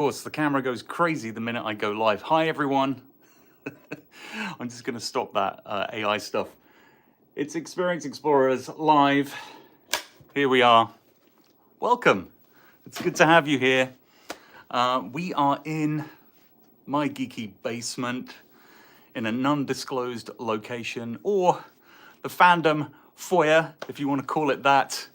course, the camera goes crazy the minute I go live. Hi, everyone. I'm just going to stop that AI stuff. It's Experience Explorers live. Here we are. Welcome. It's good to have you here. We are in my geeky basement in a non-disclosed location, or the Fandom Foyer, if you want to call it that.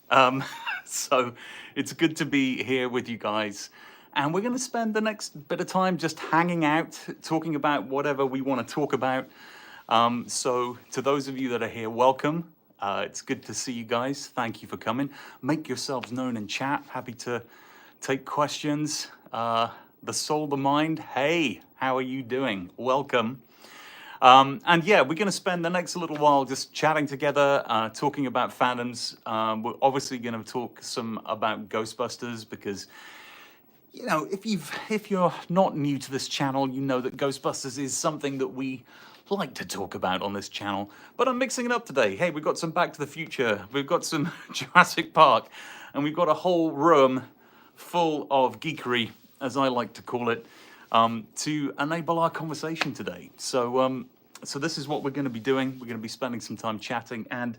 So it's good to be here with you guys. And we're going to spend the next bit of time just hanging out, talking about whatever we want to talk about. So to those of you that are here, welcome. It's good to see you guys. Thank you for coming. Make yourselves known in chat. Happy to take questions. The soul, the mind. Hey, how are you doing? Welcome. And yeah, we're going to spend the next little while just chatting together, talking about fandoms. We're obviously going to talk some about Ghostbusters because, you know, if you're not new to this channel, you know that Ghostbusters is something that we like to talk about on this channel. But I'm mixing it up today. Hey, we've got some Back to the Future, we've got some Jurassic Park, and we've got a whole room full of geekery, as I like to call it, to enable our conversation today. So this is what we're going to be doing. We're going to be spending some time chatting and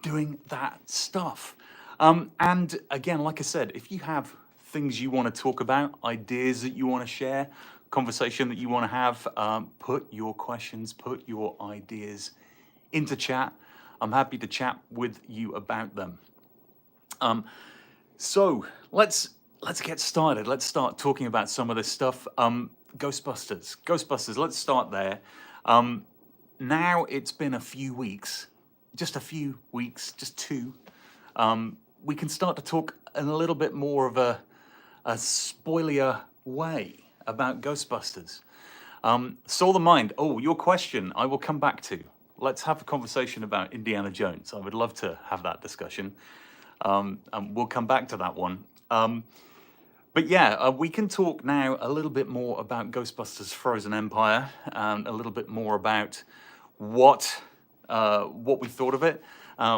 doing that stuff. And again, like I said, if you have things you want to talk about, ideas that you want to share, conversation that you want to have, put your questions, put your ideas into chat. I'm happy to chat with you about them. So let's get started. Let's start talking about some of this stuff. Ghostbusters, let's start there. Now it's been a few weeks, just two. We can start to talk in a little bit more of a spoiler way about Ghostbusters. Soul the Mind, your question I will come back to. Let's have a conversation about Indiana Jones. I would love to have that discussion. And we'll come back to that one. But yeah, we can talk now a little bit more about Ghostbusters Frozen Empire, a little bit more about what we thought of it.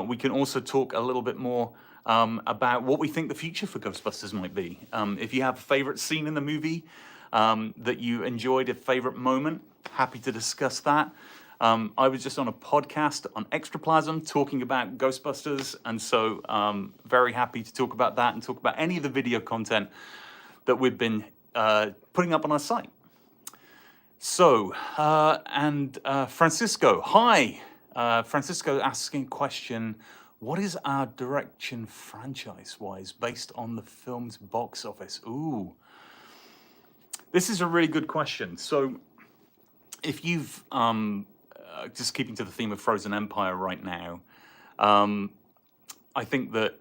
We can also talk a little bit more about what we think the future for Ghostbusters might be. If you have a favorite scene in the movie that you enjoyed, a favorite moment, happy to discuss that. I was just on a podcast on Extraplasm talking about Ghostbusters, and so very happy to talk about that and talk about any of the video content that we've been putting up on our site. So, Francisco, hi. Francisco asking a question, what is our direction franchise-wise based on the film's box office? Ooh, this is a really good question. So, if you've, just keeping to the theme of Frozen Empire right now, I think that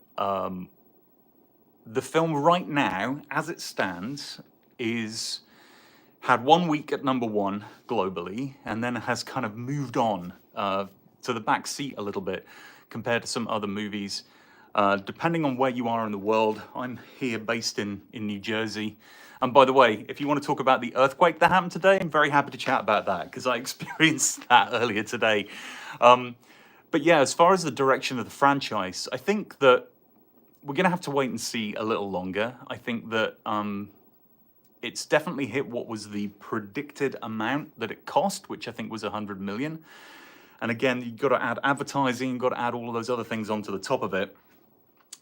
the film right now, as it stands, had 1 week at number one globally, and then has kind of moved on to the back seat a little bit compared to some other movies. Depending on where you are in the world, I'm here based in New Jersey. And by the way, if you want to talk about the earthquake that happened today, I'm very happy to chat about that because I experienced that earlier today. But yeah, as far as the direction of the franchise, I think that we're going to have to wait and see a little longer. I think that it's definitely hit what was the predicted amount that it cost, which I think was 100 million. And again, you've got to add advertising, you've got to add all of those other things onto the top of it.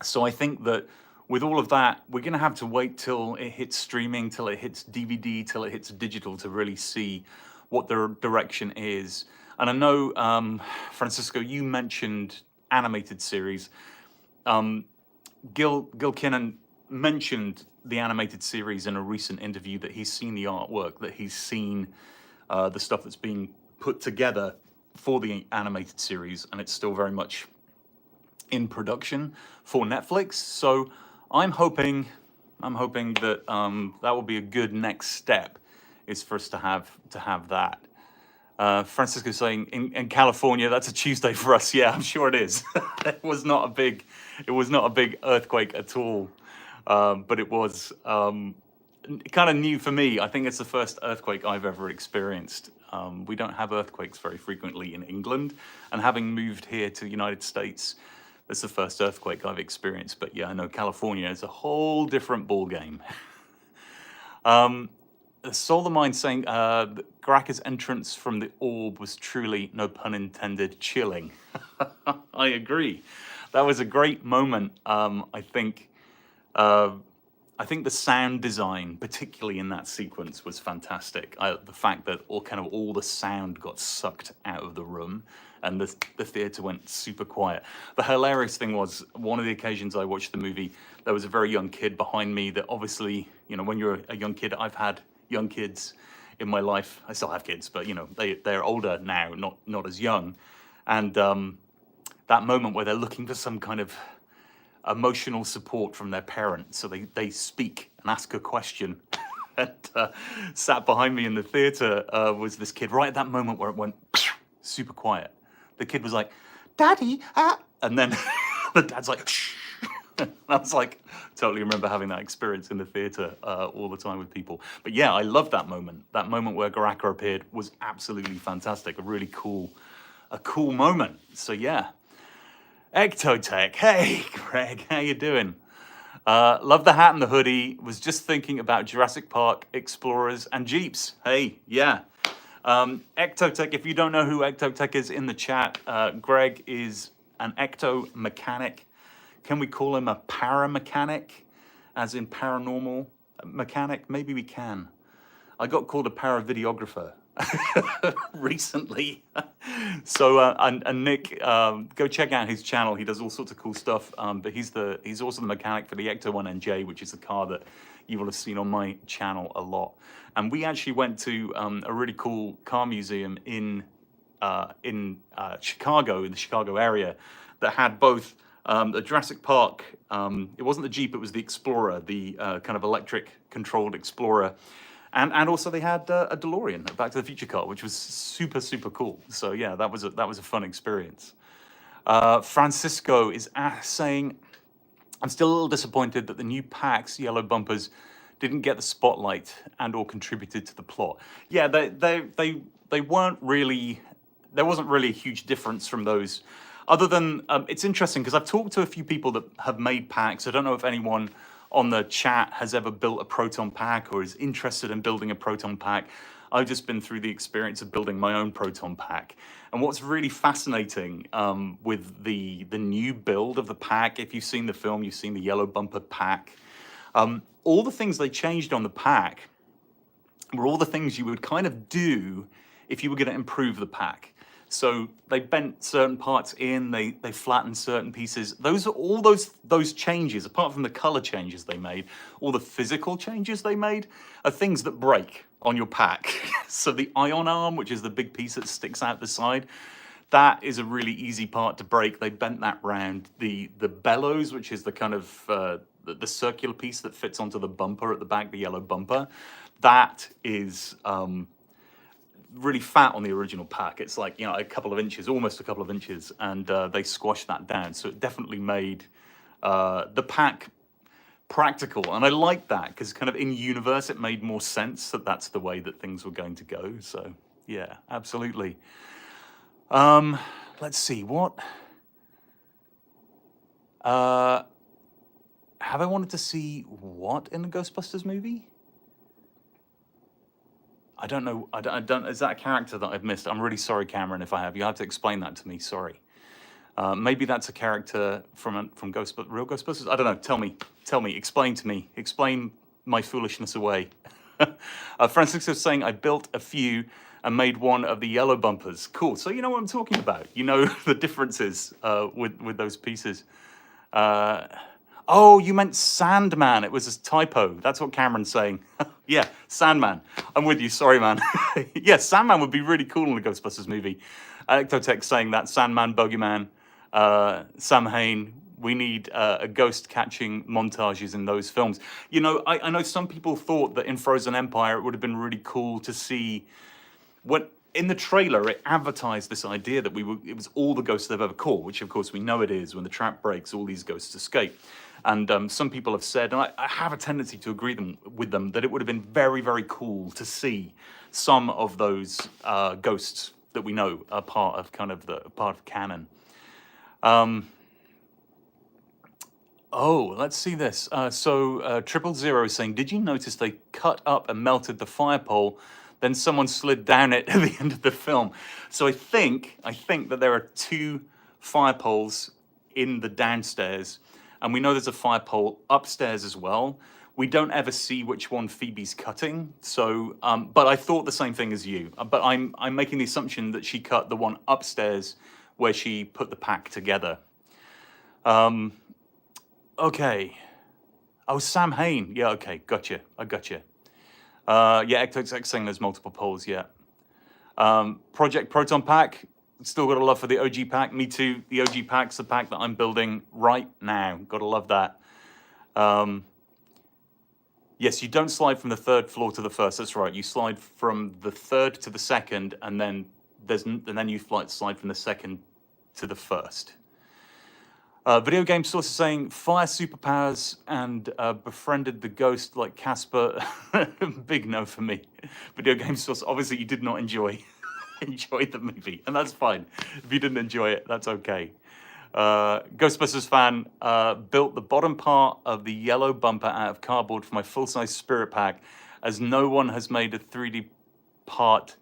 So I think that with all of that, we're going to have to wait till it hits streaming, till it hits DVD, till it hits digital to really see what the direction is. And I know, Francisco, you mentioned animated series. Gil Kinnan mentioned the animated series in a recent interview, that he's seen the artwork, that he's seen the stuff that's being put together for the animated series, and it's still very much in production for Netflix. So I'm hoping that that will be a good next step, is for us to have that. Francisco saying in California, that's a Tuesday for us. Yeah, I'm sure it is. It was not a big earthquake at all, but it was kind of new for me. I think it's the first earthquake I've ever experienced. We don't have earthquakes very frequently in England, and having moved here to the United States, that's the first earthquake I've experienced. But yeah, I know California is a whole different ball game. Um, Soul the Mind saying Graka's entrance from the orb was truly, no pun intended, chilling. I agree. That was a great moment. Uh, I think the sound design, particularly in that sequence, was fantastic. The fact that all the sound got sucked out of the room, and the theater went super quiet. The hilarious thing was, one of the occasions I watched the movie, there was a very young kid behind me. That obviously, when you're a young kid, I've had young kids in my life. I still have kids, but they're older now, not as young. And that moment where they're looking for some kind of emotional support from their parents, so they speak and ask a question. And sat behind me in the theater was this kid right at that moment where it went super quiet. The kid was like, "Daddy," and then the dad's like, "Shh." And I was like, totally remember having that experience in the theater all the time with people. But yeah, I love that moment. That moment where Garaka appeared was absolutely fantastic. A cool moment. So yeah. Ectotech, hey Greg, how you doing? Love the hat and the hoodie. Was just thinking about Jurassic Park, Explorers, and Jeeps. Hey, yeah. Ectotech, if you don't know who Ectotech is in the chat, Greg is an ecto mechanic. Can we call him a paramechanic, as in paranormal mechanic? Maybe we can. I got called a paravideographer recently. So and Nick, go check out his channel. He does all sorts of cool stuff. But he's also the mechanic for the Ecto 1NJ, which is the car that you will have seen on my channel a lot. And we actually went to a really cool car museum in Chicago, in the Chicago area, that had both the Jurassic Park. It wasn't the Jeep; it was the Explorer, the kind of electric controlled Explorer. And also they had a DeLorean, a Back to the Future car, which was super cool. So yeah, that was a fun experience. Francisco is saying, "I'm still a little disappointed that the new packs yellow bumpers didn't get the spotlight and or contributed to the plot." Yeah, they weren't really. There wasn't really a huge difference from those, other than it's interesting because I've talked to a few people that have made packs. I don't know if anyone on the chat has ever built a Proton pack or is interested in building a Proton pack. I've just been through the experience of building my own Proton pack. And what's really fascinating with the new build of the pack, if you've seen the film, you've seen the yellow bumper pack, all the things they changed on the pack were all the things you would kind of do if you were going to improve the pack. So they bent certain parts in, they flattened certain pieces. Those are all those changes, apart from the color changes they made, all the physical changes they made are things that break on your pack. So the ion arm, which is the big piece that sticks out the side, that is a really easy part to break. They bent that round. The bellows, which is the kind of the circular piece that fits onto the bumper at the back, the yellow bumper, that is really fat on the original pack. It's like, a couple of inches, almost a couple of inches, and they squashed that down. So it definitely made the pack practical. And I like that because kind of in universe, it made more sense that that's the way that things were going to go. So yeah, absolutely. Let's see, what? Have I wanted to see what in the Ghostbusters movie? I don't know. I don't. Is that a character that I've missed? I'm really sorry, Cameron, if I have. You have to explain that to me. Sorry. Maybe that's a character from Real Ghostbusters. I don't know. Tell me. Explain to me. Explain my foolishness away. Francisco is saying I built a few and made one of the yellow bumpers. Cool. So you know what I'm talking about. You know the differences with those pieces. Oh, you meant Sandman. It was a typo. That's what Cameron's saying. Yeah, Sandman. I'm with you. Sorry, man. Yeah, Sandman would be really cool in a Ghostbusters movie. Ectotech saying that Sandman, Bogeyman, Sam Hain. We need a ghost catching montages in those films. I know some people thought that in Frozen Empire it would have been really cool to see what. In the trailer, it advertised this idea that it was all the ghosts they've ever caught, which of course we know it is. When the trap breaks, all these ghosts escape. And some people have said, and I have a tendency to agree with them, that it would have been very, very cool to see some of those ghosts that we know are part of canon. Oh, let's see this. Triple Zero is saying, did you notice they cut up and melted the fire pole, then someone slid down it at the end of the film? So I think that there are two fire poles in the downstairs, and we know there's a fire pole upstairs as well. We don't ever see which one Phoebe's cutting. So, but I thought the same thing as you. But I'm making the assumption that she cut the one upstairs where she put the pack together. Okay. Oh, Sam Hain. Yeah, okay. Gotcha. I gotcha. Yeah, Ectox saying there's multiple polls. Yeah. Project Proton pack. Still got a love for the OG pack. Me too. The OG pack's the pack that I'm building right now. Gotta love that. Yes, you don't slide from the third floor to the first. That's right. You slide from the third to the second, and then you slide from the second to the first. Video game source is saying fire superpowers and befriended the ghost like Casper. Big no for me. Video game source. Obviously, you did not enjoy the movie, and that's fine. If you didn't enjoy it, that's okay. Ghostbusters fan built the bottom part of the yellow bumper out of cardboard for my full-size spirit pack, as no one has made a 3D part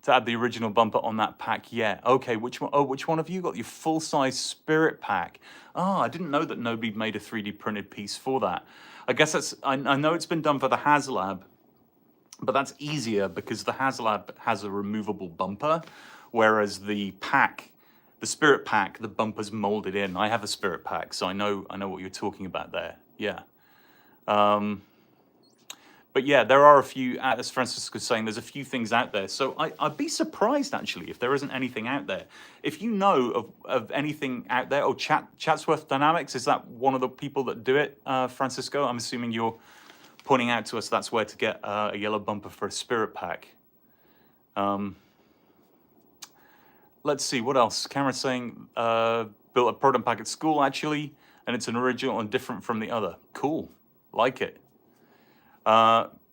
to add the original bumper on that pack yet. Okay, which one? Oh, which one have you got? Your full-size spirit pack. Oh, I didn't know that nobody made a 3D printed piece for that. I guess that's, I know it's been done for the HasLab, but that's easier because the HasLab has a removable bumper, whereas the pack, the spirit pack, the bumper's molded in. I have a spirit pack, so I know what you're talking about there. Yeah. But yeah, there are a few, as Francisco's saying, there's a few things out there. So I'd be surprised, actually, if there isn't anything out there. If you know of anything out there, Chatsworth Dynamics, is that one of the people that do it, Francisco? I'm assuming you're pointing out to us that's where to get a yellow bumper for a spirit pack. Let's see, what else? Cameron's saying, built a Proton pack at school, actually, and it's an original and different from the other. Cool, like it.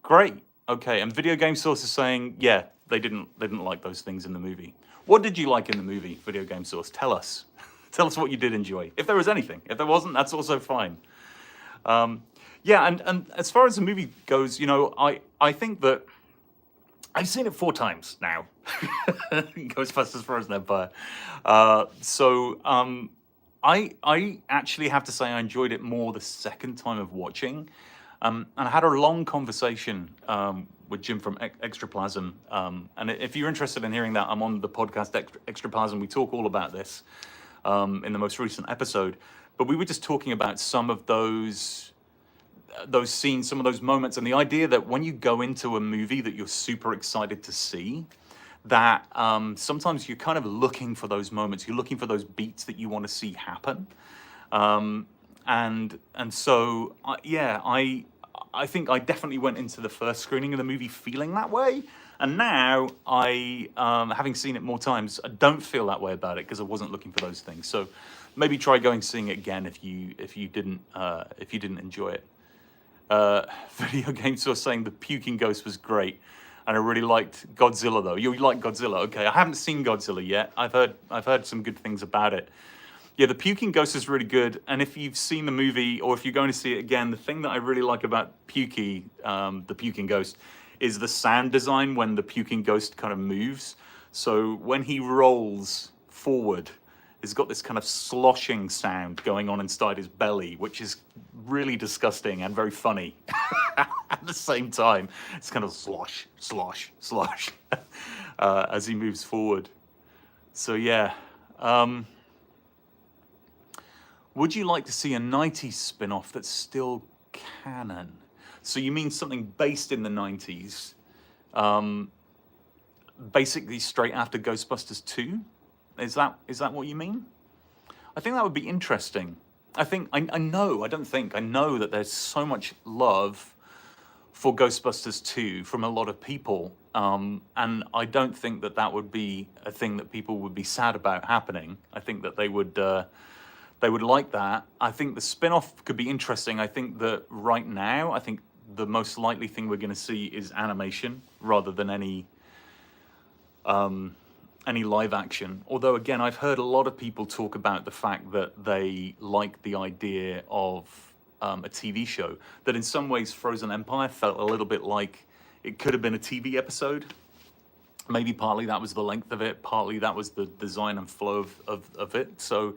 Great. Okay, and Video Game Source is saying, yeah, they didn't like those things in the movie. What did you like in the movie, Video Game Source? Tell us. Tell us what you did enjoy. If there was anything. If there wasn't, that's also fine. Yeah, and as far as the movie goes, you know, I think that I've seen it 4 times now. Ghostbusters Frozen Empire. I actually have to say I enjoyed it more the second time of watching. And I had a long conversation with Jim from Extraplasm. And if you're interested in hearing that, I'm on the podcast Extraplasm. We talk all about this in the most recent episode. But we were just talking about some of those scenes, some of those moments, and the idea that when you go into a movie that you're super excited to see, that sometimes you're kind of looking for those moments. You're looking for those beats that you want to see happen. So I think I definitely went into the first screening of the movie feeling that way, and now having seen it more times, I don't feel that way about it because I wasn't looking for those things. So maybe try seeing it again if you didn't enjoy it. Video Game Source saying the puking ghost was great, and I really liked Godzilla though. You like Godzilla? Okay, I haven't seen Godzilla yet. I've heard some good things about it. Yeah, the puking ghost is really good, and if you've seen the movie or if you're going to see it again, the thing that I really like about the puking ghost, is the sound design when the puking ghost kind of moves. So when he rolls forward, he's got this kind of sloshing sound going on inside his belly, which is really disgusting and very funny at the same time. It's kind of slosh, slosh, slosh as he moves forward. So yeah. Would you like to see a 90s spin-off that's still canon? So you mean something based in the 90s, basically straight after Ghostbusters 2? Is that what you mean? I think that would be interesting. I know that there's so much love for Ghostbusters 2 from a lot of people, and I don't think that would be a thing that people would be sad about happening. I think that they would like that. I think the spin-off could be interesting. I think that right now, I think the most likely thing we're going to see is animation rather than any any live action. Although again, I've heard a lot of people talk about the fact that they like the idea of a TV show. That in some ways, Frozen Empire felt a little bit like it could have been a TV episode. Maybe partly that was the length of it, partly that was the design and flow of it. So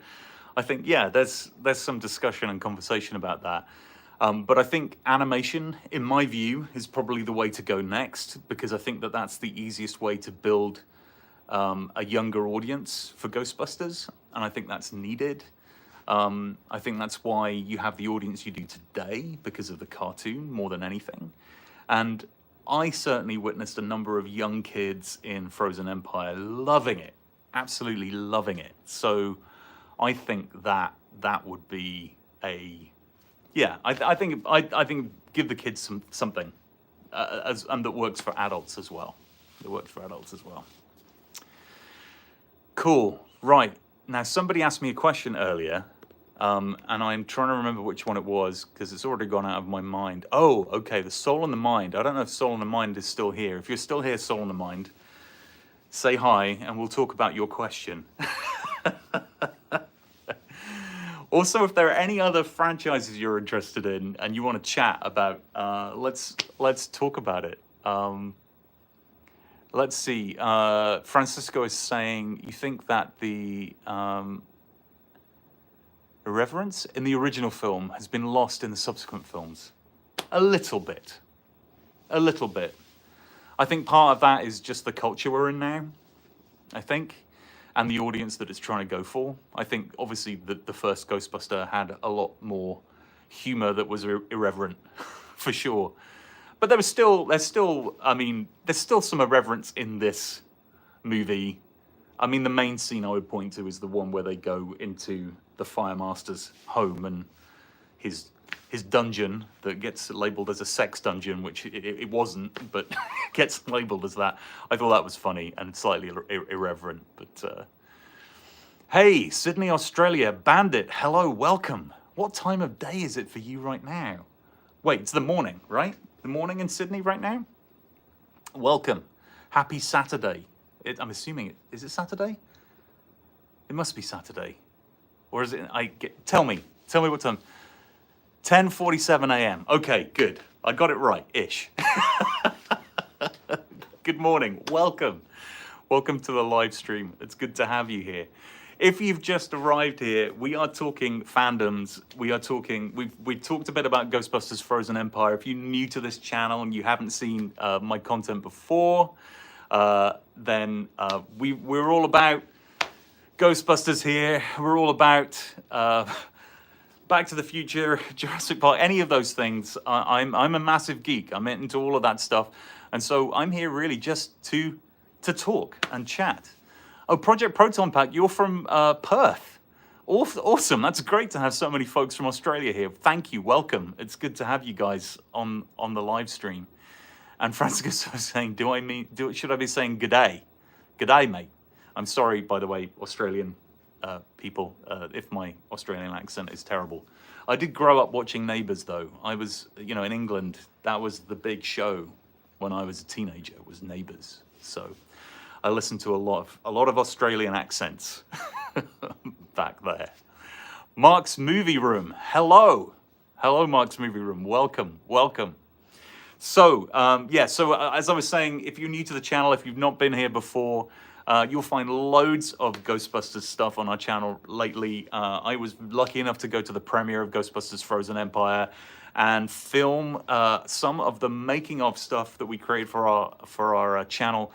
I think, yeah, there's some discussion and conversation about that. But I think animation, in my view, is probably the way to go next, because I think that that's the easiest way to build a younger audience for Ghostbusters, and I think that's needed. I think that's why you have the audience you do today, because of the cartoon more than anything. And I certainly witnessed a number of young kids in Frozen Empire loving it, absolutely loving it. So I think that that would be I think give the kids something, and that works for adults as well. That works for adults as well. Cool. Right. Now, somebody asked me a question earlier, and I'm trying to remember which one it was, because it's already gone out of my mind. Oh, okay, the Soul and the Mind. I don't know if Soul and the Mind is still here. If you're still here, Soul and the Mind, say hi, and we'll talk about your question. Also, if there are any other franchises you're interested in and you want to chat about, let's talk about it. Let's see. Francisco is saying, you think that the irreverence in the original film has been lost in the subsequent films? A little bit. A little bit. I think part of that is just the culture we're in now, I think, and the audience that it's trying to go for. I think, obviously, the first Ghostbuster had a lot more humor that was irreverent, for sure. But there's still some irreverence in this movie. I mean, the main scene I would point to is the one where they go into the Fire Master's home and his dungeon that gets labeled as a sex dungeon, which it wasn't, but gets labeled as that. I thought that was funny and slightly irreverent. But hey, Sydney, Australia, Bandit, hello, welcome. What time of day is it for you right now? Wait, it's the morning, right? The morning in Sydney right now? Welcome. Happy Saturday. I'm assuming is it Saturday? It must be Saturday. Or is it, tell me what time. 10:47 a.m. Okay, good. I got it right, ish. Good morning, welcome. Welcome to the live stream. It's good to have you here. If you've just arrived here, we are talking fandoms. We've talked a bit about Ghostbusters Frozen Empire. If you're new to this channel and you haven't seen my content before, then we're all about Ghostbusters here. We're all about Back to the Future, Jurassic Park, any of those things. I'm a massive geek. I'm into all of that stuff. And so I'm here really just to talk and chat. Oh, Project Proton Pack, you're from Perth. Awesome. That's great to have so many folks from Australia here. Thank you. Welcome. It's good to have you guys on the live stream. And Francis was saying, should I be saying g'day? G'day, mate. I'm sorry, by the way, Australian people, if my Australian accent is terrible. I did grow up watching Neighbours, though. I was, in England, that was the big show when I was a teenager, was Neighbours. So I listened to a lot of Australian accents back there. Mark's Movie Room. Hello, Mark's Movie Room. Welcome. So as I was saying, if you're new to the channel, if you've not been here before, you'll find loads of Ghostbusters stuff on our channel lately. I was lucky enough to go to the premiere of Ghostbusters Frozen Empire and film some of the making of stuff that we created for our channel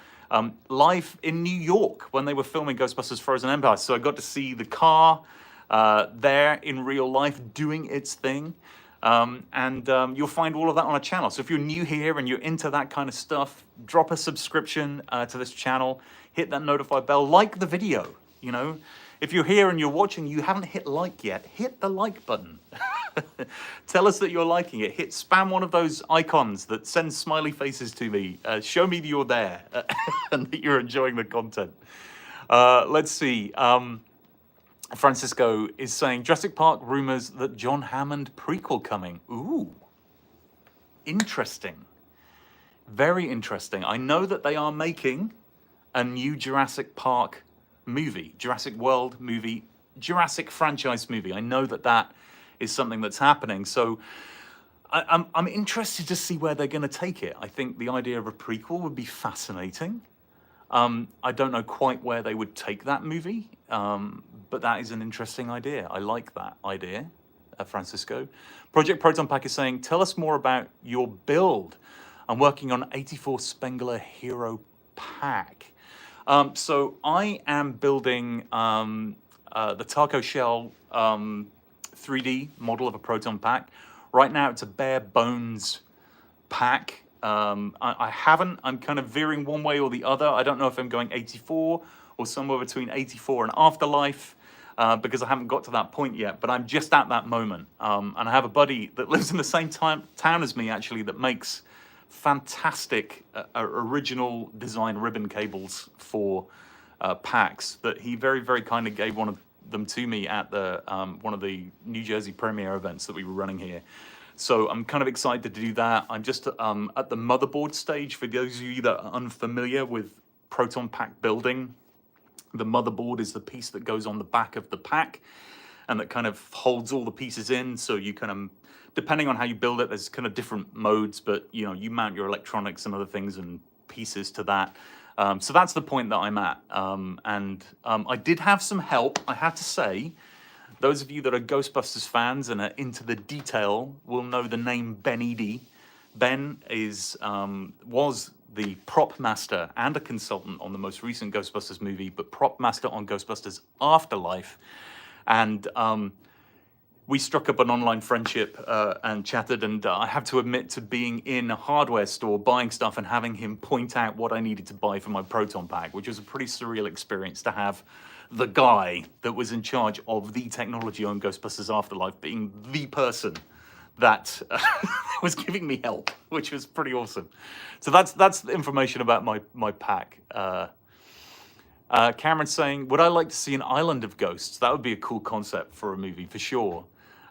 live in New York when they were filming Ghostbusters Frozen Empire. So I got to see the car there in real life doing its thing. You'll find all of that on our channel. So if you're new here and you're into that kind of stuff, drop a subscription to this channel, hit that notify bell, like the video. If you're here and you're watching, you haven't hit like yet, hit the like button. Tell us that you're liking it. Spam one of those icons that sends smiley faces to me. Show me that you're there and that you're enjoying the content. Let's see. Francisco is saying, Jurassic Park rumors that John Hammond prequel coming. Ooh, interesting. Very interesting. I know that they are making a new Jurassic Park movie, Jurassic World movie, Jurassic franchise movie. I know that that is something that's happening. So I'm interested to see where they're going to take it. I think the idea of a prequel would be fascinating. I don't know quite where they would take that movie, but that is an interesting idea. I like that idea, Francisco. Project Proton Pack is saying, tell us more about your build. I'm working on 84 Spengler Hero Pack. So I am building the Taco Shell 3D model of a Proton Pack. Right now it's a bare bones pack. I haven't, I'm kind of veering one way or the other. I don't know if I'm going 84 or somewhere between 84 and Afterlife, because I haven't got to that point yet, but I'm just at that moment. And I have a buddy that lives in the same town as me, actually, that makes fantastic original design ribbon cables for packs that he very, very kindly gave one of them to me at the one of the New Jersey premiere events that we were running here. So I'm kind of excited to do that. I'm just at the motherboard stage. For those of you that are unfamiliar with Proton Pack building, the motherboard is the piece that goes on the back of the pack and that kind of holds all the pieces in. So you kind of, depending on how you build it, there's kind of different modes, but you know, you mount your electronics and other things and pieces to that. So that's the point that I'm at. I did have some help, I have to say. Those of you that are Ghostbusters fans and are into the detail will know the name Ben Eady. Ben was the prop master and a consultant on the most recent Ghostbusters movie, but prop master on Ghostbusters Afterlife. And we struck up an online friendship and chatted, and I have to admit to being in a hardware store, buying stuff and having him point out what I needed to buy for my Proton Pack, which was a pretty surreal experience to have the guy that was in charge of the technology on Ghostbusters Afterlife being the person that was giving me help, which was pretty awesome. So that's the information about my pack. Cameron's saying, would I like to see an island of ghosts? That would be a cool concept for a movie, for sure.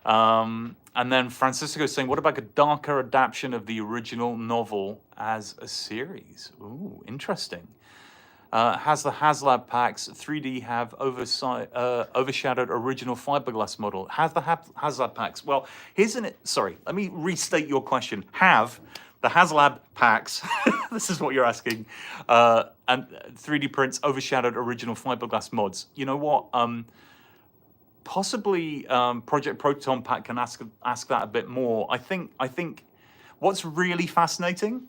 And then Francisco's saying, what about a darker adaptation of the original novel as a series? Ooh, interesting. Has the HasLab packs 3D have overshadowed original fiberglass model? Has the HasLab packs? Well, sorry, let me restate your question. Have the HasLab packs, this is what you're asking, and 3D prints overshadowed original fiberglass mods? You know what? Possibly Project Proton Pack can ask that a bit more. I think what's really fascinating,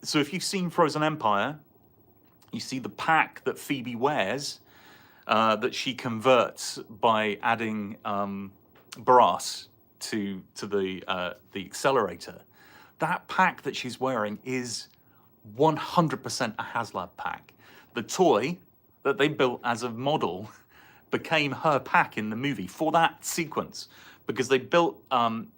so if you've seen Frozen Empire, you see the pack that Phoebe wears that she converts by adding brass to the accelerator. That pack that she's wearing is 100% a HasLab pack. The toy that they built as a model became her pack in the movie for that sequence, because they built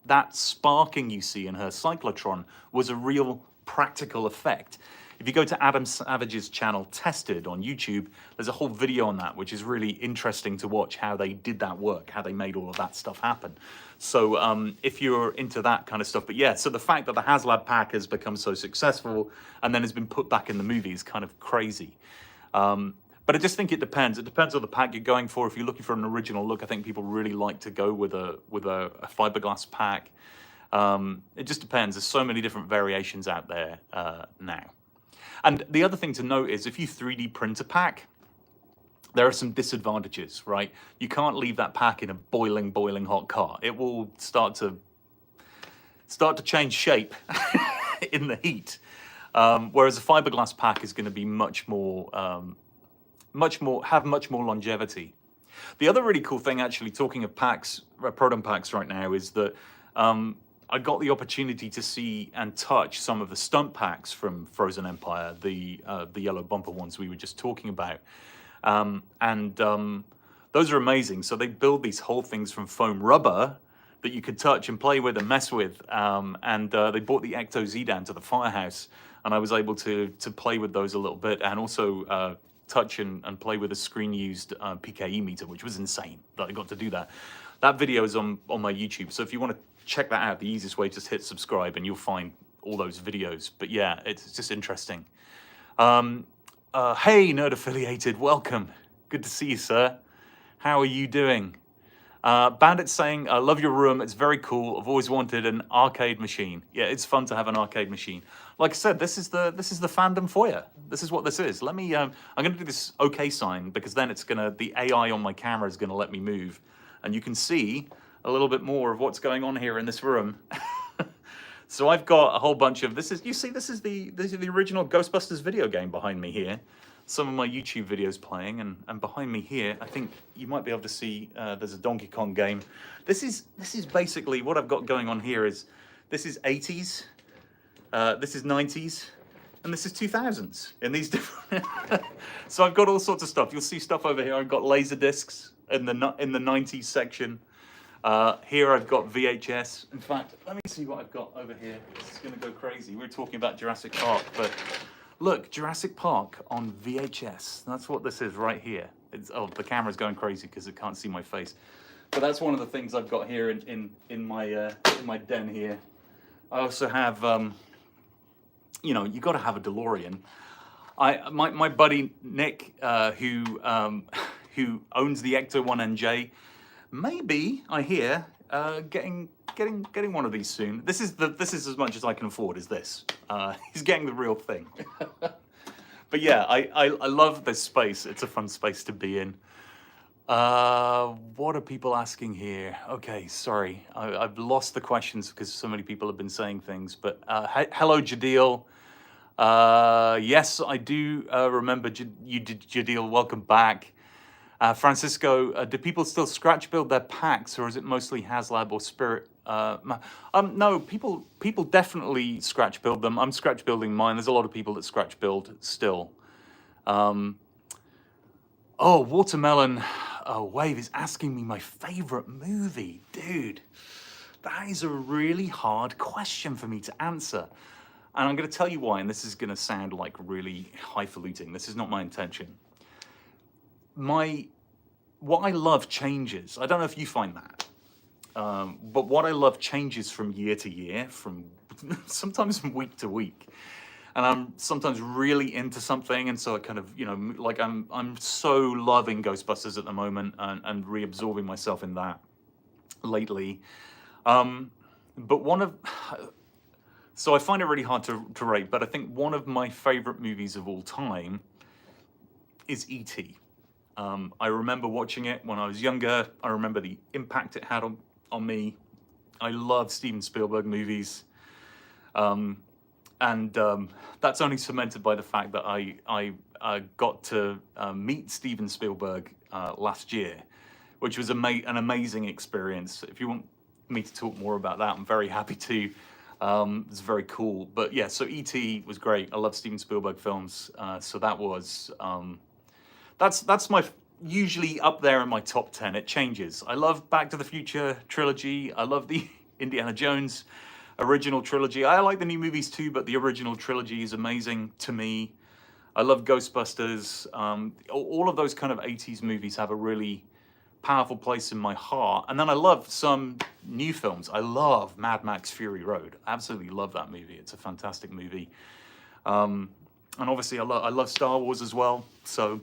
that sparking you see in her cyclotron was a real practical effect. If you go to Adam Savage's channel, Tested, on YouTube, there's a whole video on that, which is really interesting to watch how they did that work, how they made all of that stuff happen. So if you're into that kind of stuff, but yeah, so the fact that the HasLab pack has become so successful and then has been put back in the movie is kind of crazy. But I just think it depends. It depends on the pack you're going for. If you're looking for an original look, I think people really like to go with a fiberglass pack. It just depends. There's so many different variations out there now. And the other thing to note is if you 3D print a pack, there are some disadvantages, right? You can't leave that pack in a boiling hot car. It will start to change shape in the heat. Whereas a fiberglass pack is going to be much more longevity. The other really cool thing, actually, talking of packs, Proton packs right now, is that I got the opportunity to see and touch some of the stunt packs from Frozen Empire, the yellow bumper ones we were just talking about. Those are amazing. So they build these whole things from foam rubber that you could touch and play with and mess with. They brought the Ecto Z down to the firehouse, and I was able to play with those a little bit, and also touch and play with a screen-used PKE meter, which was insane that I got to do that. That video is on my YouTube, so if you want to check that out, the easiest way, just hit subscribe and you'll find all those videos. But yeah, it's just interesting. Hey, Nerd Affiliated, welcome. Good to see you, sir. How are you doing? Bandit's saying, I love your room. It's very cool. I've always wanted an arcade machine. Yeah, it's fun to have an arcade machine. Like I said, this is the Fandom Foyer. This is what this is. Let me, I'm going to do this OK sign because then the AI on my camera is going to let me move. And you can see a little bit more of what's going on here in this room. So I've got a whole bunch of, this is the original Ghostbusters video game behind me here. Some of my YouTube videos playing, and behind me here, I think you might be able to see there's a Donkey Kong game. This is basically what I've got going on here this is 80s, this is 90s, and this is 2000s in these different. So I've got all sorts of stuff. You'll see stuff over here. I've got laser discs in the 90s section. Here I've got VHS. In fact, let me see what I've got over here. This is going to go crazy. We were talking about Jurassic Park, but look, Jurassic Park on VHS. That's what this is right here. The camera's going crazy because it can't see my face. But that's one of the things I've got here in my den here. I also have, you got to have a DeLorean. My buddy Nick, who owns the Ecto-1NJ, maybe I hear getting one of these soon. This is as much as I can afford. Is this? He's getting the real thing. But yeah, I love this space. It's a fun space to be in. What are people asking here? Okay, sorry, I've lost the questions because so many people have been saying things. But hello, Jadil. Yes, I do remember you did, Jadil. Welcome back. Francisco, do people still scratch build their packs, or is it mostly HasLab or Spirit? No, people definitely scratch build them. I'm scratch building mine. There's a lot of people that scratch build still. Oh, Watermelon Wave is asking me my favorite movie. Dude, that is a really hard question for me to answer. And I'm going to tell you why, and this is going to sound like really highfalutin. This is not my intention. What I love changes. I don't know if you find that, but what I love changes from year to year, sometimes from week to week, and I'm sometimes really into something, and so I kind of, like I'm so loving Ghostbusters at the moment and reabsorbing myself in that lately. But so I find it really hard to rate, but I think one of my favorite movies of all time is E.T. I remember watching it when I was younger. I remember the impact it had on me. I love Steven Spielberg movies. And that's only cemented by the fact that I got to meet Steven Spielberg last year, which was an amazing experience. If you want me to talk more about that, I'm very happy to. It's very cool. But yeah, so E.T. was great. I love Steven Spielberg films. So that was... That's my usually up there in my top 10. It changes. I love Back to the Future trilogy. I love the Indiana Jones original trilogy. I like the new movies too, but the original trilogy is amazing to me. I love Ghostbusters. All of those kind of 80s movies have a really powerful place in my heart. And then I love some new films. I love Mad Max Fury Road. Absolutely love that movie. It's a fantastic movie. And obviously I love Star Wars as well. So,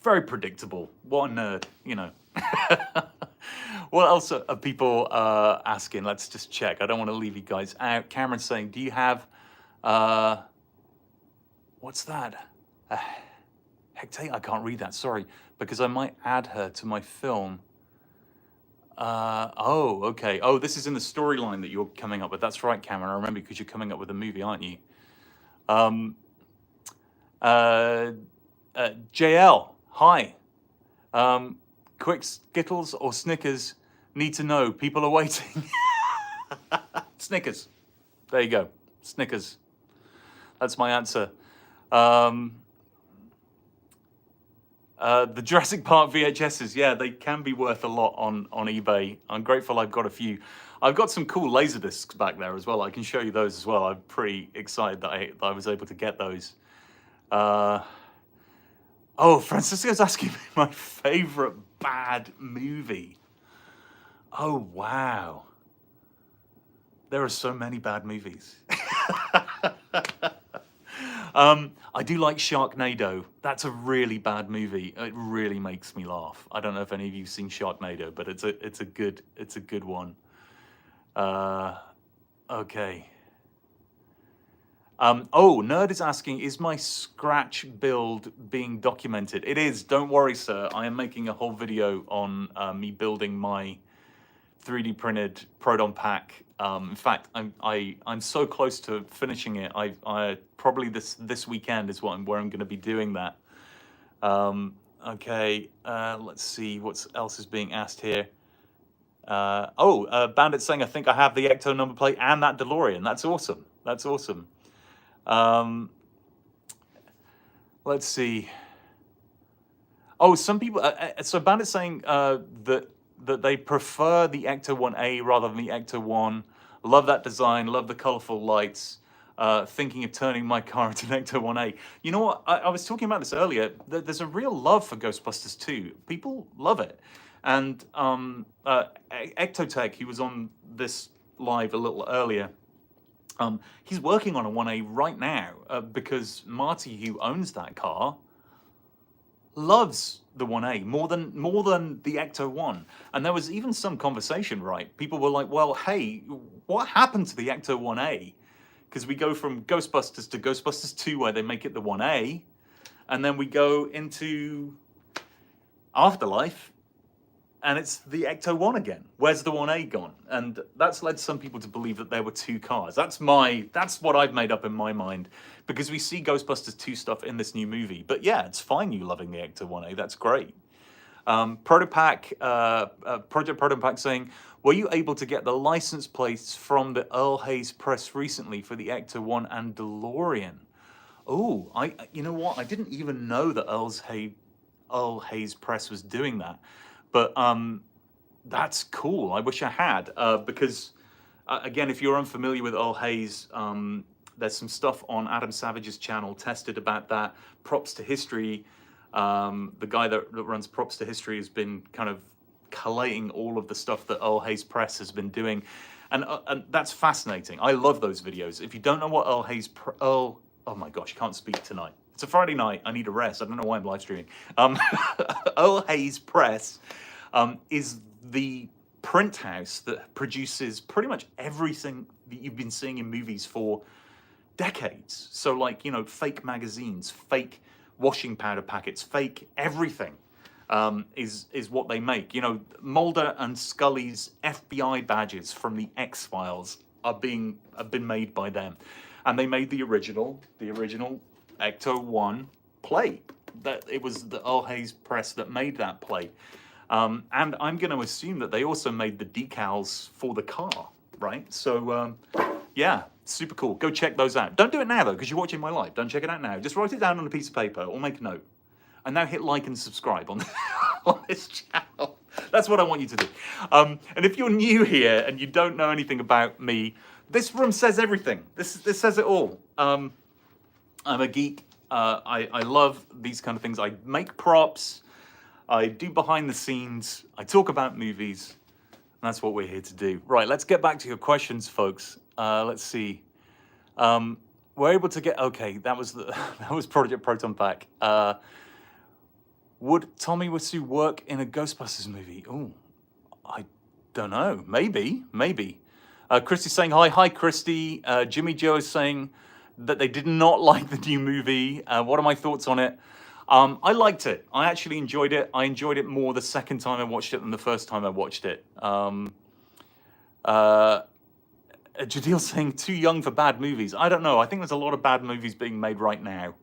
very predictable. What a nerd, What else are people asking? Let's just check. I don't want to leave you guys out. Cameron's saying, do you have, what's that? Hectate? I can't read that, sorry, because I might add her to my film. Oh, okay. Oh, this is in the storyline that you're coming up with. That's right, Cameron. I remember because you're coming up with a movie, aren't you? JL, hi. Quick Skittles or Snickers? Need to know. People are waiting. Snickers. There you go. Snickers. That's my answer. The Jurassic Park VHSs, yeah, they can be worth a lot on eBay. I'm grateful I've got a few. I've got some cool laser discs back there as well. I can show you those as well. I'm pretty excited that I was able to get those. Oh, Francisco's asking me my favorite bad movie. Oh, wow. There are so many bad movies. I do like Sharknado. That's a really bad movie. It really makes me laugh. I don't know if any of you've seen Sharknado, but it's a good one. Okay. Oh, Nerd is asking, is my Scratch build being documented? It is. Don't worry, sir. I am making a whole video on me building my 3D printed Proton pack. In fact, I'm so close to finishing it. I probably this weekend is where I'm going to be doing that. Okay, let's see what else is being asked here. Bandit saying, I think I have the Ecto number plate and that DeLorean. That's awesome. That's awesome. Let's see. Oh, some people. So Bandit's saying that they prefer the Ecto 1A rather than the Ecto 1. Love that design. Love the colorful lights. Thinking of turning my car into an Ecto 1A. You know what? I was talking about this earlier. There's a real love for Ghostbusters 2. People love it. And Ectotech, he was on this live a little earlier. He's working on a 1A right now because Marty, who owns that car, loves the 1A more than the Ecto 1. And there was even some conversation, right? People were like, well, hey, what happened to the Ecto 1A? Because we go from Ghostbusters to Ghostbusters 2 where they make it the 1A, and then we go into Afterlife and it's the Ecto 1 again. Where's the 1A gone? And that's led some people to believe that there were two cars. That's what I've made up in my mind, because we see Ghostbusters 2 stuff in this new movie. But yeah, it's fine you loving the Ecto 1A. That's great. Project Protopack saying, were you able to get the license plates from the Earl Hayes press recently for the Ecto 1 and DeLorean? Oh, you know what? I didn't even know that Earl Hayes press was doing that. But that's cool. I wish I had, because again, if you're unfamiliar with Earl Hayes, there's some stuff on Adam Savage's channel tested about that. Props to History. The guy that runs Props to History has been kind of collating all of the stuff that Earl Hayes Press has been doing, and that's fascinating. I love those videos. If you don't know what oh my gosh, I can't speak tonight. It's a Friday night. I need a rest. I don't know why I'm live streaming. Earl Hayes Press is the print house that produces pretty much everything that you've been seeing in movies for decades. So like, you know, fake magazines, fake washing powder packets, fake everything is what they make. You know, Mulder and Scully's FBI badges from the X-Files have been made by them. And they made the original Ecto 1 plate. That it was the Earl Hayes Press that made that plate. And I'm going to assume that they also made the decals for the car, right? So, yeah, super cool. Go check those out. Don't do it now, though, because you're watching my live. Don't check it out now. Just write it down on a piece of paper or make a note. And now hit like and subscribe on this channel. That's what I want you to do. And if you're new here and you don't know anything about me, this room says everything. This says it all. I'm a geek. I love these kind of things. I make props. I do behind the scenes. I talk about movies. And that's what we're here to do. Right, let's get back to your questions, folks. Let's see. We're able to get... Okay, that was Project Proton Pack. Would Tommy Wiseau work in a Ghostbusters movie? Oh, I don't know. Maybe. Christy's saying hi. Hi, Christy. Jimmy Joe is saying that they did not like the new movie. What are my thoughts on it? I liked it. I actually enjoyed it. I enjoyed it more the second time I watched it than the first time I watched it. Jadil's saying too young for bad movies. I don't know. I think there's a lot of bad movies being made right now.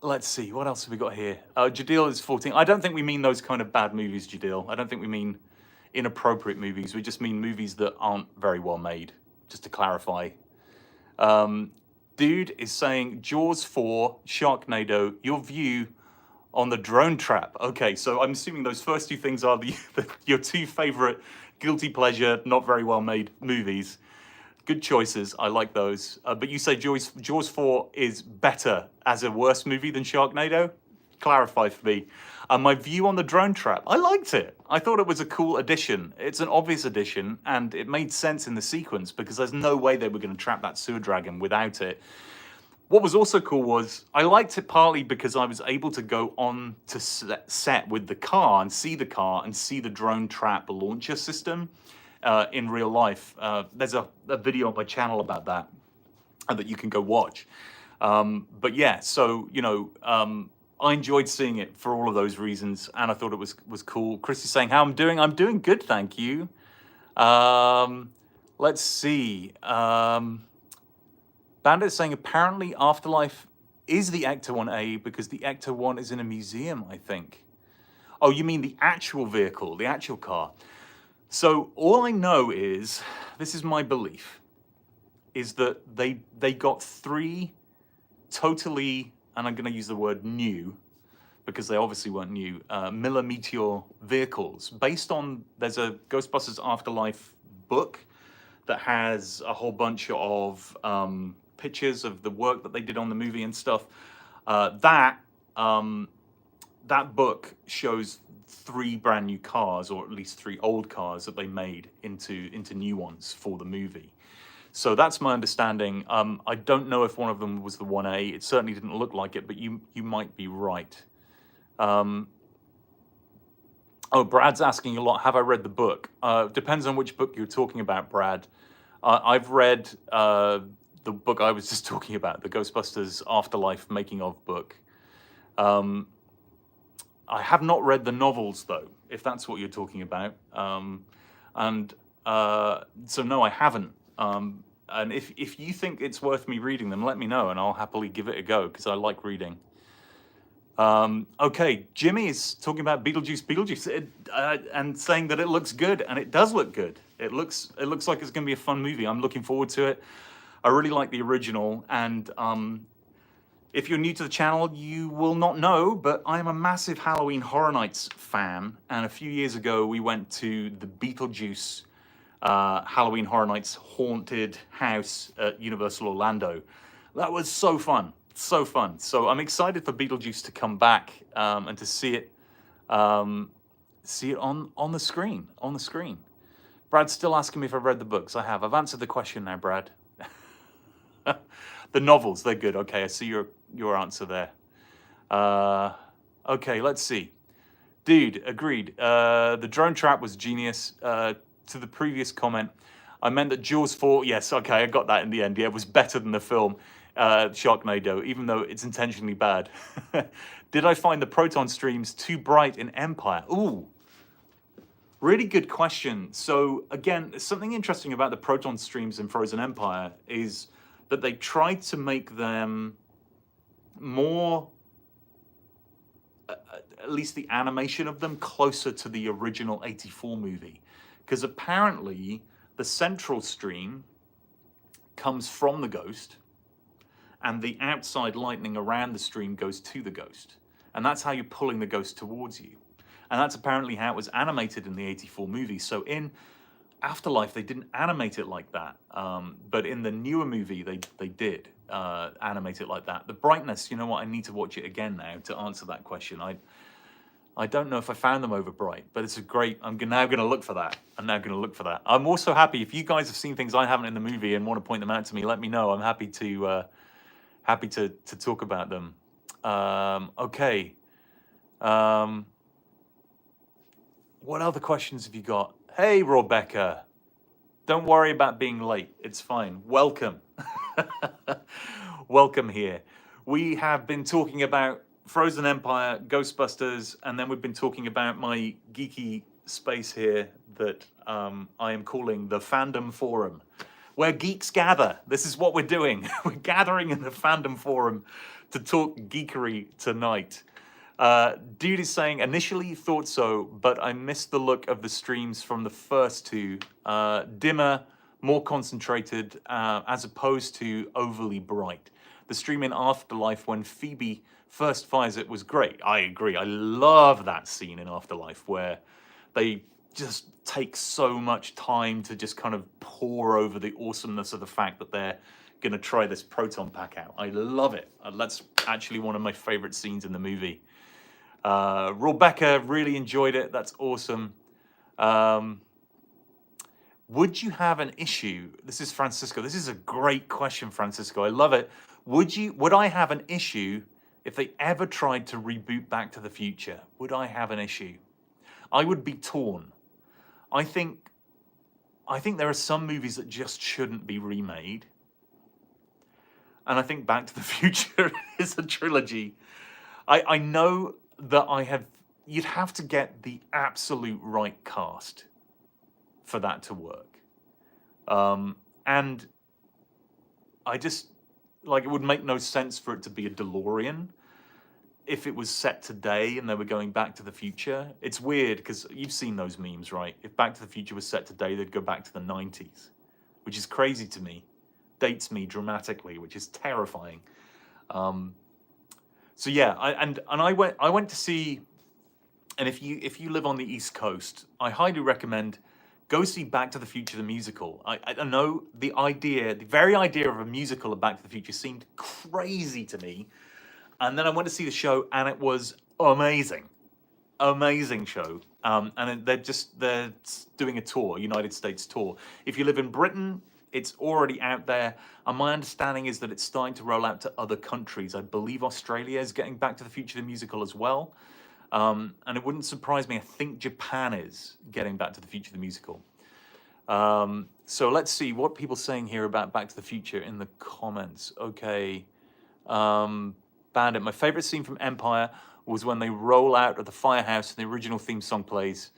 Let's see. What else have we got here? Jadil is 14. I don't think we mean those kind of bad movies, Jadil. I don't think we mean inappropriate movies. We just mean movies that aren't very well made, just to clarify. Dude is saying Jaws 4, Sharknado, your view on the drone trap. Okay, so I'm assuming those first two things are your two favorite guilty pleasure, not very well made movies. Good choices. I like those. But you say Jaws 4 is better as a worse movie than Sharknado? clarify for me. My view on the drone trap, I liked it. I thought it was a cool addition. It's an obvious addition, and it made sense in the sequence because there's no way they were going to trap that sewer dragon without it. What was also cool was I liked it partly because I was able to go on to set with the car and see the drone trap launcher system in real life. There's a video on my channel about that you can go watch. But yeah, so, you know, I enjoyed seeing it for all of those reasons, and I thought it was cool. Chris is saying how I'm doing. I'm doing good, thank you. Let's see. Bandit saying apparently Afterlife is the Ecto 1A because the Ecto 1 is in a museum, I think. Oh, you mean the actual vehicle, the actual car. So all I know is, this is my belief, is that they got 3 totally, and I'm going to use the word new, because they obviously weren't new, Miller Meteor vehicles, based on, there's a Ghostbusters Afterlife book that has a whole bunch of pictures of the work that they did on the movie and stuff. That book shows 3 brand new cars, or at least 3 old cars that they made into new ones for the movie. So that's my understanding. I don't know if one of them was the 1A. It certainly didn't look like it, but you might be right. Oh, Brad's asking a lot, have I read the book? Depends on which book you're talking about, Brad. I've read the book I was just talking about, the Ghostbusters Afterlife making of book. I have not read the novels, though, if that's what you're talking about. So no, I haven't. And if you think it's worth me reading them, let me know, and I'll happily give it a go, because I like reading. Okay, Jimmy is talking about Beetlejuice, and saying that it looks good, and it does look good. It looks like it's going to be a fun movie. I'm looking forward to it. I really like the original, and if you're new to the channel, you will not know, but I am a massive Halloween Horror Nights fan, and a few years ago we went to the Beetlejuice Halloween Horror Nights haunted house at Universal Orlando. That was so fun. So fun. So I'm excited for Beetlejuice to come back and to see it on the screen. Brad's still asking me if I've read the books. I have. I've answered the question now, Brad. The novels, they're good. Okay, I see your answer there. Okay, let's see. Dude, agreed. The drone trap was genius. To the previous comment, I meant that Jaws 4, yes, okay, I got that in the end. Yeah, it was better than the film. Sharknado, even though it's intentionally bad. Did I find the Proton streams too bright in Empire? Ooh, really good question. So again, something interesting about the Proton streams in Frozen Empire is that they tried to make them more, at least the animation of them, closer to the original 84 movie. Because apparently the central stream comes from the ghost, and the outside lightning around the stream goes to the ghost. And that's how you're pulling the ghost towards you. And that's apparently how it was animated in the 84 movie. So in Afterlife, they didn't animate it like that. But in the newer movie, they did animate it like that. The brightness, you know what, I need to watch it again now to answer that question. I don't know if I found them over bright, but it's a great, I'm now going to look for that. I'm also happy, if you guys have seen things I haven't in the movie and want to point them out to me, let me know. I'm happy to talk about them. Okay. What other questions have you got? Hey, Rebecca. Don't worry about being late. It's fine. Welcome. Welcome here. We have been talking about Frozen Empire, Ghostbusters, and then we've been talking about my geeky space here that I am calling the Fandom Forum, where geeks gather. This is what we're doing. We're gathering in the Fandom Forum to talk geekery tonight. Dude is saying, initially thought so, but I missed the look of the streams from the first 2. Dimmer, more concentrated, as opposed to overly bright. The stream in Afterlife when Phoebe first fires it was great. I agree. I love that scene in Afterlife where they just take so much time to just kind of pour over the awesomeness of the fact that they're going to try this proton pack out. I love it. That's actually one of my favorite scenes in the movie. Rebecca really enjoyed it. That's awesome. Would you have an issue? This is Francisco. This is a great question, Francisco. I love it. Would I have an issue if they ever tried to reboot Back to the Future? Would I have an issue? I would be torn. I think there are some movies that just shouldn't be remade. And I think Back to the Future is a trilogy. I know that you'd have to get the absolute right cast for that to work. And I just, like, it would make no sense for it to be a DeLorean if it was set today and they were going Back to the Future. It's weird because you've seen those memes, right? If Back to the Future was set today, they'd go back to the 90s, which is crazy to me. Dates me dramatically, which is terrifying. So yeah, I went to see, and if you live on the East Coast, I highly recommend go see Back to the Future the musical. I know the very idea of a musical of Back to the Future seemed crazy to me. And then I went to see the show, and it was amazing. Amazing show. And they're doing a tour, United States tour. If you live in Britain, it's already out there. And my understanding is that it's starting to roll out to other countries. I believe Australia is getting Back to the Future the musical as well. And it wouldn't surprise me. I think Japan is getting Back to the Future the musical. So let's see what people saying here about Back to the Future in the comments. Okay. Bandit. My favorite scene from Empire was when they roll out of the firehouse and the original theme song plays.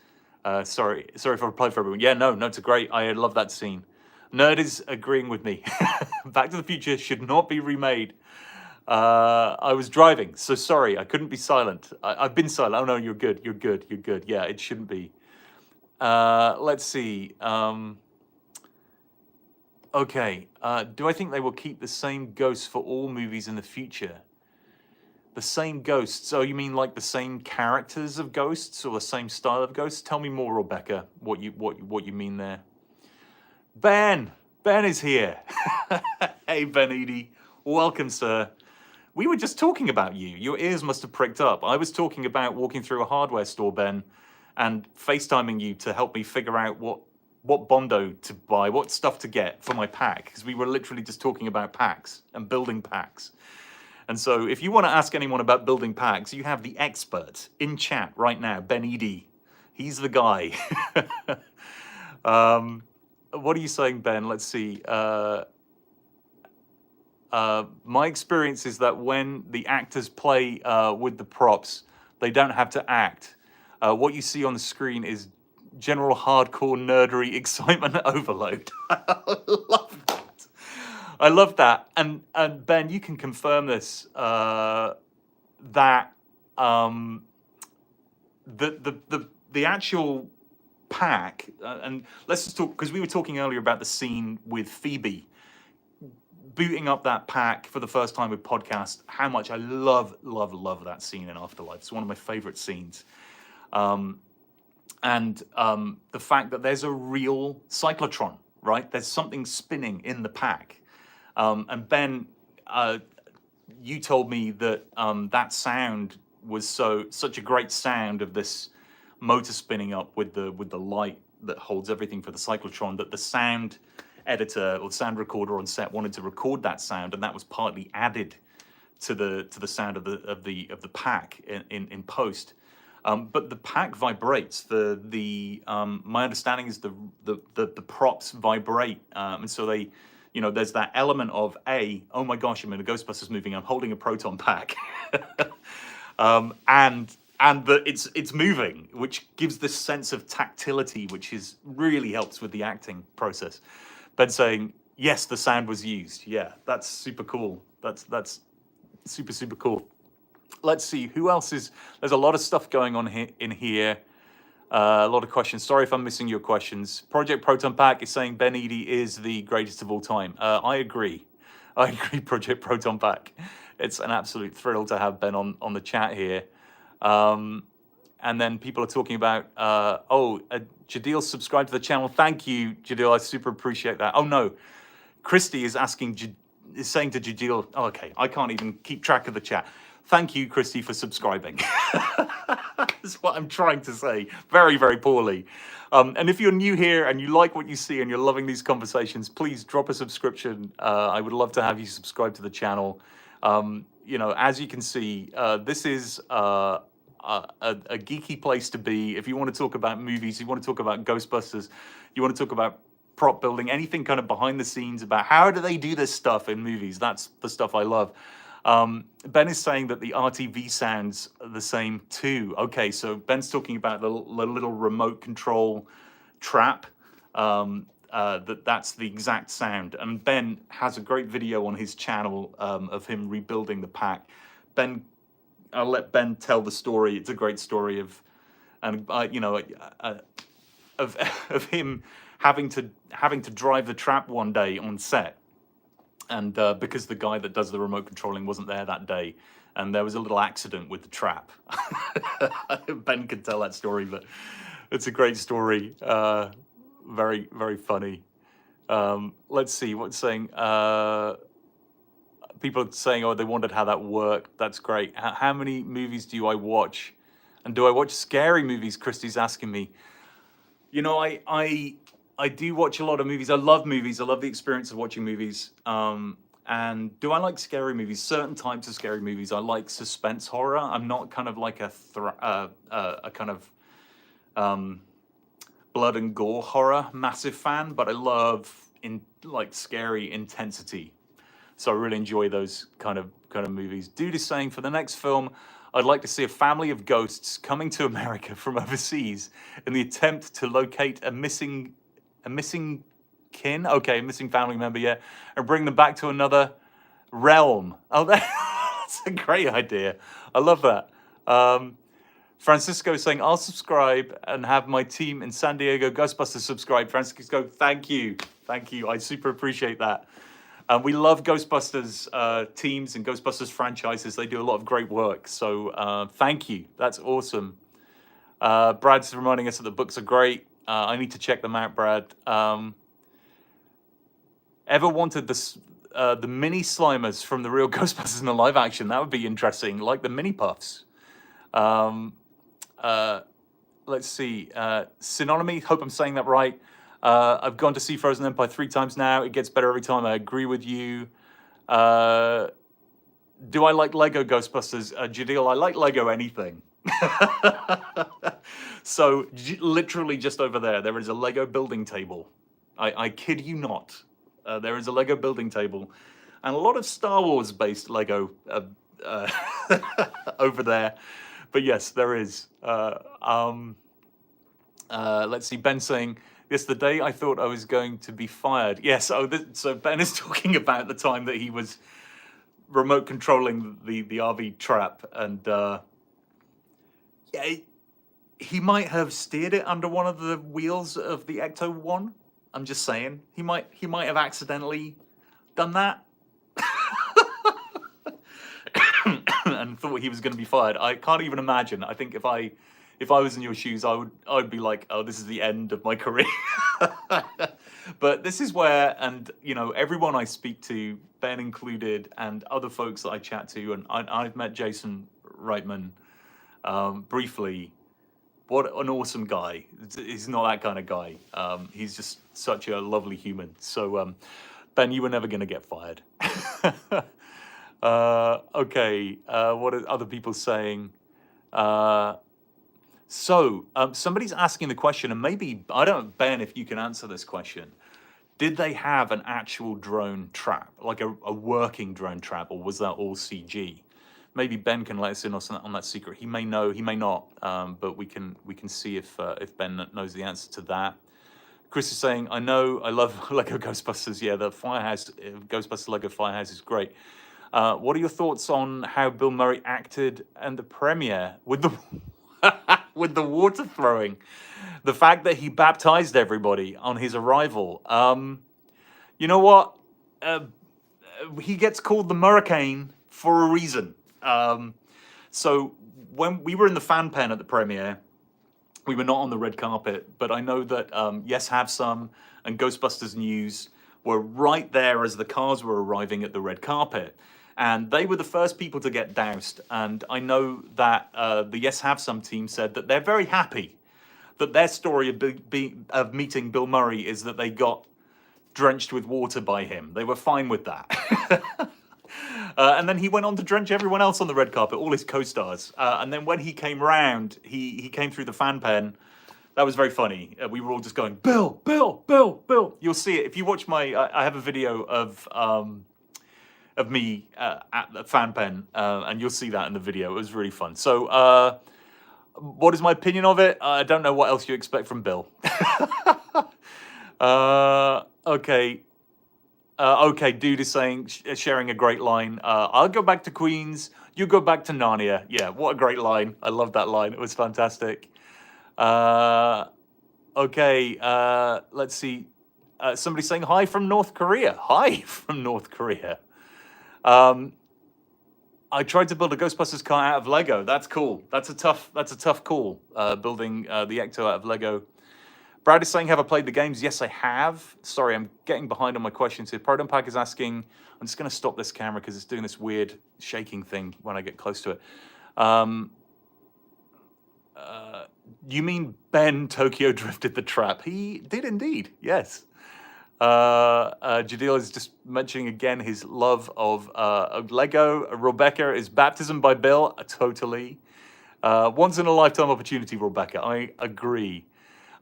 Sorry if I replied for everyone. Yeah, no, it's a great. I love that scene. Nerd is agreeing with me. Back to the Future should not be remade. I was driving, so sorry, I couldn't be silent. I've been silent. Oh no, you're good. Yeah, it shouldn't be. Let's see. Okay. Do I think they will keep the same ghosts for all movies in the future? The same ghosts? Oh, you mean like the same characters of ghosts or the same style of ghosts? Tell me more, Rebecca. What you mean there? Ben is here. Hey, Ben Edie. Welcome, sir. We were just talking about you. Your ears must have pricked up. I was talking about walking through a hardware store, Ben, and FaceTiming you to help me figure out what Bondo to buy, what stuff to get for my pack, because we were literally just talking about packs and building packs. And so if you want to ask anyone about building packs, you have the expert in chat right now, Ben Edie. He's the guy. What are you saying, Ben? Let's see. My experience is that when the actors play with the props, they don't have to act. What you see on the screen is general hardcore nerdery excitement overload. I love that. And Ben, you can confirm this, that the actual pack, and let's just talk, because we were talking earlier about the scene with Phoebe booting up that pack for the first time with podcast, how much I love that scene in Afterlife. It's one of my favorite scenes. And the fact that there's a real cyclotron, right? There's something spinning in the pack. And Ben, you told me that that sound was such a great sound of this motor spinning up with the light that holds everything for the cyclotron, that the sound editor or sound recorder on set wanted to record that sound, and that was partly added to the sound of the pack in post. But the pack vibrates. My understanding is the props vibrate, and so they, there's that element of oh my gosh, I'm in a Ghostbusters movie, I'm holding a Proton pack, and that it's moving, which gives this sense of tactility, which really helps with the acting process. Ben saying, yes, the sound was used. Yeah, that's super cool. That's super cool. Let's see, who else there's a lot of stuff going on in here. A lot of questions. Sorry if I'm missing your questions. Project Proton Pack is saying Ben Edie is the greatest of all time. I agree, Project Proton Pack. It's an absolute thrill to have Ben on the chat here. And then people are talking about, Jadil subscribed to the channel. Thank you, Jadil. I super appreciate that. Oh no, Christy is saying to Jadil, okay, I can't even keep track of the chat. thank you, Christy, for subscribing. That's what I'm trying to say. Very, very poorly. And if you're new here and you like what you see and you're loving these conversations, please drop a subscription. I would love to have you subscribe to the channel. You know, as you can see, this is a geeky place to be. If you want to talk about movies, you want to talk about Ghostbusters, you want to talk about prop building, anything kind of behind the scenes about how do they do this stuff in movies. That's the stuff I love. Ben is saying that the RTV sounds the same too. Okay, so Ben's talking about the little remote control trap. That's the exact sound. And Ben has a great video on his channel of him rebuilding the pack. Ben, I'll let Ben tell the story. It's a great story of him having to drive the trap one day on set. And because the guy that does the remote controlling wasn't there that day, and there was a little accident with the trap. Ben can tell that story, but it's a great story. Very, very funny. Let's see what's saying. People are saying, oh, they wondered how that worked. That's great. How many movies do I watch? And do I watch scary movies? Christy's asking me. You know, I do watch a lot of movies. I love movies. I love the experience of watching movies. And do I like scary movies? Certain types of scary movies. I like suspense horror. I'm not kind of like a kind of blood and gore horror massive fan, but I love like scary intensity. So I really enjoy those kind of movies. Dude is saying for the next film, I'd like to see a family of ghosts coming to America from overseas in the attempt to locate a missing kin, okay, a missing family member, yeah, and bring them back to another realm. Oh, that's a great idea. I love that. Francisco saying, I'll subscribe and have my team in San Diego Ghostbusters subscribe. Francisco, thank you. Thank you. I super appreciate that. We love Ghostbusters teams and Ghostbusters franchises. They do a lot of great work. So thank you. That's awesome. Brad's reminding us that the books are great. I need to check them out, Brad. Ever wanted the mini Slimers from the real Ghostbusters in the live action? That would be interesting, like the mini puffs. Let's see. Synonymy, hope I'm saying that right. I've gone to see Frozen Empire 3 times now. It gets better every time. I agree with you. Do I like Lego Ghostbusters? Jadil, I like Lego anything. So literally just over there is a Lego building table. I kid you not. There is a Lego building table and a lot of Star Wars based Lego over there. But yes, there is. Let's see, Ben saying, yes, the day I thought I was going to be fired. Yes, so Ben is talking about the time that he was remote controlling the RV trap, and yeah, he might have steered it under one of the wheels of the Ecto-1. I'm just saying, he might have accidentally done that. And thought he was going to be fired. I can't even imagine. I think if I was in your shoes, I would be like, oh, this is the end of my career. But this is where, and you know, everyone I speak to, Ben included, and other folks that I chat to, and I've met Jason Reitman briefly. What an awesome guy. He's not that kind of guy. He's just such a lovely human. So, Ben, you were never going to get fired. Okay, what are other people saying? Somebody's asking the question, and maybe, I don't know, Ben, if you can answer this question. Did they have an actual drone trap, like a working drone trap, or was that all CG? Maybe Ben can let us in on that secret. He may know, he may not, but we can see if Ben knows the answer to that. Chris is saying, I know, I love Lego Ghostbusters. Yeah, the Firehouse, Ghostbusters Lego Firehouse is great. What are your thoughts on how Bill Murray acted and the premiere with the with the water throwing? The fact that he baptized everybody on his arrival. You know what? He gets called the Murricane for a reason. So when we were in the fan pen at the premiere, we were not on the red carpet, but I know that Yes Have Some and Ghostbusters News were right there as the cars were arriving at the red carpet. And they were the first people to get doused. And I know that the Yes Have Some team said that they're very happy that their story of meeting Bill Murray is that they got drenched with water by him. They were fine with that. And then he went on to drench everyone else on the red carpet, all his co-stars. And then when he came round, he came through the fan pen. That was very funny. We were all just going, Bill, Bill, Bill, Bill. You'll see it if you watch my. I have a video of me at the fan pen, and you'll see that in the video. It was really fun. So, what is my opinion of it? I don't know what else you expect from Bill. Okay. Okay, dude is saying, sharing a great line. I'll go back to Queens. You go back to Narnia. Yeah, what a great line. I love that line. It was fantastic. Okay, let's see. Somebody saying hi from North Korea. Hi from North Korea. I tried to build a Ghostbusters car out of Lego. That's cool. That's a tough call. Building the Ecto out of Lego. Brad is saying, have I played the games? Yes, I have. Sorry, I'm getting behind on my questions here. Proton Pack is asking, I'm just going to stop this camera because it's doing this weird shaking thing when I get close to it. You mean Ben Tokyo drifted the trap? He did indeed, yes. Jadil is just mentioning again his love of Lego. Rebecca is baptism by Bill. Totally. Once in a lifetime opportunity, Rebecca. I agree.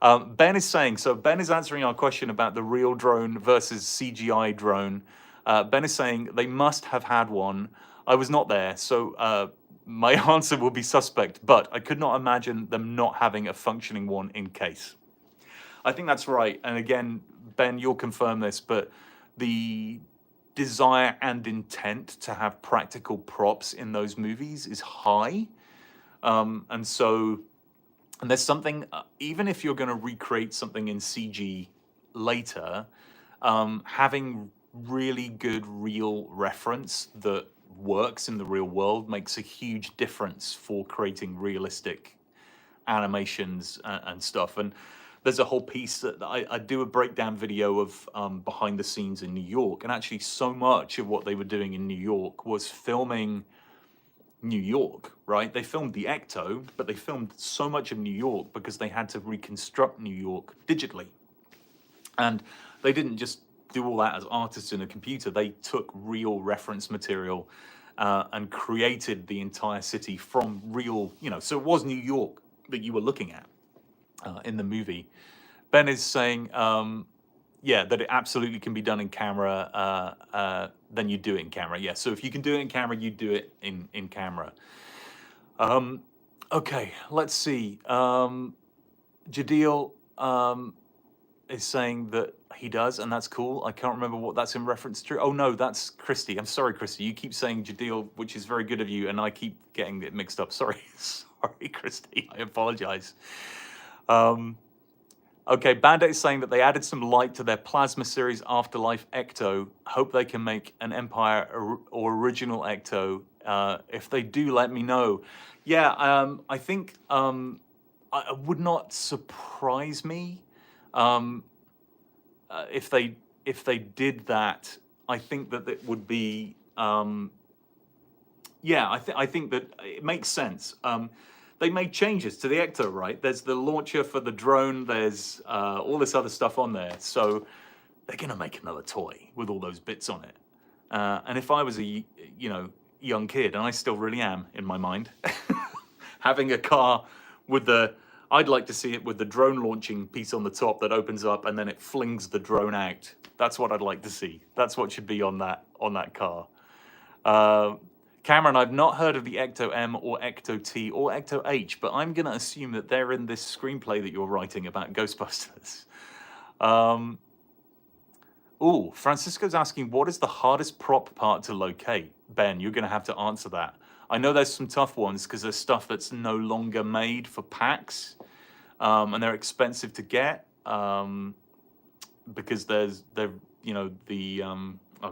Ben is saying, so Ben is answering our question about the real drone versus CGI drone. Ben is saying they must have had one. I was not there, so my answer will be suspect, but I could not imagine them not having a functioning one in case. I think that's right. And again, Ben, you'll confirm this, but the desire and intent to have practical props in those movies is high. And there's something, even if you're going to recreate something in CG later, having really good real reference that works in the real world makes a huge difference for creating realistic animations and stuff. And there's a whole piece that I do a breakdown video of behind the scenes in New York. And actually so much of what they were doing in New York was filming New York, right? They filmed the Ecto, but they filmed so much of New York because they had to reconstruct New York digitally. And they didn't just do all that as artists in a computer. They took real reference material and created the entire city from real, so it was New York that you were looking at in the movie. Ben is saying, yeah, that it absolutely can be done in camera, then you do it in camera. Yeah, so if you can do it in camera, you do it in camera. Okay, let's see. Jadil is saying that he does, and that's cool. I can't remember what that's in reference to. Oh, no, that's Christy. I'm sorry, Christy. You keep saying Jadil, which is very good of you, and I keep getting it mixed up. Sorry. Sorry, Christy. I apologize. Okay, Bandit is saying that they added some light to their Plasma series Afterlife Ecto. Hope they can make an Empire or original Ecto. If they do, let me know. Yeah, I think it would not surprise me if they did that. I think that it would be yeah. I think that it makes sense. They made changes to the Ecto, right? There's the launcher for the drone. There's all this other stuff on there. So they're going to make another toy with all those bits on it. And if I was a young kid, and I still really am in my mind, having a car with I'd like to see it with the drone launching piece on the top that opens up and then it flings the drone out. That's what I'd like to see. That's what should be on that car. Cameron, I've not heard of the Ecto M or Ecto T or Ecto H, but I'm going to assume that they're in this screenplay that you're writing about Ghostbusters. Francisco's asking, what is the hardest prop part to locate? Ben, you're going to have to answer that. I know there's some tough ones because there's stuff that's no longer made for packs, and they're expensive to get because there's oh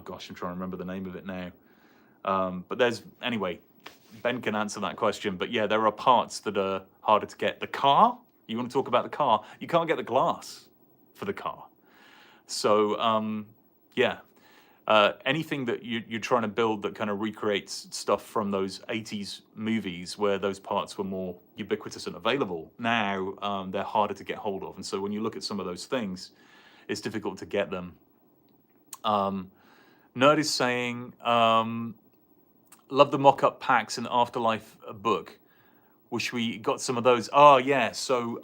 gosh, I'm trying to remember the name of it now. But anyway, Ben can answer that question. But yeah, there are parts that are harder to get. The car, you want to talk about the car, you can't get the glass for the car. So, yeah. anything that you're trying to build that kind of recreates stuff from those 80s movies where those parts were more ubiquitous and available, now they're harder to get hold of. And so when you look at some of those things, it's difficult to get them. Nerd is saying, love the mock-up packs and Afterlife book. Wish we got some of those. Oh, yeah. So,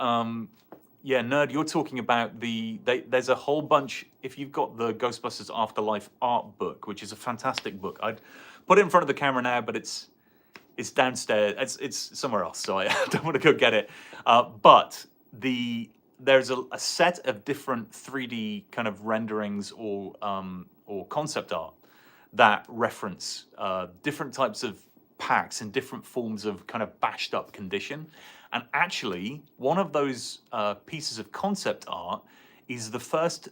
yeah, Nerd, you're talking about there's a whole bunch. If you've got the Ghostbusters Afterlife art book, which is a fantastic book, I'd put it in front of the camera now, but it's downstairs. It's somewhere else, so I don't want to go get it. But there's a set of different 3D kind of renderings or concept art that reference different types of packs in different forms of kind of bashed up condition. And actually, one of those pieces of concept art is the first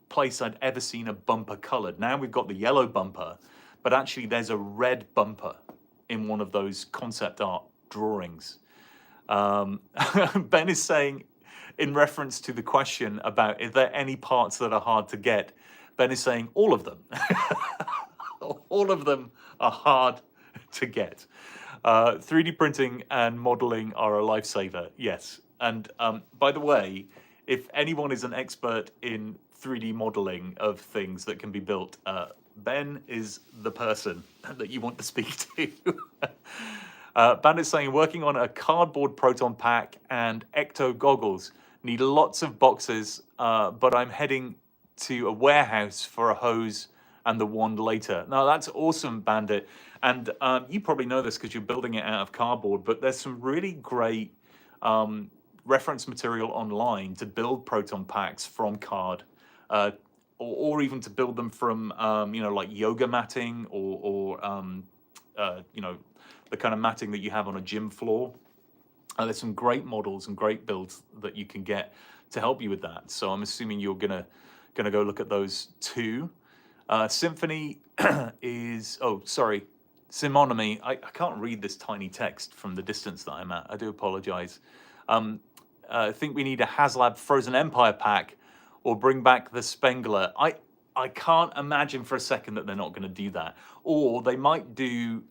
place I'd ever seen a bumper colored. Now we've got the yellow bumper, but actually there's a red bumper in one of those concept art drawings. Ben is saying, in reference to the question about is there any parts that are hard to get, Ben is saying all of them. All of them are hard to get. 3D printing and modeling are a lifesaver, yes. And by the way, if anyone is an expert in 3D modeling of things that can be built, Ben is the person that you want to speak to. Bandit's saying, working on a cardboard Proton pack and ecto goggles. Need lots of boxes, but I'm heading to a warehouse for a hose and the wand later. Now, that's awesome, Bandit. And you probably know this because you're building it out of cardboard, but there's some really great reference material online to build Proton packs from card, or even to build them from, like yoga matting or the kind of matting that you have on a gym floor. There's some great models and great builds that you can get to help you with that. So I'm assuming you're gonna go look at those too. Symphony is, Simonomy. I can't read this tiny text from the distance that I'm at. I do apologize. I think we need a HasLab Frozen Empire pack or bring back the Spengler. I can't imagine for a second that they're not going to do that. Or they might do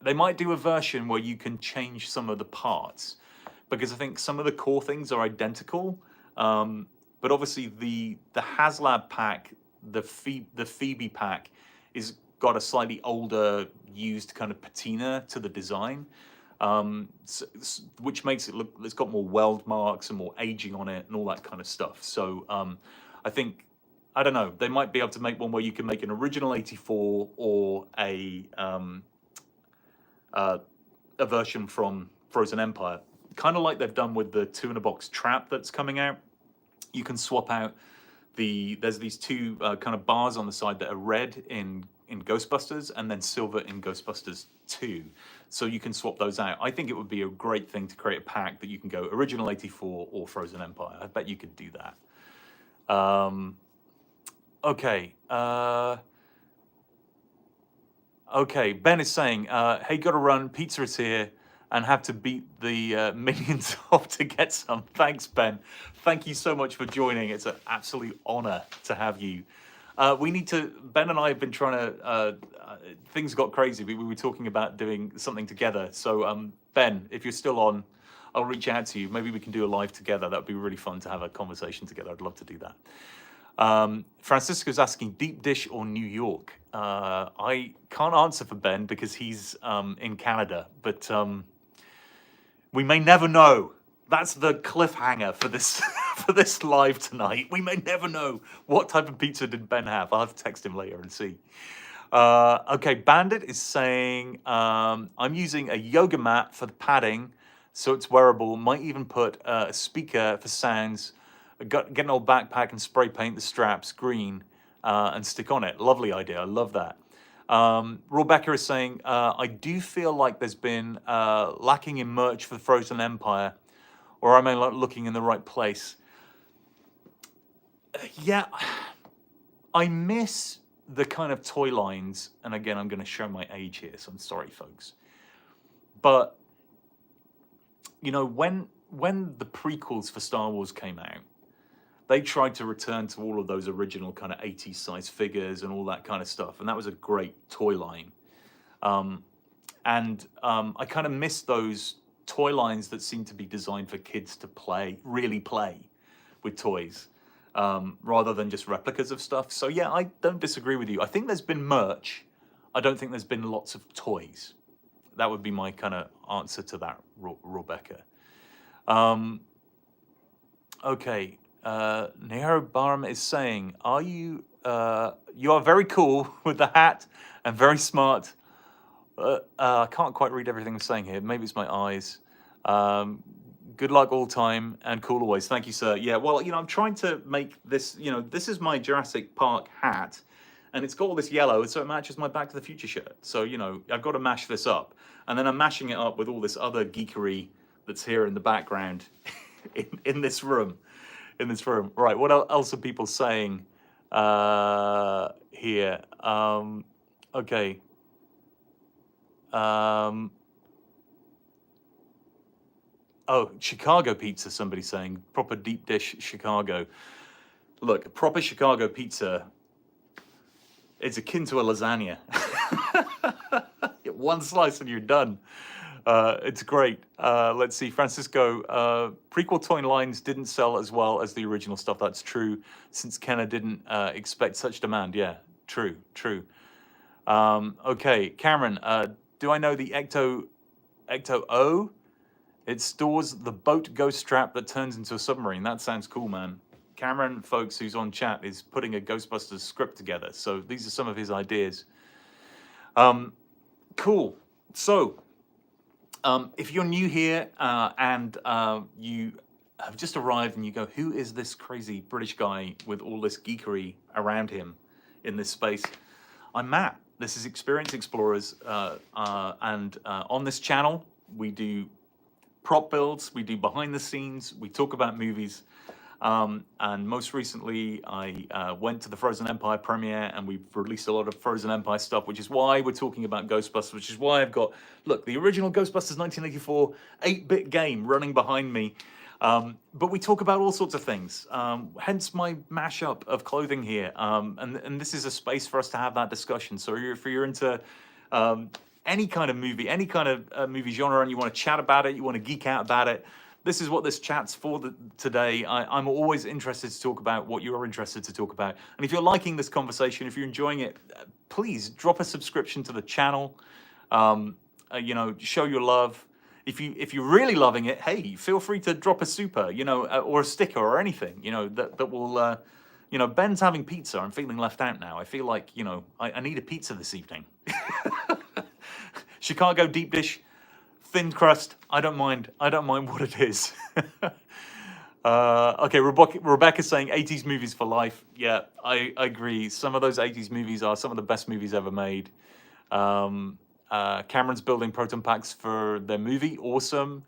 a version where you can change some of the parts, because I think some of the core things are identical. But obviously the HasLab pack, the Phoebe pack, is got a slightly older, used kind of patina to the design, which makes it look, it's got more weld marks and more aging on it and all that kind of stuff. So I think, I don't know, they might be able to make one where you can make an original 84 or a version from Frozen Empire, kind of like they've done with the 2-in-a-box trap that's coming out. You can swap out there's these two kind of bars on the side that are red in Ghostbusters and then silver in Ghostbusters 2. So you can swap those out. I think it would be a great thing to create a pack that you can go original 84 or Frozen Empire. I bet you could do that. Okay. Okay, Ben is saying, hey, gotta run, pizza is here, and have to beat the minions off to get some. Thanks, Ben. Thank you so much for joining. It's an absolute honor to have you. Ben and I have been trying to, things got crazy. We were talking about doing something together. So, Ben, if you're still on, I'll reach out to you. Maybe we can do a live together. That would be really fun to have a conversation together. I'd love to do that. Francisco's asking, deep dish or New York? I can't answer for Ben because he's in Canada, but we may never know. That's the cliffhanger for this for this live tonight. We may never know what type of pizza did Ben have. I'll have to text him later and see. Okay, Bandit is saying, I'm using a yoga mat for the padding, so it's wearable. Might even put a speaker for sounds. Get an old backpack and spray paint the straps green and stick on it. Lovely idea. I love that. Rebecca is saying, I do feel like there's been lacking in merch for the Frozen Empire, or am I not looking in the right place? Yeah, I miss the kind of toy lines. And again, I'm going to show my age here, so I'm sorry, folks. But, you know, when the prequels for Star Wars came out, they tried to return to all of those original kind of 80s size figures and all that kind of stuff. And that was a great toy line. I kind of miss those toy lines that seem to be designed for kids to really play with toys, rather than just replicas of stuff. So yeah, I don't disagree with you. I think there's been merch. I don't think there's been lots of toys. That would be my kind of answer to that, Rebecca. Okay, Nehru Baram is saying, "Are you? You are very cool with the hat and very smart." I can't quite read everything I'm saying here. Maybe it's my eyes. Good luck all time and cool always. Thank you, sir. Yeah, well, I'm trying to make this, this is my Jurassic Park hat, and it's got all this yellow, so it matches my Back to the Future shirt. So, I've got to mash this up. And then I'm mashing it up with all this other geekery that's here in the background in this room. Right, what else are people saying here? Okay. Oh, Chicago pizza, somebody's saying. Proper deep dish Chicago. Look, proper Chicago pizza, it's akin to a lasagna. One slice and you're done. It's great. Let's see, Francisco, prequel toy lines didn't sell as well as the original stuff. That's true, since Kenner didn't expect such demand. Yeah, true. Okay, Cameron, do I know the Ecto O? It stores the boat ghost strap that turns into a submarine. That sounds cool, man. Cameron, folks, who's on chat, is putting a Ghostbusters script together. So these are some of his ideas. Cool. So, if you're new here and you have just arrived and you go, who is this crazy British guy with all this geekery around him in this space? I'm Matt. This is Experience Explorers. And on this channel, we do prop builds, we do behind the scenes, we talk about movies. And most recently, I went to the Frozen Empire premiere and we've released a lot of Frozen Empire stuff, which is why we're talking about Ghostbusters, which is why I've got, look, the original Ghostbusters 1984 8-bit game running behind me. But we talk about all sorts of things, hence my mashup of clothing here. And this is a space for us to have that discussion. So if you're into any kind of movie, any kind of movie genre, and you want to chat about it, you want to geek out about it, this is what this chat's for today. I'm always interested to talk about what you're interested to talk about. And if you're liking this conversation, if you're enjoying it, please drop a subscription to the channel. Show your love. If you're really loving it, hey, feel free to drop a super, or a sticker or anything, that will, Ben's having pizza. I'm feeling left out now. I feel like, I need a pizza this evening. Chicago deep dish, thin crust. I don't mind what it is. Okay, Rebecca's saying 80s movies for life. Yeah, I agree. Some of those 80s movies are some of the best movies ever made. Cameron's building Proton packs for their movie. Awesome.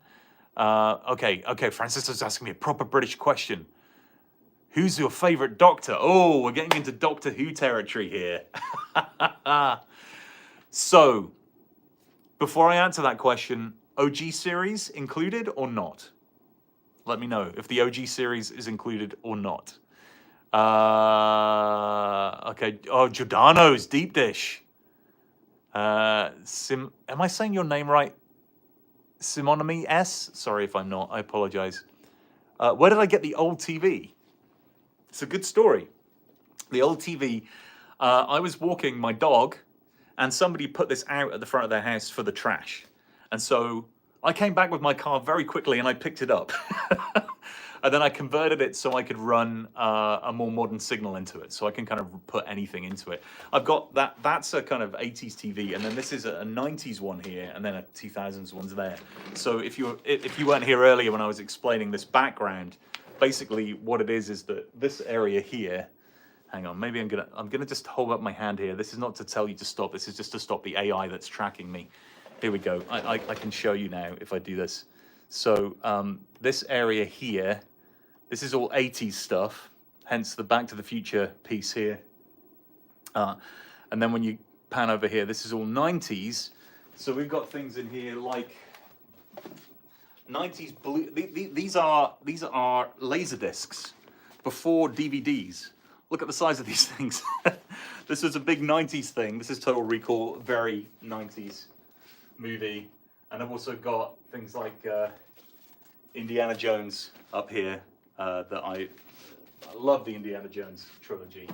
Okay. Francis is asking me a proper British question. Who's your favorite Doctor? Oh, we're getting into Doctor Who territory here. So, before I answer that question, OG series included or not? Let me know if the OG series is included or not. Okay. Oh, Giordano's deep dish. Am I saying your name right? Simonomy S? Sorry if I'm not. I apologize. Where did I get the old TV? It's a good story. The old TV, I was walking my dog, and somebody put this out at the front of their house for the trash. And so I came back with my car very quickly and I picked it up. And then I converted it so I could run a more modern signal into it. So I can kind of put anything into it. I've got that's a kind of 80s TV. And then this is a 90s one here. And then a 2000s one's there. So if you weren't here earlier when I was explaining this background, basically what it is that this area here, hang on, maybe I'm gonna just hold up my hand here. This is not to tell you to stop. This is just to stop the AI that's tracking me. Here we go. I can show you now if I do this. So this area here, this is all 80s stuff, hence the Back to the Future piece here. And then when you pan over here, this is all 90s. So we've got things in here like 90s blue. These are laser discs. before DVDs. Look at the size of these things. This was a big 90s thing. This is Total Recall, very 90s movie. And I've also got things like Indiana Jones up here that I love the Indiana Jones trilogy.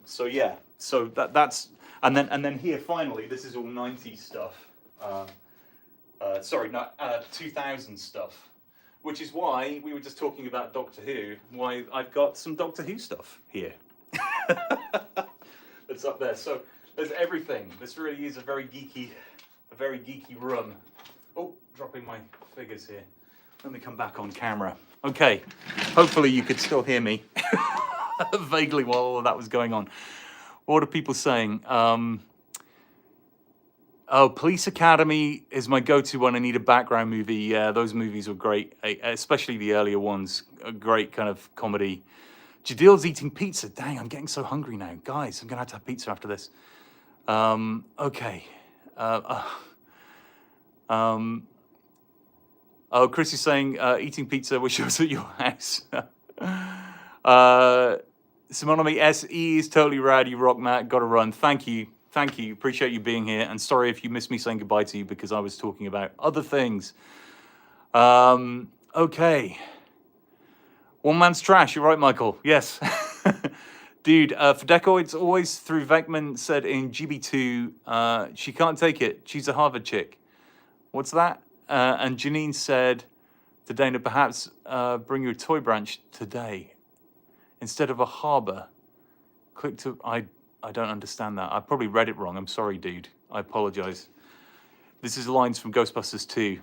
So yeah, so that's and then here finally, this is all 90s stuff. Sorry, not 2000 stuff, which is why we were just talking about Doctor Who. Why I've got some Doctor Who stuff here. That's up there. So there's everything. This really is a very geeky room. Oh, dropping my figures here. Let me come back on camera. Okay, hopefully you could still hear me vaguely while all of that was going on. What are people saying? Oh, Police Academy is my go-to one. I need a background movie. Yeah, those movies were great, especially the earlier ones. A great kind of comedy. Jadil's eating pizza. Dang, I'm getting so hungry now. Guys, I'm going to have pizza after this. Okay. Oh, Chris is saying, eating pizza, wish I was at your house. Simonomy SE is totally rad. You rock, Matt. Gotta run. Thank you. Thank you. Appreciate you being here. And sorry if you missed me saying goodbye to you because I was talking about other things. Okay. One man's trash. You're right, Michael. Yes. Dude, for Deco, it's always through Vecman said in GB2, she can't take it. She's a Harvard chick. What's that? And Janine said to Dana, perhaps bring you a toy branch today instead of a harbor. Click to... I don't understand that. I probably read it wrong. I'm sorry, dude. I apologize. This is lines from Ghostbusters 2.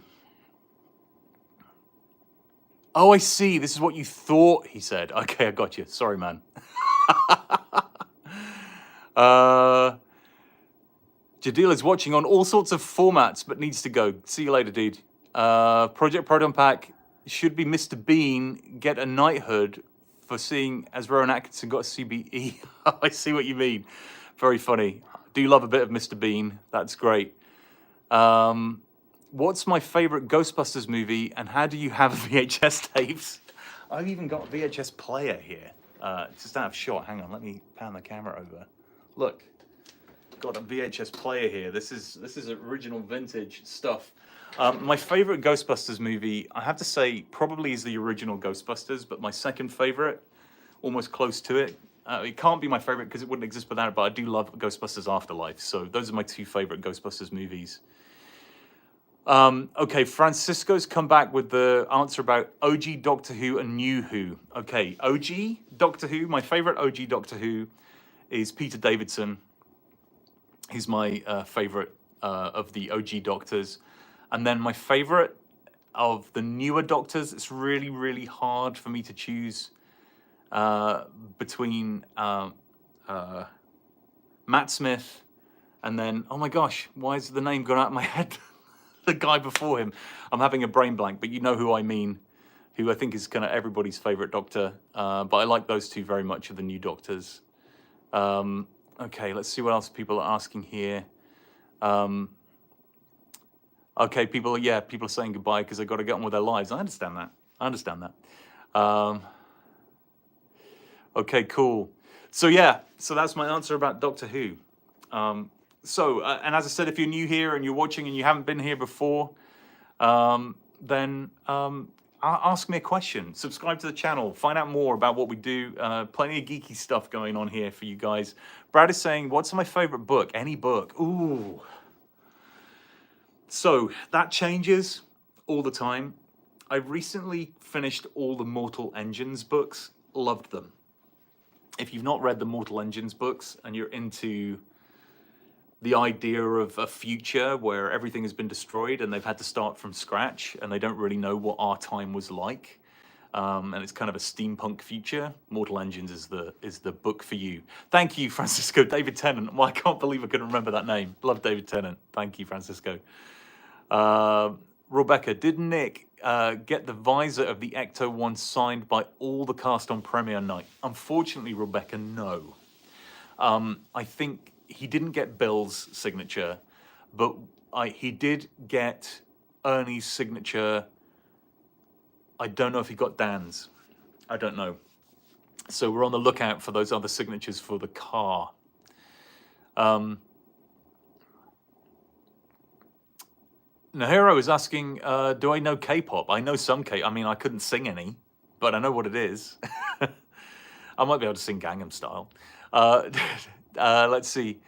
Oh, I see. This is what you thought, he said. Okay, I got you. Sorry, man. Jadil is watching on all sorts of formats, but needs to go. See you later, dude. Project Proton Pack should be Mr. Bean get a knighthood for seeing as Rowan Atkinson got a CBE. I see what you mean. Very funny. Do love a bit of Mr. Bean. That's great. What's my favorite Ghostbusters movie, and how do you have VHS tapes? I've even got a VHS player here. Just out of shot. Hang on, let me pan the camera over. Look, got a VHS player here. This is original vintage stuff. My favorite Ghostbusters movie, I have to say, probably is the original Ghostbusters, but my second favorite, almost close to it. It can't be my favorite because it wouldn't exist without it, but I do love Ghostbusters Afterlife. So those are my two favorite Ghostbusters movies. Okay, Francisco's come back with the answer about OG Doctor Who and New Who. Okay, OG Doctor Who, my favorite OG Doctor Who is Peter Davidson. He's my favorite of the OG Doctors. And then my favorite of the newer Doctors, it's really, really hard for me to choose between Matt Smith and then, oh my gosh, why is the name gone out of my head? The guy before him. I'm having a brain blank, but you know who I mean, who I think is kind of everybody's favorite Doctor. But I like those two very much of the new Doctors. Okay, let's see what else people are asking here. Okay, people are saying goodbye because they've got to get on with their lives. I understand that. Okay, cool. So that's my answer about Doctor Who. And as I said, if you're new here and you're watching and you haven't been here before, then ask me a question. Subscribe to the channel. Find out more about what we do. Plenty of geeky stuff going on here for you guys. Brad is saying, what's my favorite book? Any book. Ooh. So that changes all the time. I recently finished all the Mortal Engines books. Loved them. If you've not read the Mortal Engines books and you're into the idea of a future where everything has been destroyed and they've had to start from scratch and they don't really know what our time was like, and it's kind of a steampunk future, Mortal Engines is the book for you. Thank you, Francisco. David Tennant. Well, I can't believe I couldn't remember that name. Love David Tennant. Thank you, Francisco. Rebecca, did Nick get the visor of the Ecto-1 signed by all the cast on premiere night? Unfortunately, Rebecca, no. I think he didn't get Bill's signature, but he did get Ernie's signature. I don't know if he got Dan's. I don't know. So we're on the lookout for those other signatures for the car. Nahiro is asking, do I know K-pop? I know some I mean, I couldn't sing any, but I know what it is. I might be able to sing Gangnam Style. Let's see.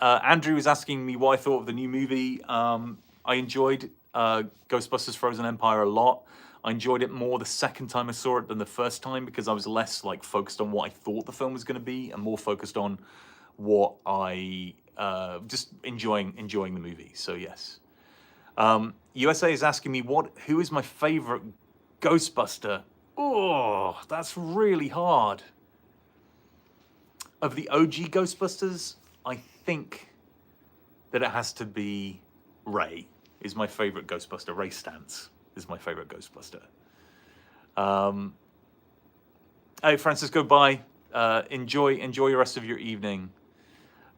Andrew is asking me what I thought of the new movie. I enjoyed Ghostbusters Frozen Empire a lot. I enjoyed it more the second time I saw it than the first time because I was less like focused on what I thought the film was going to be and more focused on what I just enjoying the movie. So yes. USA is asking me who is my favorite Ghostbuster. Oh, that's really hard. Of the OG Ghostbusters, I think that it has to be Ray is my favorite Ghostbuster. Ray Stantz is my favorite Ghostbuster. Hey, Francisco, bye. Enjoy the rest of your evening.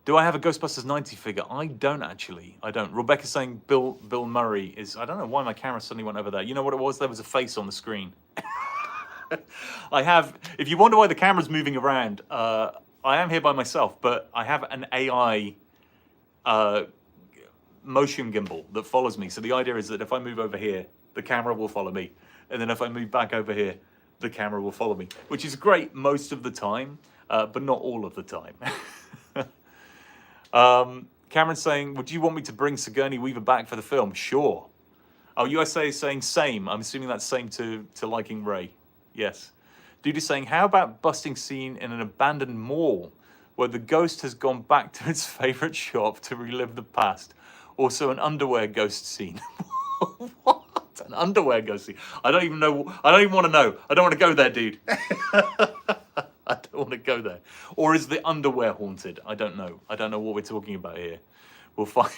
Do I have a Ghostbusters 90 figure? I don't actually. I don't. Rebecca's saying Bill Murray is... I don't know why my camera suddenly went over there. You know what it was? There was a face on the screen. I have... If you wonder why the camera's moving around, I am here by myself, but I have an AI motion gimbal that follows me. So the idea is that if I move over here, the camera will follow me. And then if I move back over here, the camera will follow me, which is great most of the time, but not all of the time. Cameron's saying, would you want me to bring Sigourney Weaver back for the film? Sure. Oh, USA is saying same. I'm assuming that's same to liking Ray. Yes. Dude is saying, how about busting scene in an abandoned mall where the ghost has gone back to its favorite shop to relive the past? Also an underwear ghost scene. What? An underwear ghost scene? I don't even know. I don't even want to know. I don't want to go there, dude. I don't want to go there. Or is the underwear haunted? I don't know. I don't know what we're talking about here. We'll find.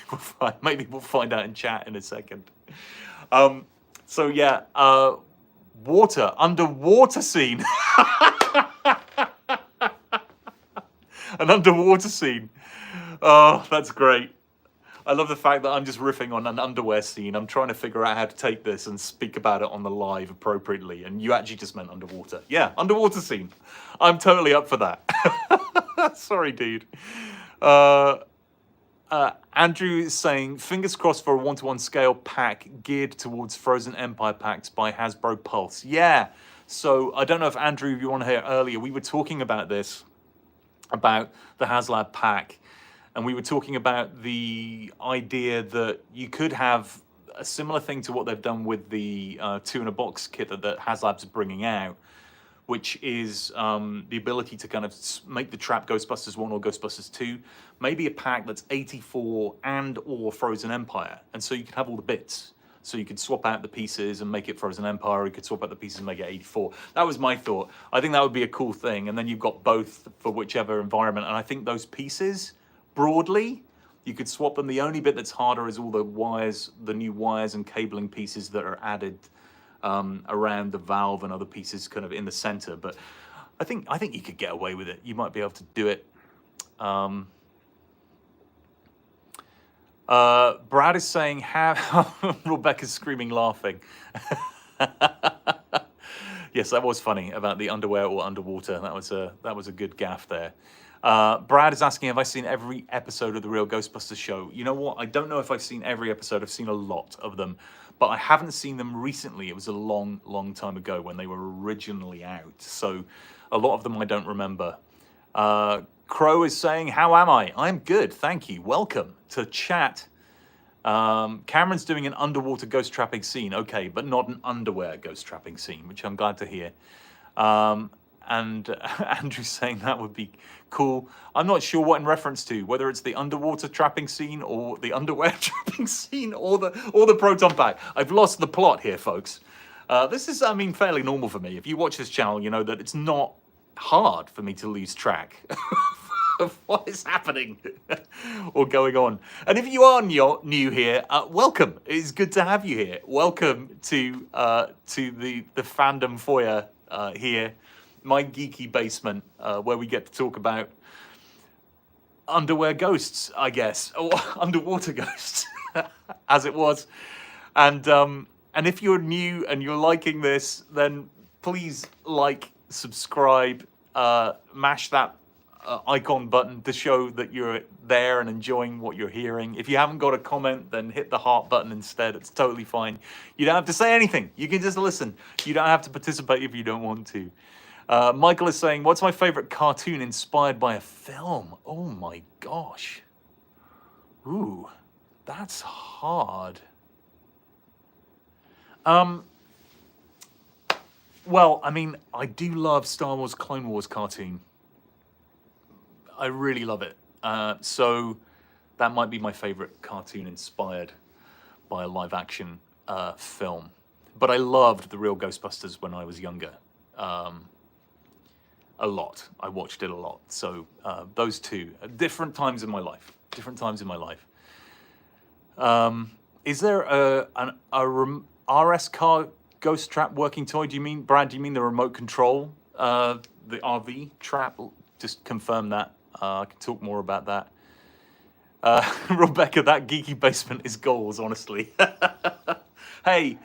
Maybe we'll find out in chat in a second. So yeah, underwater scene. An underwater scene. Oh, that's great. I love the fact that I'm just riffing on an underwear scene. I'm trying to figure out how to take this and speak about it on the live appropriately. And you actually just meant underwater. Yeah, underwater scene. I'm totally up for that. Sorry, dude. Andrew is saying, fingers crossed for a 1-to-1 scale pack geared towards Frozen Empire packs by Hasbro Pulse. Yeah. So I don't know if Andrew, you want to hear earlier, we were talking about this, about the HasLab pack. And we were talking about the idea that you could have a similar thing to what they've done with the 2-in-a-box kit that HasLab's bringing out, which is the ability to kind of make the Trap Ghostbusters 1 or Ghostbusters 2, maybe a pack that's 84 and or Frozen Empire. And so you could have all the bits. So you could swap out the pieces and make it Frozen Empire, or you could swap out the pieces and make it 84. That was my thought. I think that would be a cool thing. And then you've got both for whichever environment. And I think those pieces... broadly, you could swap them. The only bit that's harder is all the wires, the new wires and cabling pieces that are added around the valve and other pieces kind of in the center. But I think you could get away with it. You might be able to do it. Brad is saying, how Rebecca's screaming, laughing. Yes, that was funny about the underwear or underwater. That was a good gaffe there. Brad is asking, have I seen every episode of The Real Ghostbusters Show? You know what? I don't know if I've seen every episode. I've seen a lot of them, but I haven't seen them recently. It was a long, long time ago when they were originally out. So a lot of them I don't remember. Crow is saying, how am I? I'm good, thank you. Welcome to chat. Cameron's doing an underwater ghost trapping scene. Okay, but not an underwear ghost trapping scene, which I'm glad to hear. And Andrew's saying that would be cool. I'm not sure what in reference to, whether it's the underwater trapping scene or the underwear trapping scene or the Proton pack. I've lost the plot here, folks. This is, I mean, fairly normal for me. If you watch this channel, you know that it's not hard for me to lose track of what is happening or going on. And if you are new here, welcome. It's good to have you here. Welcome to the Fandom Foyer here. My geeky basement, where we get to talk about underwear ghosts, I guess, or underwater ghosts, as it was. And if you're new and you're liking this, then please like, subscribe, mash that icon button to show that you're there and enjoying what you're hearing. If you haven't got a comment, then hit the heart button instead. It's totally fine. You don't have to say anything. You can just listen. You don't have to participate if you don't want to. Michael is saying, what's my favorite cartoon inspired by a film? Oh my gosh. Ooh, that's hard. Well, I mean, I do love Star Wars Clone Wars cartoon. I really love it. So that might be my favorite cartoon inspired by a live action film. But I loved the real Ghostbusters when I was younger. A lot. I watched it a lot. So those two, different times in my life. Is there an RS car ghost trap working toy? Do you mean, Brad, do you mean the remote control? The RV trap? Just confirm that. I can talk more about that. Rebecca, that geeky basement is goals, honestly. Hey,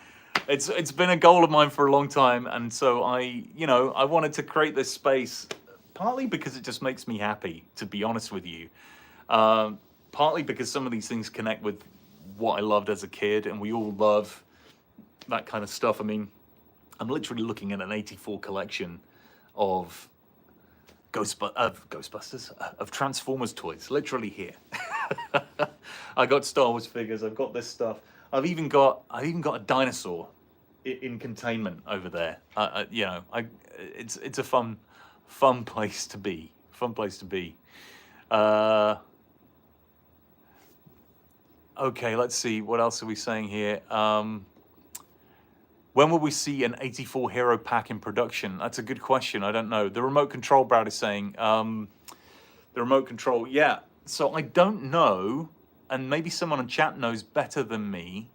it's been a goal of mine for a long time, and so I wanted to create this space, partly because it just makes me happy, to be honest with you. Partly because some of these things connect with what I loved as a kid, and we all love that kind of stuff. I mean, I'm literally looking at an 84 collection of Ghostbusters, of Transformers toys, literally here. I got Star Wars figures. I've got this stuff. I've even got a dinosaur in containment over there. It's a fun place to be. Okay, let's see. What else are we saying here? When will we see an 84 hero pack in production? That's a good question. I don't know. The remote control, Brad is saying. The remote control, yeah. So I don't know, and maybe someone in chat knows better than me,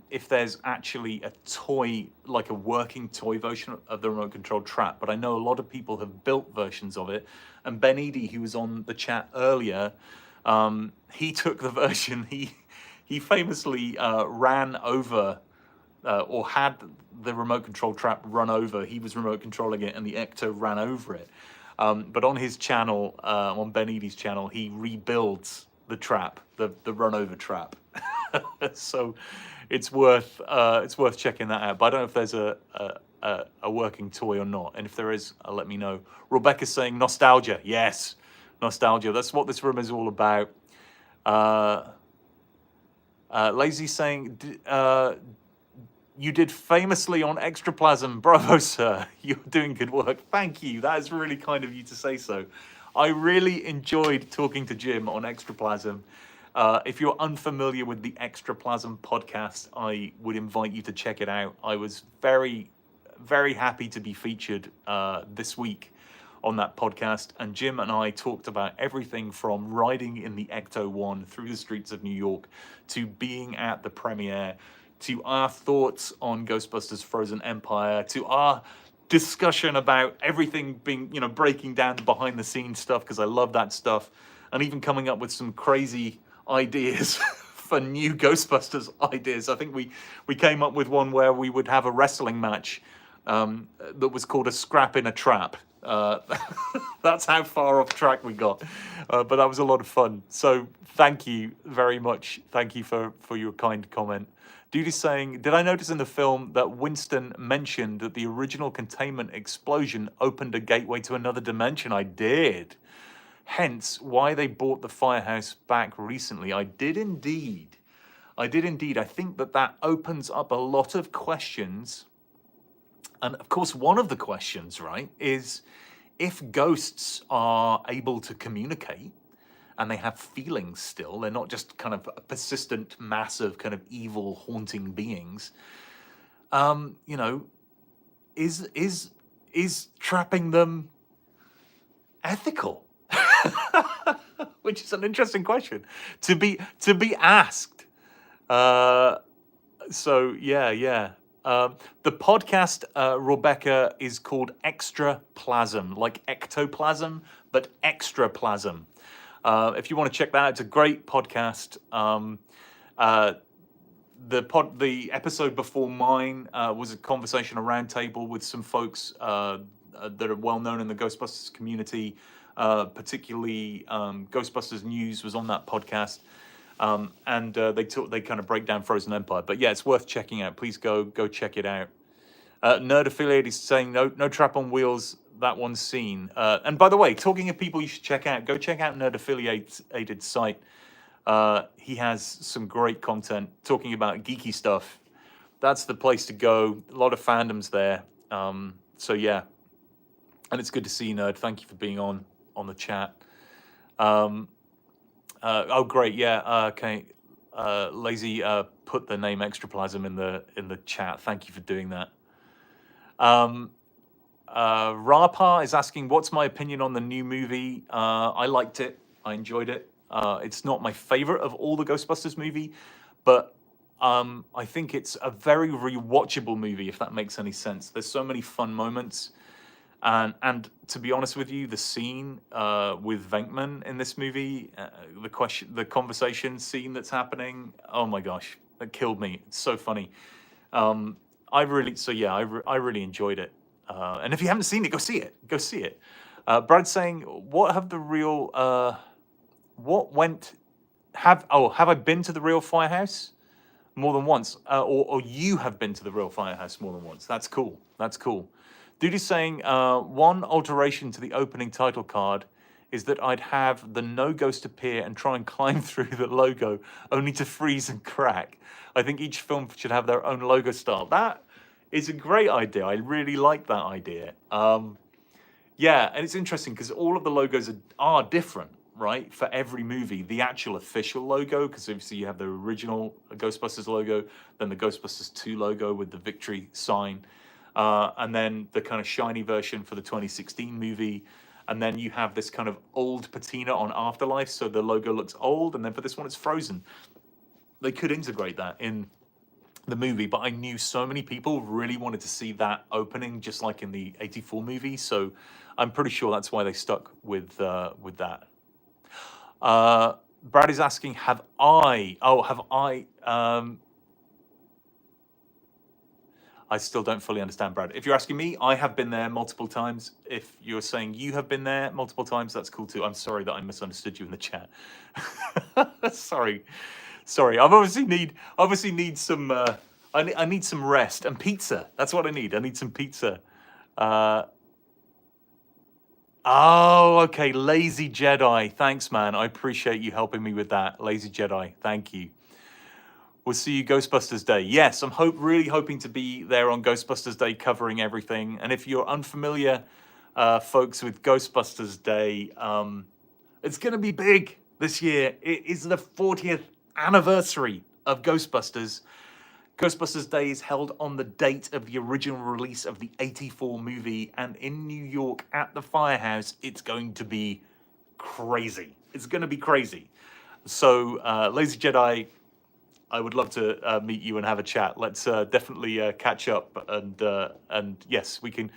if there's actually a toy, like a working toy version of the remote control trap. But I know a lot of people have built versions of it. And Ben Eady, who was on the chat earlier, he took the version. He famously ran over. Or had the remote control trap run over. He was remote controlling it, and the Ecto ran over it. But on his channel, on Ben Eady's channel, he rebuilds the trap, the run over trap. So it's worth checking that out. But I don't know if there's a working toy or not. And if there is, let me know. Rebecca's saying nostalgia. Yes, nostalgia. That's what this room is all about. Lazy saying. You did famously on Extraplasm. Bravo, sir. You're doing good work. Thank you. That is really kind of you to say so. I really enjoyed talking to Jim on Extraplasm. If you're unfamiliar with the Extraplasm podcast, I would invite you to check it out. I was very, very happy to be featured this week on that podcast. And Jim and I talked about everything from riding in the Ecto 1 through the streets of New York to being at the premiere, to our thoughts on Ghostbusters Frozen Empire, to our discussion about everything being, breaking down the behind the scenes stuff, because I love that stuff, and even coming up with some crazy ideas for new Ghostbusters ideas. I think we came up with one where we would have a wrestling match that was called a scrap in a trap. That's how far off track we got. But that was a lot of fun. So thank you very much. Thank you for your kind comment. Dude is saying, did I notice in the film that Winston mentioned that the original containment explosion opened a gateway to another dimension? I did. Hence, why they brought the firehouse back recently. I did indeed. I think that opens up a lot of questions. And of course, one of the questions, right, is if ghosts are able to communicate, and they have feelings still, they're not just kind of a persistent, massive, kind of evil, haunting beings. Is trapping them ethical? Which is an interesting question to be asked. The podcast, Rebecca, is called Extraplasm, like ectoplasm, but extraplasm. If you want to check that out, it's a great podcast. the episode before mine was a conversation, a round table with some folks that are well known in the Ghostbusters community. Particularly, Ghostbusters News was on that podcast, and they kind of break down Frozen Empire. But yeah, it's worth checking out. Please go check it out. Nerd Affiliate is saying no Trap on Wheels. That one's seen. And by the way, talking of people you should check out, go check out Nerd Affiliate's site. He has some great content talking about geeky stuff. That's the place to go. A lot of fandoms there. So yeah, and it's good to see you, Nerd. Thank you for being on the chat. Oh great, yeah. Okay, Lazy put the name Extraplasm in the chat. Thank you for doing that. Rapa is asking, what's my opinion on the new movie? I liked it. I enjoyed it. It's not my favorite of all the Ghostbusters movie, but I think it's a very rewatchable movie, if that makes any sense. There's so many fun moments. And to be honest with you, the scene with Venkman in this movie, the conversation scene that's happening, oh my gosh, that killed me. It's so funny. I really enjoyed it. And if you haven't seen it, go see it. Go see it. Brad's saying, have I been to the real firehouse more than once? Or you have been to the real firehouse more than once. That's cool. That's cool. Dude is saying, one alteration to the opening title card is that I'd have the no ghost appear and try and climb through the logo only to freeze and crack. I think each film should have their own logo style. That is a great idea. I really like that idea. Yeah, and it's interesting because all of the logos are different, right? For every movie, the actual official logo, because obviously you have the original Ghostbusters logo, then the Ghostbusters 2 logo with the victory sign, and then the kind of shiny version for the 2016 movie. And then you have this kind of old patina on Afterlife, so the logo looks old, and then for this one, it's frozen. They could integrate that in the movie, but I knew so many people really wanted to see that opening, just like in the '84 movie. So I'm pretty sure that's why they stuck with that. Brad is asking, have I? I still don't fully understand, Brad. If you're asking me, I have been there multiple times. If you're saying you have been there multiple times, that's cool too. I'm sorry that I misunderstood you in the chat. Sorry. I obviously need some. I need some rest and pizza. That's what I need. I need some pizza. Oh, okay. Lazy Jedi. Thanks, man. I appreciate you helping me with that. Lazy Jedi. Thank you. We'll see you Ghostbusters Day. Yes, I'm really hoping to be there on Ghostbusters Day covering everything. And if you're unfamiliar, folks, with Ghostbusters Day, it's going to be big this year. It is the 40th anniversary of Ghostbusters. Ghostbusters Day is held on the date of the original release of the '84 movie. And in New York at the Firehouse, it's going to be crazy. It's going to be crazy. So, Lazy Jedi, I would love to meet you and have a chat. Let's definitely catch up, and yes, we can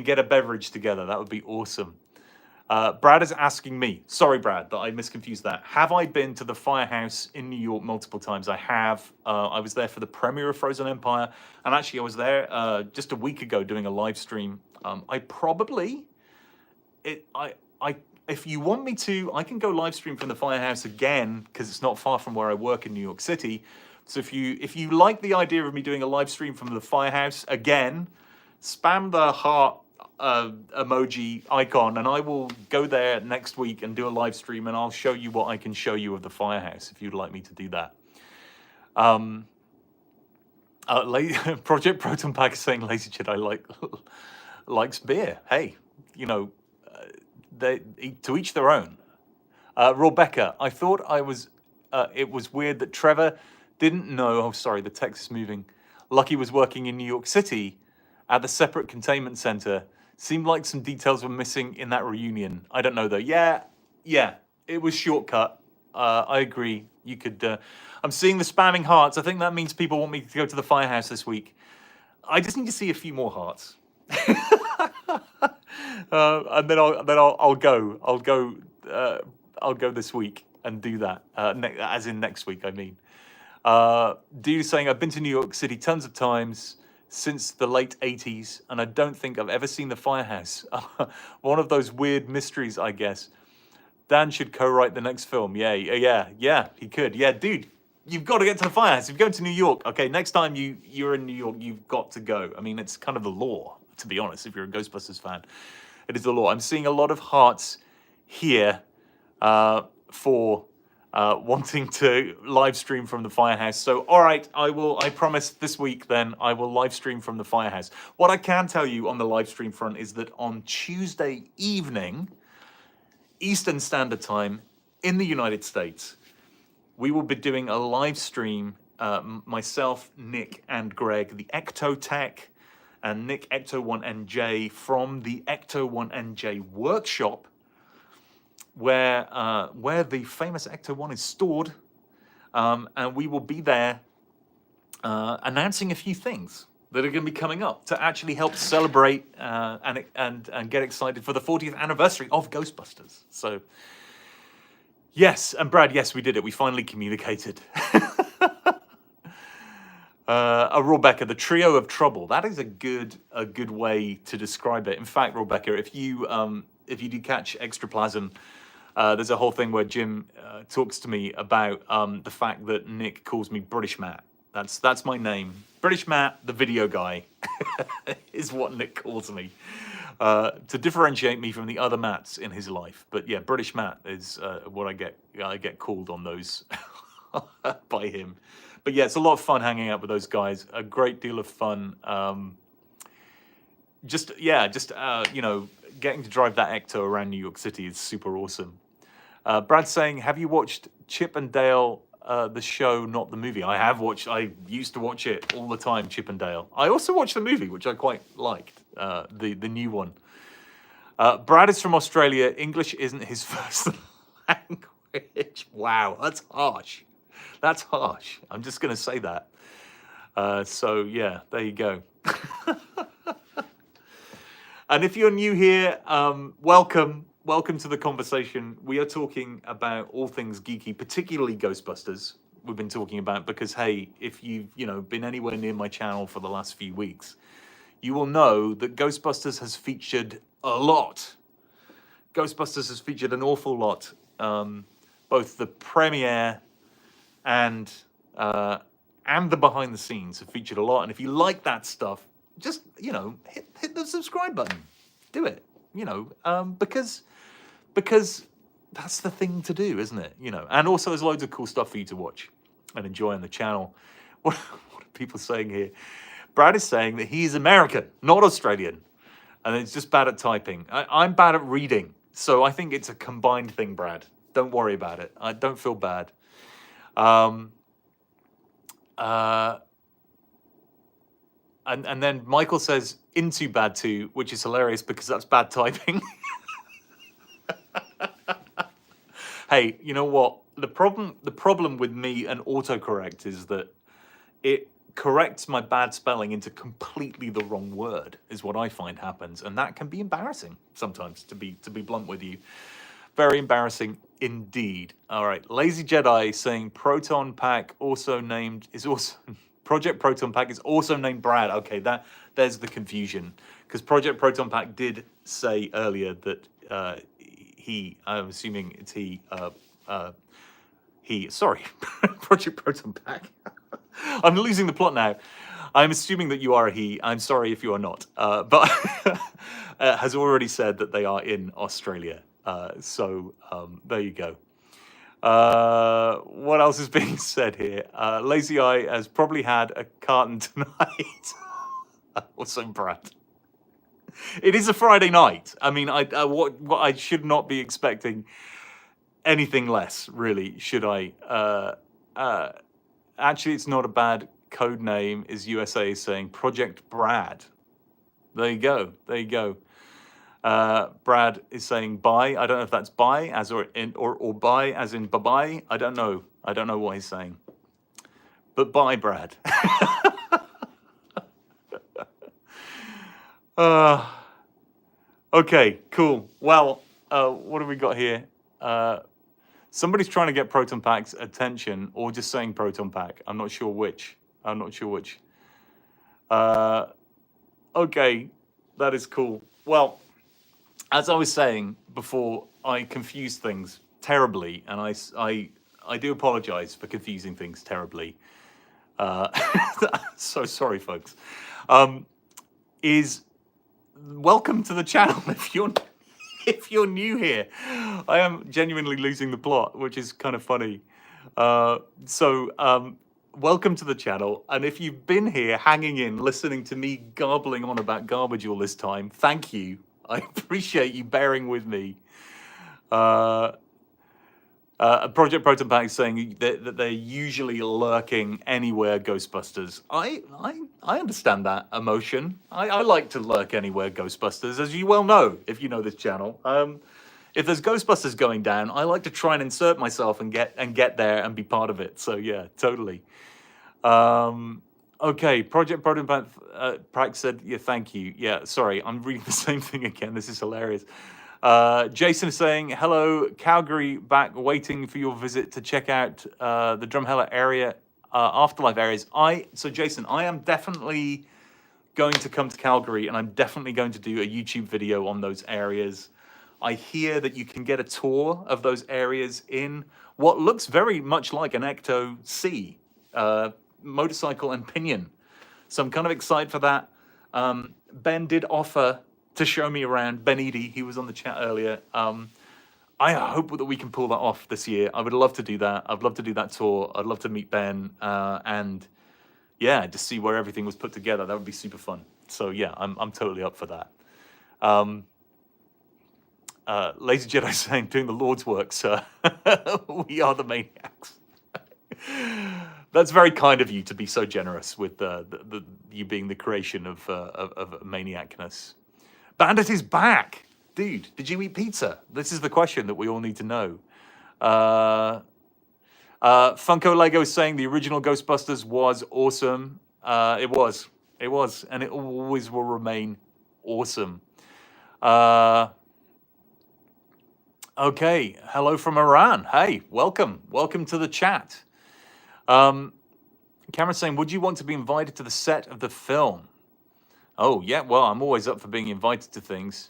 get a beverage together. That would be awesome. Brad is asking me. Sorry, Brad, that I misconfused that. Have I been to the Firehouse in New York multiple times? I have. I was there for the premiere of Frozen Empire, and actually I was there just a week ago doing a live stream. If you want me to, I can go live stream from the Firehouse again, because it's not far from where I work in New York City. So if you like the idea of me doing a live stream from the Firehouse again, spam the heart emoji icon, and I will go there next week and do a live stream, and I'll show you what I can show you of the Firehouse if you'd like me to do that. Project Proton Pack is saying Lazy Jedi likes beer. Hey, to each their own. Rebecca, I thought it was weird that Trevor didn't know. Oh, sorry, the text is moving. Lucky was working in New York City at the separate containment center. Seemed like some details were missing in that reunion. I don't know though. Yeah, it was shortcut. I agree. You could. I'm seeing the spamming hearts. I think that means people want me to go to the Firehouse this week. I just need to see a few more hearts. And then I'll go. I'll go this week and do that. As in next week, I mean. Dude is saying, I've been to New York City tons of times since the late 80s, and I don't think I've ever seen the Firehouse. One of those weird mysteries, I guess. Dan should co-write the next film. Yeah, he could. Yeah, dude, you've got to get to the Firehouse. If you're going to New York, okay, next time you're in New York, you've got to go. I mean, it's kind of the law, to be honest, if you're a Ghostbusters fan. It is the law. I'm seeing a lot of hearts here for wanting to live stream from the Firehouse. So, all right, I promise this week then I will live stream from the Firehouse. What I can tell you on the live stream front is that on Tuesday evening, Eastern Standard Time in the United States, we will be doing a live stream, myself, Nick, and Greg, the Ectotech, and Nick Ecto1NJ from the Ecto1NJ workshop, where the famous Ecto1 is stored, and we will be there announcing a few things that are going to be coming up to actually help celebrate and get excited for the 40th anniversary of Ghostbusters. So, yes, and Brad, yes, we did it. We finally communicated. Rebecca, the trio of trouble. That is a good way to describe it. In fact, Rebecca, if you do catch Extraplasm, there's a whole thing where Jim talks to me about the fact that Nick calls me British Matt. That's my name. British Matt, the video guy, is what Nick calls me to differentiate me from the other Matts in his life. But yeah, British Matt is what I get called on those by him. But yeah, it's a lot of fun hanging out with those guys. A great deal of fun. Just you know, getting to drive that Ecto around New York City is super awesome. Brad's saying, have you watched Chip and Dale, the show, not the movie? I have watched. I used to watch it all the time, Chip and Dale. I also watched the movie, which I quite liked, the new one. Brad is from Australia. English isn't his first language. Wow, that's harsh. That's harsh. I'm just going to say that. So, yeah, there you go. And if you're new here, welcome. Welcome to the conversation. We are talking about all things geeky, particularly Ghostbusters. We've been talking about because, hey, if you've been anywhere near my channel for the last few weeks, you will know that Ghostbusters has featured a lot. Ghostbusters has featured an awful lot. Both the premiere and the behind the scenes have featured a lot. And if you like that stuff, just hit the subscribe button. Do it. Because that's the thing to do, isn't it? And also there's loads of cool stuff for you to watch and enjoy on the channel. What are people saying here? Brad is saying that he's American, not Australian, and it's just bad at typing. I'm bad at reading, so I think it's a combined thing, Brad. Don't worry about it. I don't feel bad. And then Michael says into bad too, which is hilarious because that's bad typing. Hey, you know what? The problem with me and autocorrect is that it corrects my bad spelling into completely the wrong word, is what I find happens, and that can be embarrassing sometimes, to be blunt with you. Very embarrassing indeed. All right, Lazy Jedi saying Proton Pack Project Proton Pack is also named Brad. Okay, there's the confusion, because Project Proton Pack did say earlier that I'm assuming it's sorry, Project Proton Pack. I'm losing the plot now. I'm assuming that you are a he. I'm sorry if you are not, but has already said that they are in Australia. So there you go. What else is being said here? Lazy Eye has probably had a carton tonight. Also, Brad. It is a Friday night. I mean, what I should not be expecting anything less, really, should I? Actually, it's not a bad code name, is USA saying Project Brad. There you go. There you go. Brad is saying bye. I don't know if that's bye as or bye as in bye-bye. I don't know. I don't know what he's saying. But bye, Brad. Okay, cool. Well, what have we got here? Somebody's trying to get Proton Pack's attention, or just saying Proton Pack. I'm not sure which. I'm not sure which. Okay, that is cool. Well, as I was saying before, I confused things terribly, and I do apologize for confusing things terribly. So sorry, folks. Is welcome to the channel if you're new here. I am genuinely losing the plot, which is kind of funny. Welcome to the channel, and if you've been here hanging in, listening to me garbling on about garbage all this time, thank you. I appreciate you bearing with me. Project Proton Pack is saying that they're usually lurking anywhere Ghostbusters. I understand that emotion. I like to lurk anywhere Ghostbusters, as you well know, if you know this channel. If there's Ghostbusters going down, I like to try and insert myself and get there and be part of it. So yeah, totally. Okay, Project Proton Pack said, yeah, thank you. Yeah, sorry, I'm reading the same thing again. This is hilarious. Jason is saying, hello, Calgary, back waiting for your visit to check out the Drumheller area, Afterlife areas. So Jason, I am definitely going to come to Calgary, and I'm definitely going to do a YouTube video on those areas. I hear that you can get a tour of those areas in what looks very much like an Ecto C, motorcycle and pinion. So I'm kind of excited for that. Ben did offer to show me around. Ben Eady, he was on the chat earlier. I hope that we can pull that off this year. I would love to do that. I'd love to do that tour. I'd love to meet Ben and yeah, to see where everything was put together. That would be super fun. So yeah, I'm totally up for that. Lazy Jedi saying, doing the Lord's work, sir. We are the maniacs. That's very kind of you to be so generous with you being the creation of maniacness. Bandit is back! Dude, did you eat pizza? This is the question that we all need to know. Funko Lego is saying the original Ghostbusters was awesome. It was, and it always will remain awesome. Okay, hello from Iran. Hey, welcome to the chat. Cameron's saying, would you want to be invited to the set of the film? Oh, yeah, well, I'm always up for being invited to things.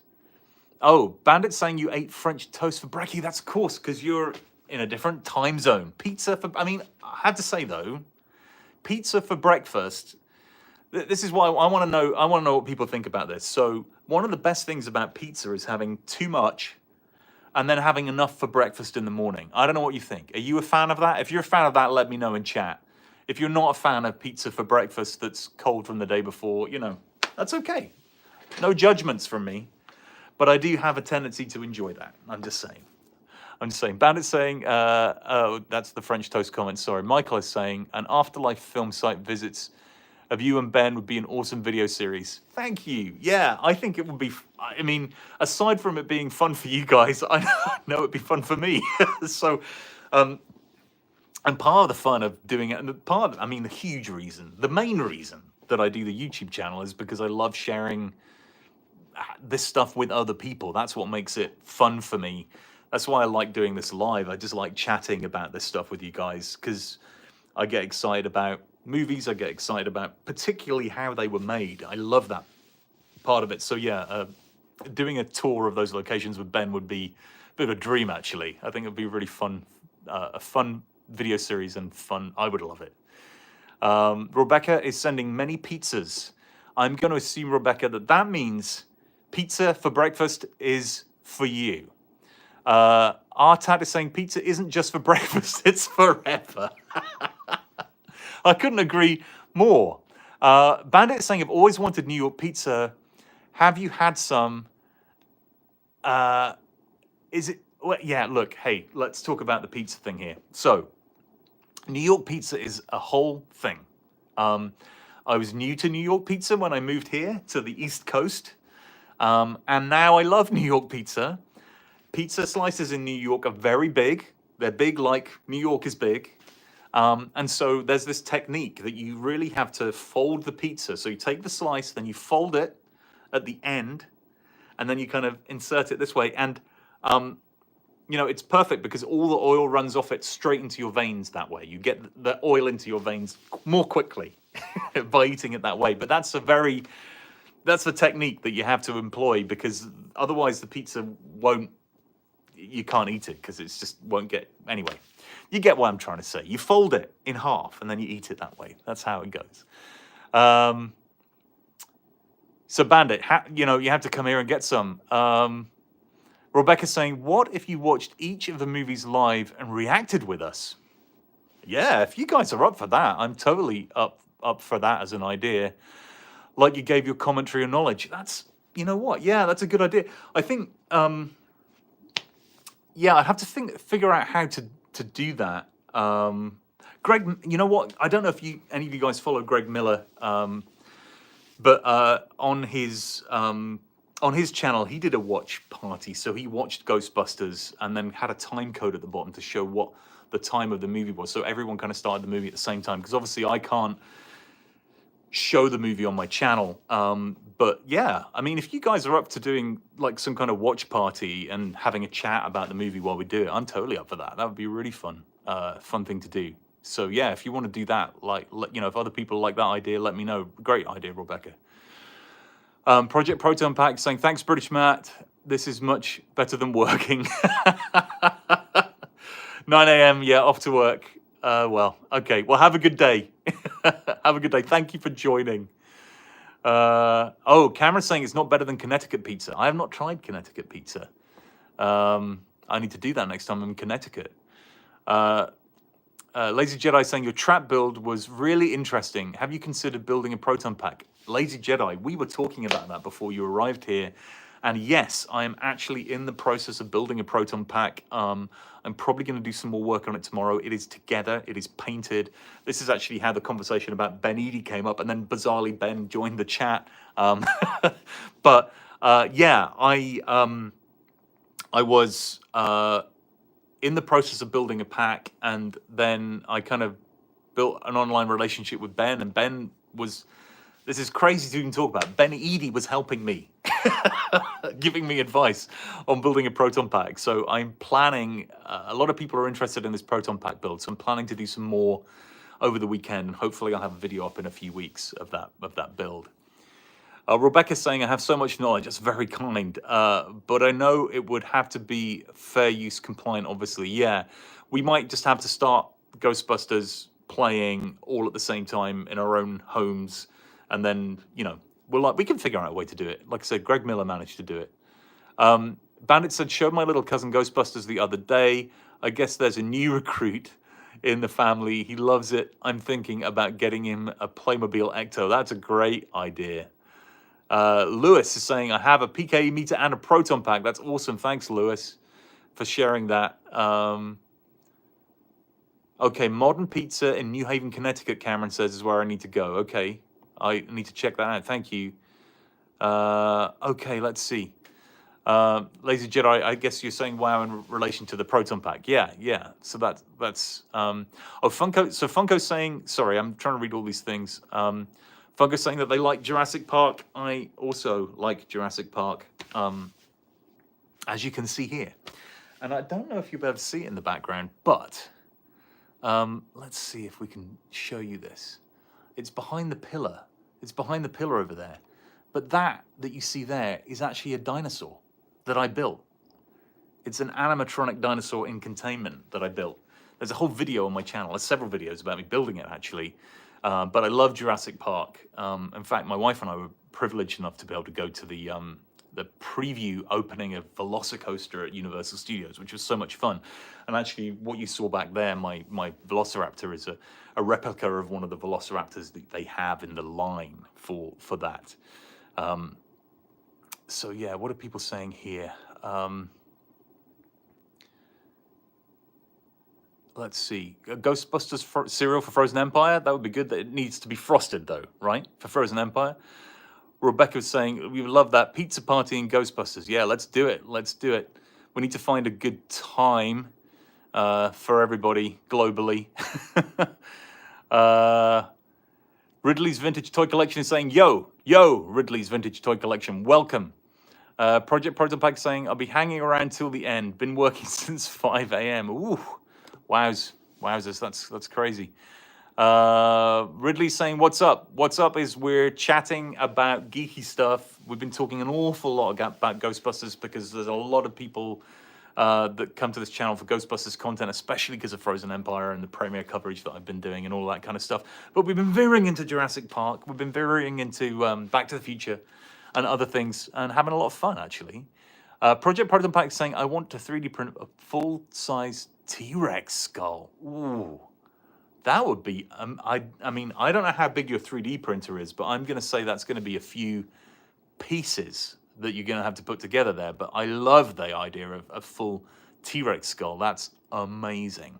Oh, Bandit's saying you ate French toast for brekkie. That's of course, because you're in a different time zone. Pizza for, I mean, I have to say though, pizza for breakfast, this is why I want to know what people think about this. So one of the best things about pizza is having too much and then having enough for breakfast in the morning. I don't know what you think. Are you a fan of that? If you're a fan of that, let me know in chat. If you're not a fan of pizza for breakfast that's cold from the day before, you know, that's okay. No judgments from me. But I do have a tendency to enjoy that. I'm just saying. Bandit's saying, oh, that's the French toast comment, sorry. Michael is saying, an Afterlife film site visits of you and Ben would be an awesome video series. Thank you. Yeah, I think it would be, I mean, aside from it being fun for you guys, I know it'd be fun for me. So, and part of the fun of doing it, and the huge reason, the main reason that I do the YouTube channel is because I love sharing this stuff with other people. That's what makes it fun for me. That's why I like doing this live. I just like chatting about this stuff with you guys because I get excited about movies. I get excited about particularly how they were made. I love that part of it. So yeah, doing a tour of those locations with Ben would be a bit of a dream, actually. I think it would be really fun, a fun video series and fun. I would love it. Rebecca is sending many pizzas. I'm going to assume, Rebecca, that means pizza for breakfast is for you. Artat is saying pizza isn't just for breakfast, it's forever. I couldn't agree more. Bandit is saying, I've always wanted New York pizza. Have you had some? Is it? Well, yeah, look, hey, let's talk about the pizza thing here. So, New York pizza is a whole thing. I was new to New York pizza when I moved here to the East Coast. And now I love New York pizza. Pizza slices in New York are very big. They're big like New York is big. And so there's this technique that you really have to fold the pizza. So you take the slice, then you fold it at the end, and then you kind of insert it this way. And you know, it's perfect because all the oil runs off it straight into your veins that way. You get the oil into your veins more quickly by eating it that way. But that's the technique that you have to employ, because otherwise the pizza won't, you can't eat it because it's just won't get, anyway. You get what I'm trying to say. You fold it in half and then you eat it that way. That's how it goes. So Bandit, you know, you have to come here and get some. Rebecca's saying, what if you watched each of the movies live and reacted with us? Yeah, if you guys are up for that, I'm totally up for that as an idea. Like you gave your commentary and knowledge. That's, you know what? Yeah, that's a good idea. I think, yeah, I'd have to figure out how to do that. Greg, you know what? I don't know if any of you guys follow Greg Miller, but on his channel, he did a watch party. So he watched Ghostbusters and then had a time code at the bottom to show what the time of the movie was. So everyone kind of started the movie at the same time, because obviously I can't show the movie on my channel. But yeah, I mean, if you guys are up to doing like some kind of watch party and having a chat about the movie while we do it, I'm totally up for that. That would be a really fun thing to do. So yeah, if you want to do that, like, you know, if other people like that idea, let me know. Great idea, Rebecca. Project Proton Pack saying, thanks, British Matt. This is much better than working. 9 a.m. Yeah, off to work. Well, okay. Well, have a good day. Have a good day. Thank you for joining. Oh, Cameron's saying it's not better than Connecticut pizza. I have not tried Connecticut pizza. I need to do that next time I'm in Connecticut. Lazy Jedi saying your trap build was really interesting. Have you considered building a proton pack? Lazy Jedi, we were talking about that before you arrived here. And yes, I am actually in the process of building a proton pack. I'm probably going to do some more work on it tomorrow. It is together. It is painted. This is actually how the conversation about Ben Eady came up. And then bizarrely, Ben joined the chat. But yeah, I was in the process of building a pack. And then I kind of built an online relationship with Ben. And Ben was... This is crazy to even talk about. Ben Eady was helping me, giving me advice on building a proton pack. So I'm planning, a lot of people are interested in this proton pack build. So I'm planning to do some more over the weekend. And hopefully I'll have a video up in a few weeks of that build. Rebecca's saying, I have so much knowledge. That's very kind. But I know it would have to be fair use compliant, obviously. Yeah, we might just have to start Ghostbusters playing all at the same time in our own homes. And then, you know, we can figure out a way to do it. Like I said, Greg Miller managed to do it. Bandit said, showed my little cousin Ghostbusters the other day. I guess there's a new recruit in the family. He loves it. I'm thinking about getting him a Playmobil Ecto. That's a great idea. Lewis is saying, I have a PKE meter and a proton pack. That's awesome. Thanks, Lewis, for sharing that. Okay, Modern Pizza in New Haven, Connecticut, Cameron says, is where I need to go. Okay. I need to check that out. Thank you. Okay, let's see. Lazy Jedi, I guess you're saying wow in relation to the proton pack. Yeah. So that's oh, Funko. So Funko's saying, sorry, I'm trying to read all these things. Funko's saying that they like Jurassic Park. I also like Jurassic Park, as you can see here. And I don't know if you'll be able to see it in the background, but let's see if we can show you this. It's behind the pillar. It's behind the pillar over there. But that you see there is actually a dinosaur that I built. It's an animatronic dinosaur in containment that I built. There's a whole video on my channel. There's several videos about me building it, actually. But I love Jurassic Park. In fact, my wife and I were privileged enough to be able to go to the preview opening of Velocicoaster at Universal Studios, which was so much fun. And actually, what you saw back there, my Velociraptor is a replica of one of the Velociraptors that they have in the line for that. So yeah, what are people saying here? Let's see. Ghostbusters cereal for Frozen Empire? That would be good. It needs to be frosted, though, right? For Frozen Empire. Rebecca was saying, we would love that pizza party in Ghostbusters. Yeah, let's do it. Let's do it. We need to find a good time for everybody globally. Ridley's Vintage Toy Collection is saying, yo, Ridley's Vintage Toy Collection, welcome. Project Proton Pack saying, I'll be hanging around till the end. Been working since 5 a.m. Ooh, wowzers, that's crazy. Ridley saying, what's up? What's up is we're chatting about geeky stuff. We've been talking an awful lot about Ghostbusters because there's a lot of people that come to this channel for Ghostbusters content, especially because of Frozen Empire and the premiere coverage that I've been doing and all that kind of stuff. But we've been veering into Jurassic Park. We've been veering into Back to the Future and other things and having a lot of fun, actually. Project Proton Pack saying, I want to 3D print a full-size T-Rex skull. Ooh, that would be... I mean, I don't know how big your 3D printer is, but I'm going to say that's going to be a few pieces that you're going to have to put together there. But I love the idea of a full T-Rex skull. That's amazing.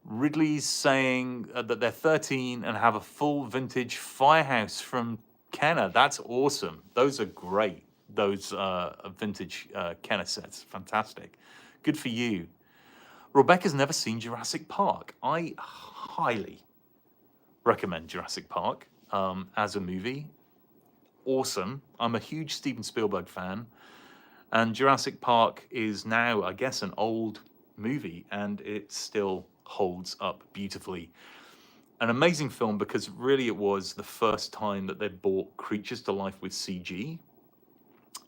Ridley's saying that they're 13 and have a full vintage firehouse from Kenner. That's awesome. Those are great. Those vintage Kenner sets. Fantastic. Good for you. Rebecca's never seen Jurassic Park. I highly recommend Jurassic Park as a movie. Awesome. I'm a huge Steven Spielberg fan. And Jurassic Park is now, I guess, an old movie, and it still holds up beautifully. An amazing film because really it was the first time that they brought creatures to life with CG.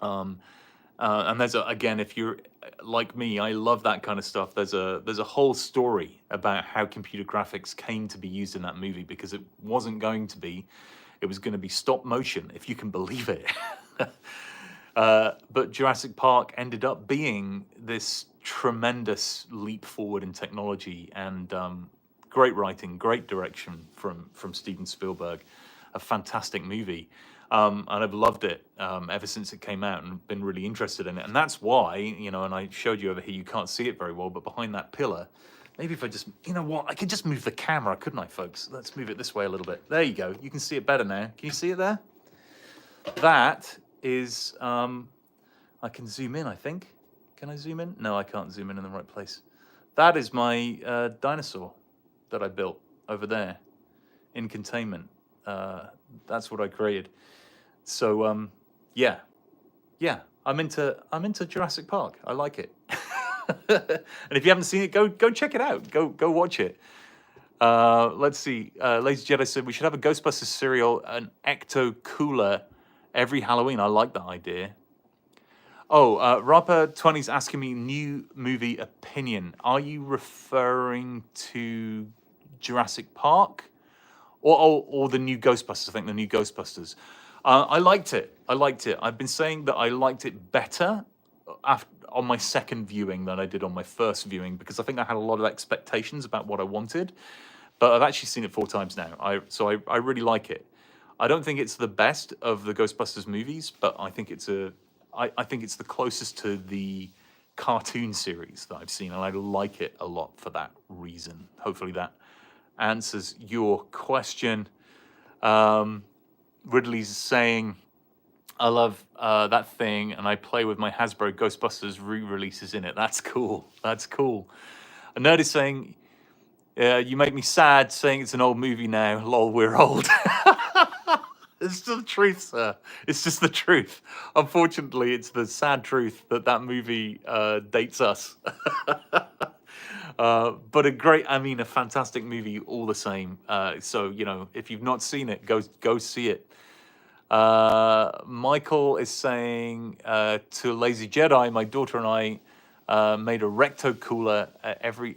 And there's again, if you're like me, I love that kind of stuff. There's a whole story about how computer graphics came to be used in that movie because it wasn't going to be. It was going to be stop motion, if you can believe it. But Jurassic Park ended up being this tremendous leap forward in technology and great writing, great direction from Steven Spielberg. A fantastic movie. And I've loved it ever since it came out and been really interested in it. And that's why, you know, and I showed you over here, you can't see it very well, but behind that pillar, maybe if I just, you know what, I could just move the camera, couldn't I, folks? Let's move it this way a little bit. There you go. You can see it better now. Can you see it there? That is, I can zoom in, I think. Can I zoom in? No, I can't zoom in the right place. That is my dinosaur that I built over there in containment. That's what I created. So, yeah, I'm into Jurassic Park. I like it. And if you haven't seen it, go check it out. Go watch it. Let's see. Lazy Jedi said we should have a Ghostbusters cereal, an Ecto Cooler every Halloween. I like that idea. Oh, Rapper20's asking me new movie opinion. Are you referring to Jurassic Park or the new Ghostbusters? I think the new Ghostbusters. I liked it. I've been saying that I liked it better on my second viewing than I did on my first viewing because I think I had a lot of expectations about what I wanted. But I've actually seen it 4 times now. So I really like it. I don't think it's the best of the Ghostbusters movies, but I think it's the closest to the cartoon series that I've seen, and I like it a lot for that reason. Hopefully that answers your question. Ridley's saying, I love that thing, and I play with my Hasbro Ghostbusters re-releases in it. That's cool. That's cool. A nerd is saying, you make me sad saying it's an old movie now. Lol, we're old. It's just the truth, sir. It's just the truth. Unfortunately, it's the sad truth that movie dates us. But a fantastic movie all the same. So, you know, if you've not seen it, go see it. Michael is saying to Lazy Jedi, my daughter and I made a recto cooler every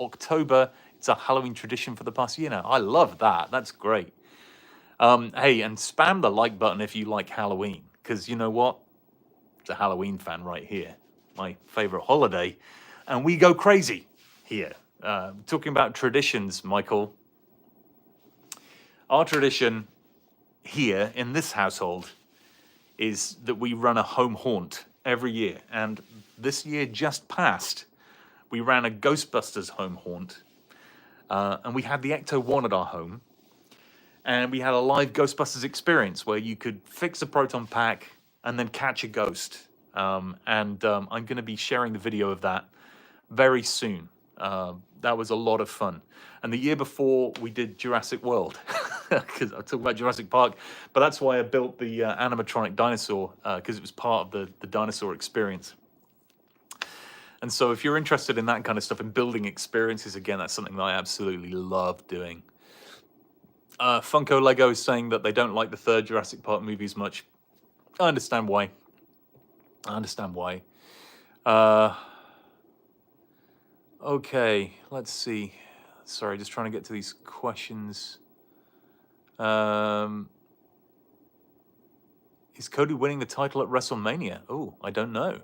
October. It's a Halloween tradition for the past year now. I love that. That's great. Hey, and spam the like button if you like Halloween, because you know what? It's a Halloween fan right here. My favorite holiday. And we go crazy here. Talking about traditions, Michael. Our tradition here in this household is that we run a home haunt every year. And this year just passed, we ran a Ghostbusters home haunt. And we had the Ecto-1 at our home. And we had a live Ghostbusters experience where you could fix a Proton pack and then catch a ghost. I'm going to be sharing the video of that very soon. That was a lot of fun. And the year before, we did Jurassic World. because I talk about Jurassic Park, but that's why I built the animatronic dinosaur, because it was part of the dinosaur experience. And so if you're interested in that kind of stuff and building experiences, again, that's something that I absolutely love doing. Funko Lego is saying that they don't like the third Jurassic Park movie as much. I understand why. Okay, let's see. Sorry, just trying to get to these questions. Is Cody winning the title at WrestleMania? Oh, I don't know.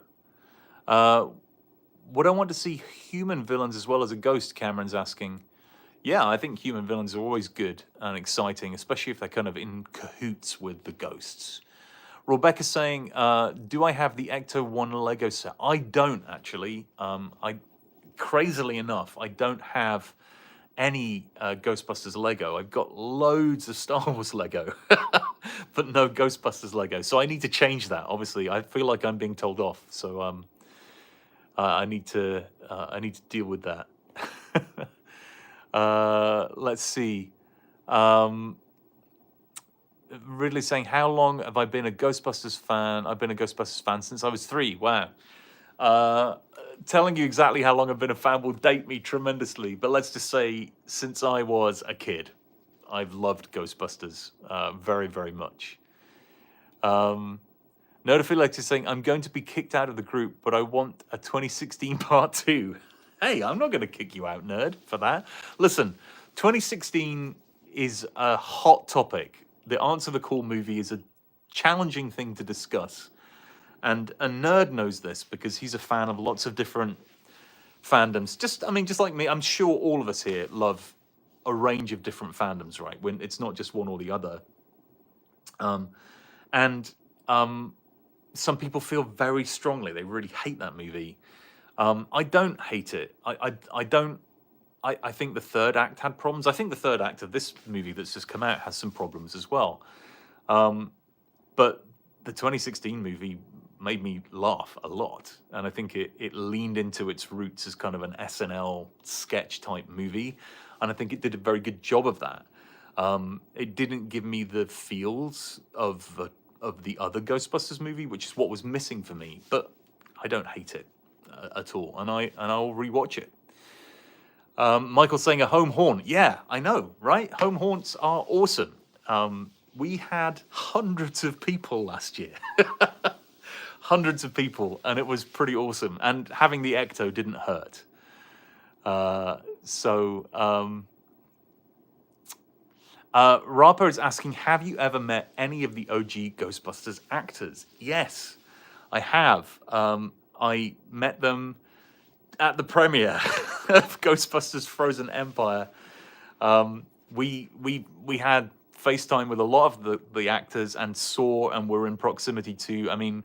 Would I want to see human villains as well as a ghost? Cameron's asking. Yeah, I think human villains are always good and exciting, especially if they're kind of in cahoots with the ghosts. Rebecca's saying, do I have the Ecto 1 Lego set? I don't, actually. Crazily enough, I don't have any Ghostbusters Lego. I've got loads of Star Wars Lego, but no Ghostbusters Lego. So I need to change that, obviously. I feel like I'm being told off, so I need to deal with that. Let's see. Ridley saying, how long have I been a Ghostbusters fan? I've been a Ghostbusters fan since I was 3. Wow. Telling you exactly how long I've been a fan will date me tremendously, but let's just say since I was a kid, I've loved Ghostbusters very, very much. Notifilator is saying, I'm going to be kicked out of the group, but I want a 2016 part 2. Hey, I'm not going to kick you out, nerd, for that. Listen, 2016 is a hot topic. The Answer the Call movie is a challenging thing to discuss. And a nerd knows this because he's a fan of lots of different fandoms. Just like me, I'm sure all of us here love a range of different fandoms, right? When it's not just one or the other. Some people feel very strongly. They really hate that movie. I don't hate it. I don't. I think the third act had problems. I think the third act of this movie that's just come out has some problems as well. But the 2016 movie made me laugh a lot. And I think it leaned into its roots as kind of an SNL sketch type movie. And I think it did a very good job of that. It didn't give me the feels of the other Ghostbusters movie, which is what was missing for me. But I don't hate it at all. And I'll rewatch it. Michael's saying a home haunt. Yeah, I know, right? Home haunts are awesome. We had hundreds of people last year. Hundreds of people, and it was pretty awesome. And having the Ecto didn't hurt. Rapa is asking, have you ever met any of the OG Ghostbusters actors? Yes, I have. I met them at the premiere of Ghostbusters Frozen Empire. We had FaceTime with a lot of the actors and saw and were in proximity to. I mean,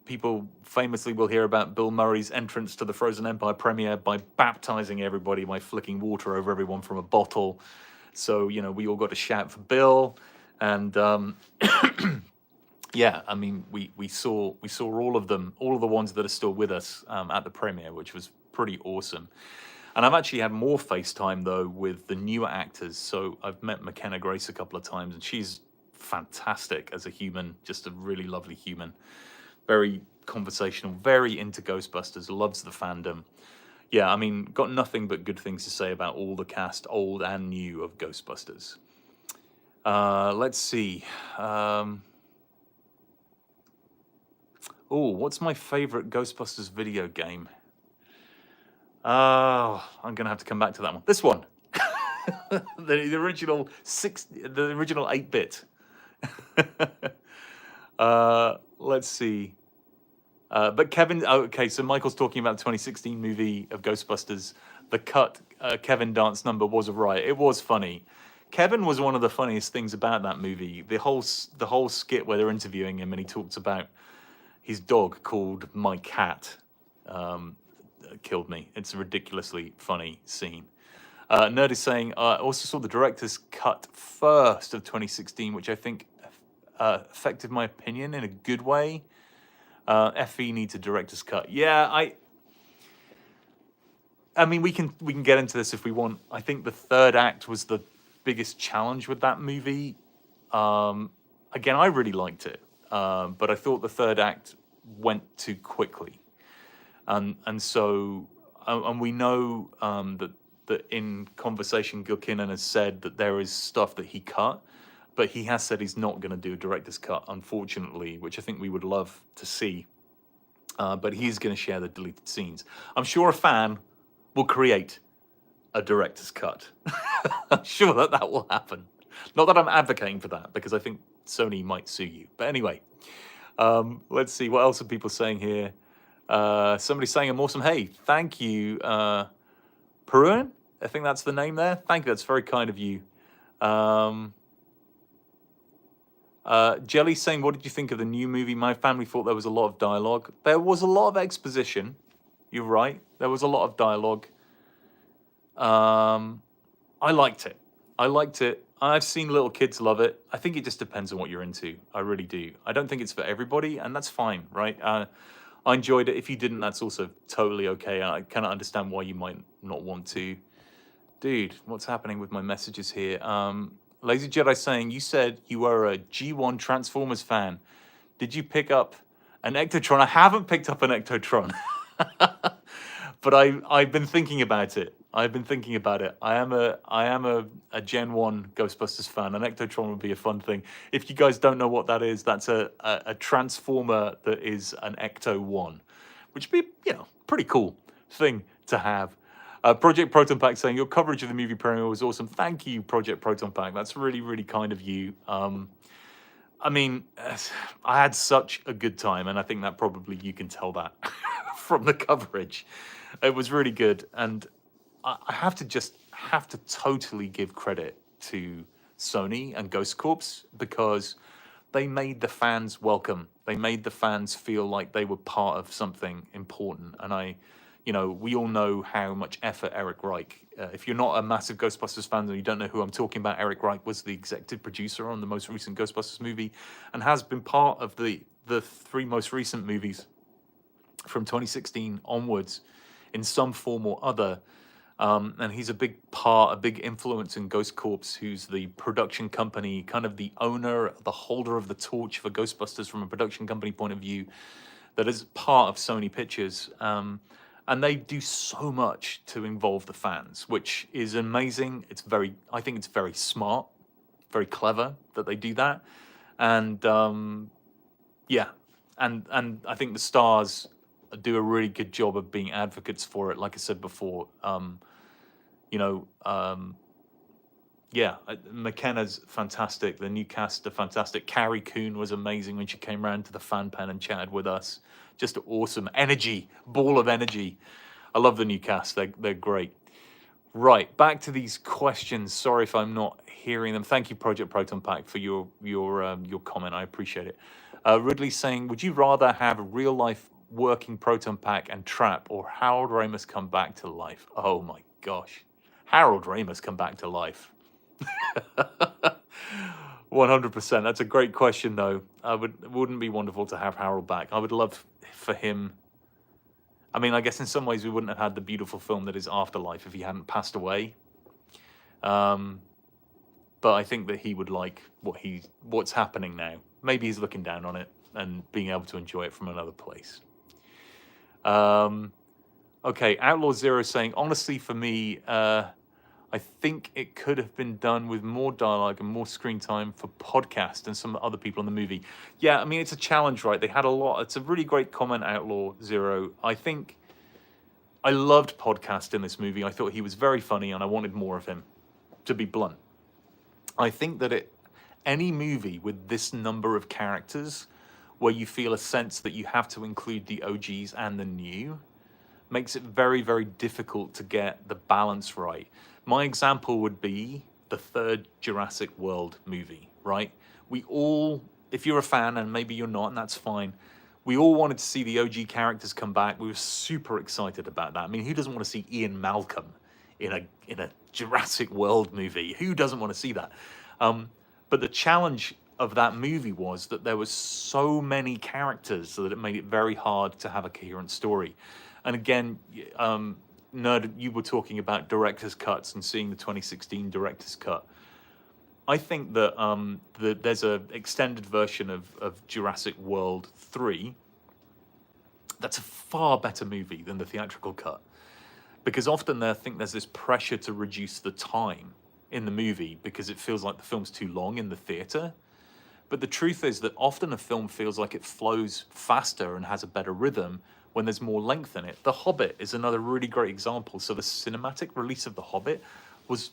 people famously will hear about Bill Murray's entrance to the Frozen Empire premiere by baptizing everybody by flicking water over everyone from a bottle. So, we all got to shout for Bill. And yeah, I mean, we saw all of them, all of the ones that are still with us at the premiere, which was pretty awesome. And I've actually had more FaceTime, though, with the newer actors. So I've met McKenna Grace a couple of times, and she's fantastic as a human, just a really lovely human. Very conversational, very into Ghostbusters, loves the fandom. Yeah, I mean, got nothing but good things to say about all the cast, old and new, of Ghostbusters. Let's see. What's my favorite Ghostbusters video game? I'm gonna have to come back to that one. This one, the original 8-bit. Let's see. But Kevin, okay, so Michael's talking about the 2016 movie of Ghostbusters. The cut Kevin dance number was a riot. It was funny. Kevin was one of the funniest things about that movie. The whole skit where they're interviewing him and he talks about his dog called My Cat. Killed me. It's a ridiculously funny scene. Nerd is saying, I also saw the director's cut first of 2016, which I think affected my opinion in a good way. FE needs a director's cut. Yeah, I mean, we can get into this if we want. I think the third act was the biggest challenge with that movie. Again, I really liked it, but I thought the third act went too quickly, and so and we know that in conversation, Gilkinnon has said that there is stuff that he cut, but he has said he's not going to do a director's cut, unfortunately, which I think we would love to see. But he's going to share the deleted scenes. I'm sure a fan will create a director's cut. I'm sure that will happen. Not that I'm advocating for that, because I think Sony might sue you. But anyway, let's see. What else are people saying here? Somebody's saying I'm awesome. Hey, thank you, Proton. I think that's the name there. Thank you. That's very kind of you. Jelly's saying, what did you think of the new movie? My family thought there was a lot of dialogue. There was a lot of exposition. You're right. There was a lot of dialogue. I liked it. I've seen little kids love it. I think it just depends on what you're into. I really do. I don't think it's for everybody, and that's fine, right? I enjoyed it. If you didn't, that's also totally okay. I kind of understand why you might not want to. Dude, what's happening with my messages here? Lazy Jedi saying, you said you were a G1 Transformers fan. Did you pick up an Ectotron? I haven't picked up an Ectotron. But I've been thinking about it. I am a Gen 1 Ghostbusters fan. An Ectotron would be a fun thing. If you guys don't know what that is, that's a Transformer that is an Ecto 1, which would be, pretty cool thing to have. Project Proton Pack saying, your coverage of the movie premiere was awesome. Thank you, Project Proton Pack. That's really, really kind of you. I mean, I had such a good time, and I think that probably you can tell that from the coverage. It was really good, and I have to totally give credit to Sony and Ghost Corps, because they made the fans welcome. They made the fans feel like they were part of something important, and we all know how much effort Eric Reich. If you're not a massive Ghostbusters fan and you don't know who I'm talking about, Eric Reich was the executive producer on the most recent Ghostbusters movie, and has been part of the three most recent movies from 2016 onwards in some form or other. And he's a big influence in Ghost Corps, who's the production company, kind of the owner, the holder of the torch for Ghostbusters from a production company point of view, that is part of Sony Pictures. And they do so much to involve the fans, which is amazing. I think it's very smart, very clever that they do that. And and I think the stars do a really good job of being advocates for it. Like I said before, McKenna's fantastic. The new cast are fantastic. Carrie Coon was amazing when she came around to the fan pen and chatted with us. Just awesome energy, ball of energy. I love the new cast. They're great. Right, back to these questions. Sorry if I'm not hearing them. Thank you, Project Proton Pack, for your comment. I appreciate it. Ridley's saying, would you rather have a real life working Proton Pack and Trap, or Harold Ramis come back to life? Oh my gosh, Harold Ramis come back to life. 100%. That's a great question, though. Wouldn't it be wonderful to have Harold back? I would love for him. I mean, I guess in some ways we wouldn't have had the beautiful film that is Afterlife if he hadn't passed away. But I think that he would like what's happening now. Maybe he's looking down on it and being able to enjoy it from another place. Okay, Outlaw Zero saying, honestly, for me, I think it could have been done with more dialogue and more screen time for podcast and some other people in the movie. Yeah, I mean, it's a challenge, right? They had a lot. It's a really great comment, Outlaw Zero. I think I loved podcast in this movie. I thought he was very funny, and I wanted more of him, to be blunt. I think that any movie with this number of characters, where you feel a sense that you have to include the OGs and the new, makes it very, very difficult to get the balance right. My example would be the third Jurassic World movie, right? We all, if you're a fan, and maybe you're not, and that's fine, we all wanted to see the OG characters come back. We were super excited about that. I mean, who doesn't want to see Ian Malcolm in a Jurassic World movie? Who doesn't want to see that? But the challenge of that movie was that there was so many characters that it made it very hard to have a coherent story. And again, Nerd, you were talking about director's cuts and seeing the 2016 director's cut. I think that there's a extended version of Jurassic World 3 that's a far better movie than the theatrical cut. Because often I think there's this pressure to reduce the time in the movie because it feels like the film's too long in the theater. But the truth is that often a film feels like it flows faster and has a better rhythm when there's more length in it. The Hobbit is another really great example. So the cinematic release of The Hobbit was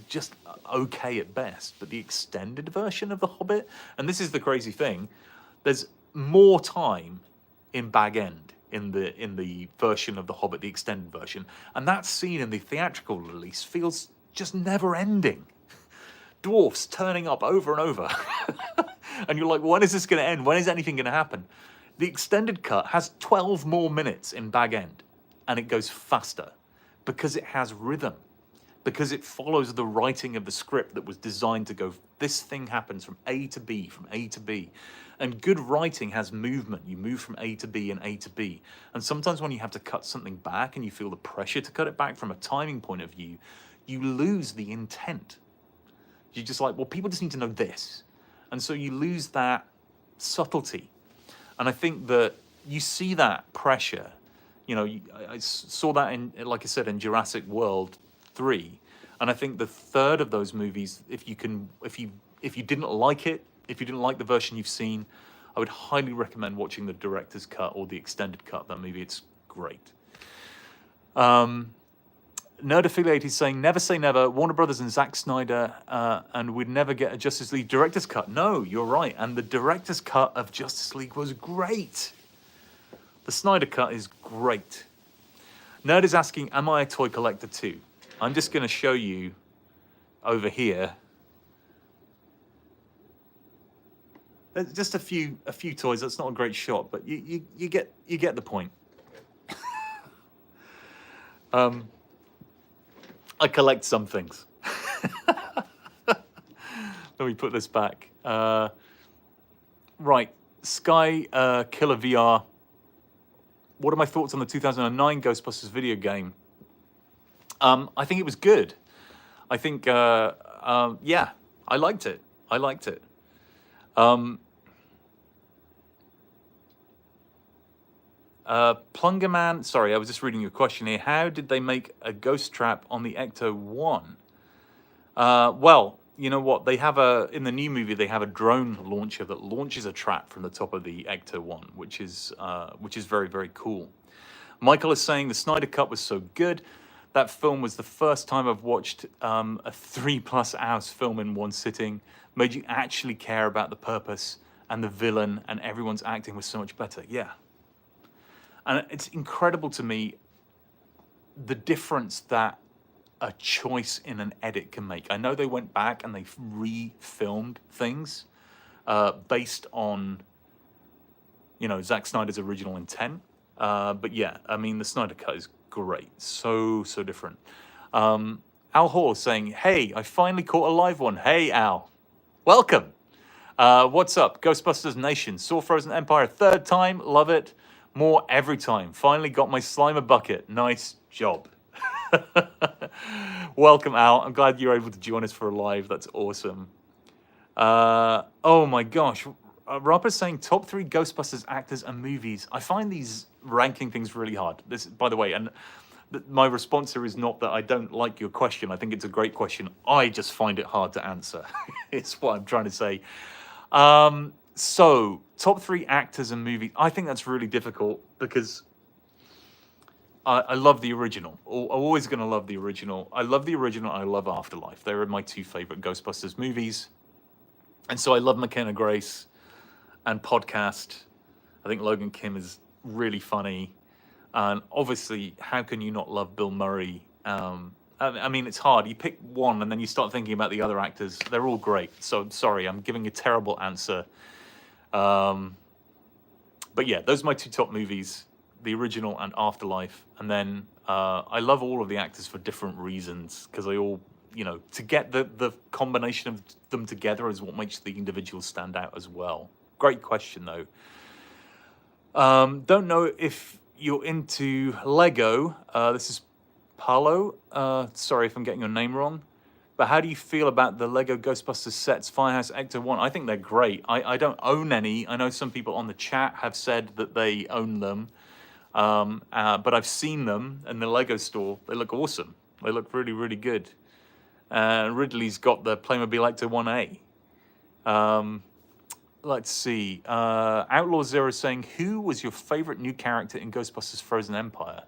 just okay at best, but the extended version of The Hobbit, and this is the crazy thing, there's more time in Bag End in the version of The Hobbit, the extended version, and that scene in the theatrical release feels just never ending. Dwarfs turning up over and over. And you're like, when is this going to end? When is anything going to happen? The extended cut has 12 more minutes in Bag End, and it goes faster because it has rhythm, because it follows the writing of the script that was designed to go, this thing happens from A to B, from A to B. And good writing has movement. You move from A to B and A to B. And sometimes when you have to cut something back and you feel the pressure to cut it back from a timing point of view, you lose the intent. You're just like, well, people just need to know this. And so you lose that subtlety. And I think that you see that pressure. You know, I saw that in, like I said, in Jurassic World 3. And I think the third of those movies, if you didn't like it, if you didn't like the version you've seen, I would highly recommend watching the director's cut or the extended cut of that movie. It's great. Nerd Affiliate is saying, never say never. Warner Brothers and Zack Snyder, and we'd never get a Justice League director's cut. No, you're right. And the director's cut of Justice League was great. The Snyder cut is great. Nerd is asking, am I a toy collector too? I'm just going to show you over here. There's just a few toys. That's not a great shot, but you get the point. I collect some things. Let me put this back. Right, Sky Killer VR. What are my thoughts on the 2009 Ghostbusters video game? I think it was good. I think, yeah, I liked it. Plungerman, sorry, I was just reading your question here. How did they make a ghost trap on the Ecto-1? Well, you know what? They have in the new movie, they have a drone launcher that launches a trap from the top of the Ecto-1, which is very, very cool. Michael is saying the Snyder Cut was so good. That film was the first time I've watched a 3+ hours film in one sitting. Made you actually care about the purpose and the villain, and everyone's acting was so much better. Yeah. And it's incredible to me the difference that a choice in an edit can make. I know they went back and they re-filmed things based on, you know, Zack Snyder's original intent. But yeah, I mean, the Snyder Cut is great. So different. Al Hall saying, hey, I finally caught a live one. Hey, Al. Welcome. What's up? Ghostbusters Nation. Saw Frozen Empire 3rd time. Love it. More every time. Finally got my Slimer bucket. Nice job. Welcome, Al. I'm glad you're able to join us for a live. That's awesome. Oh my gosh. Robert's saying top 3 Ghostbusters actors and movies. I find these ranking things really hard. This, by the way, and my response here is not that I don't like your question. I think it's a great question. I just find it hard to answer. It's what I'm trying to say. So, top 3 actors and movies. I think that's really difficult because I love the original. I'm always going to love the original. I love the original. I love Afterlife. They're my 2 favorite Ghostbusters movies. And so I love McKenna Grace and Podcast. I think Logan Kim is really funny. And obviously, how can you not love Bill Murray? I mean, it's hard. You pick one and then you start thinking about the other actors. They're all great. So I'm sorry, I'm giving a terrible answer. But yeah, those are my 2 top movies, the original and Afterlife. And then I love all of the actors for different reasons because they all, you know, to get the combination of them together is what makes the individuals stand out as well. Great question, though. Don't know if you're into Lego. This is Paolo. Sorry if I'm getting your name wrong. But how do you feel about the Lego Ghostbusters sets, Firehouse, Ecto 1? I think they're great. I don't own any. I know some people on the chat have said that they own them. But I've seen them in the Lego store. They look awesome. They look really, really good. Ridley's got the Playmobil Ecto 1A. Let's see. Outlaw Zero saying, who was your favorite new character in Ghostbusters Frozen Empire?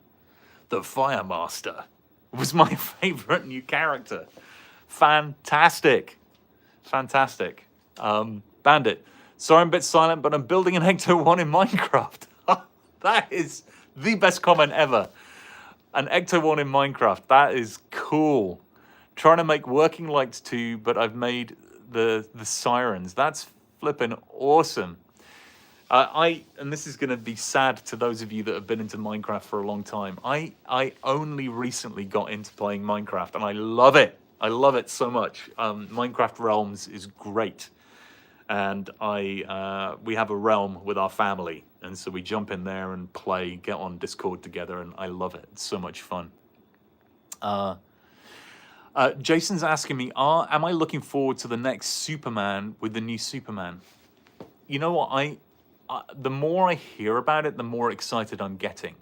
The Fire Master was my favorite new character. Fantastic. Fantastic. Bandit. Sorry I'm a bit silent, but I'm building an Ecto 1 in Minecraft. That is the best comment ever. An Ecto 1 in Minecraft. That is cool. Trying to make working lights too, but I've made the sirens. That's flipping awesome. And this is going to be sad to those of you that have been into Minecraft for a long time. I only recently got into playing Minecraft, and I love it. I love it so much. Minecraft Realms is great, and we have a realm with our family, and so we jump in there and play, get on Discord together, and I love it. It's so much fun. Jason's asking me, am I looking forward to the next Superman with the new Superman? You know what, the more I hear about it, the more excited I'm getting.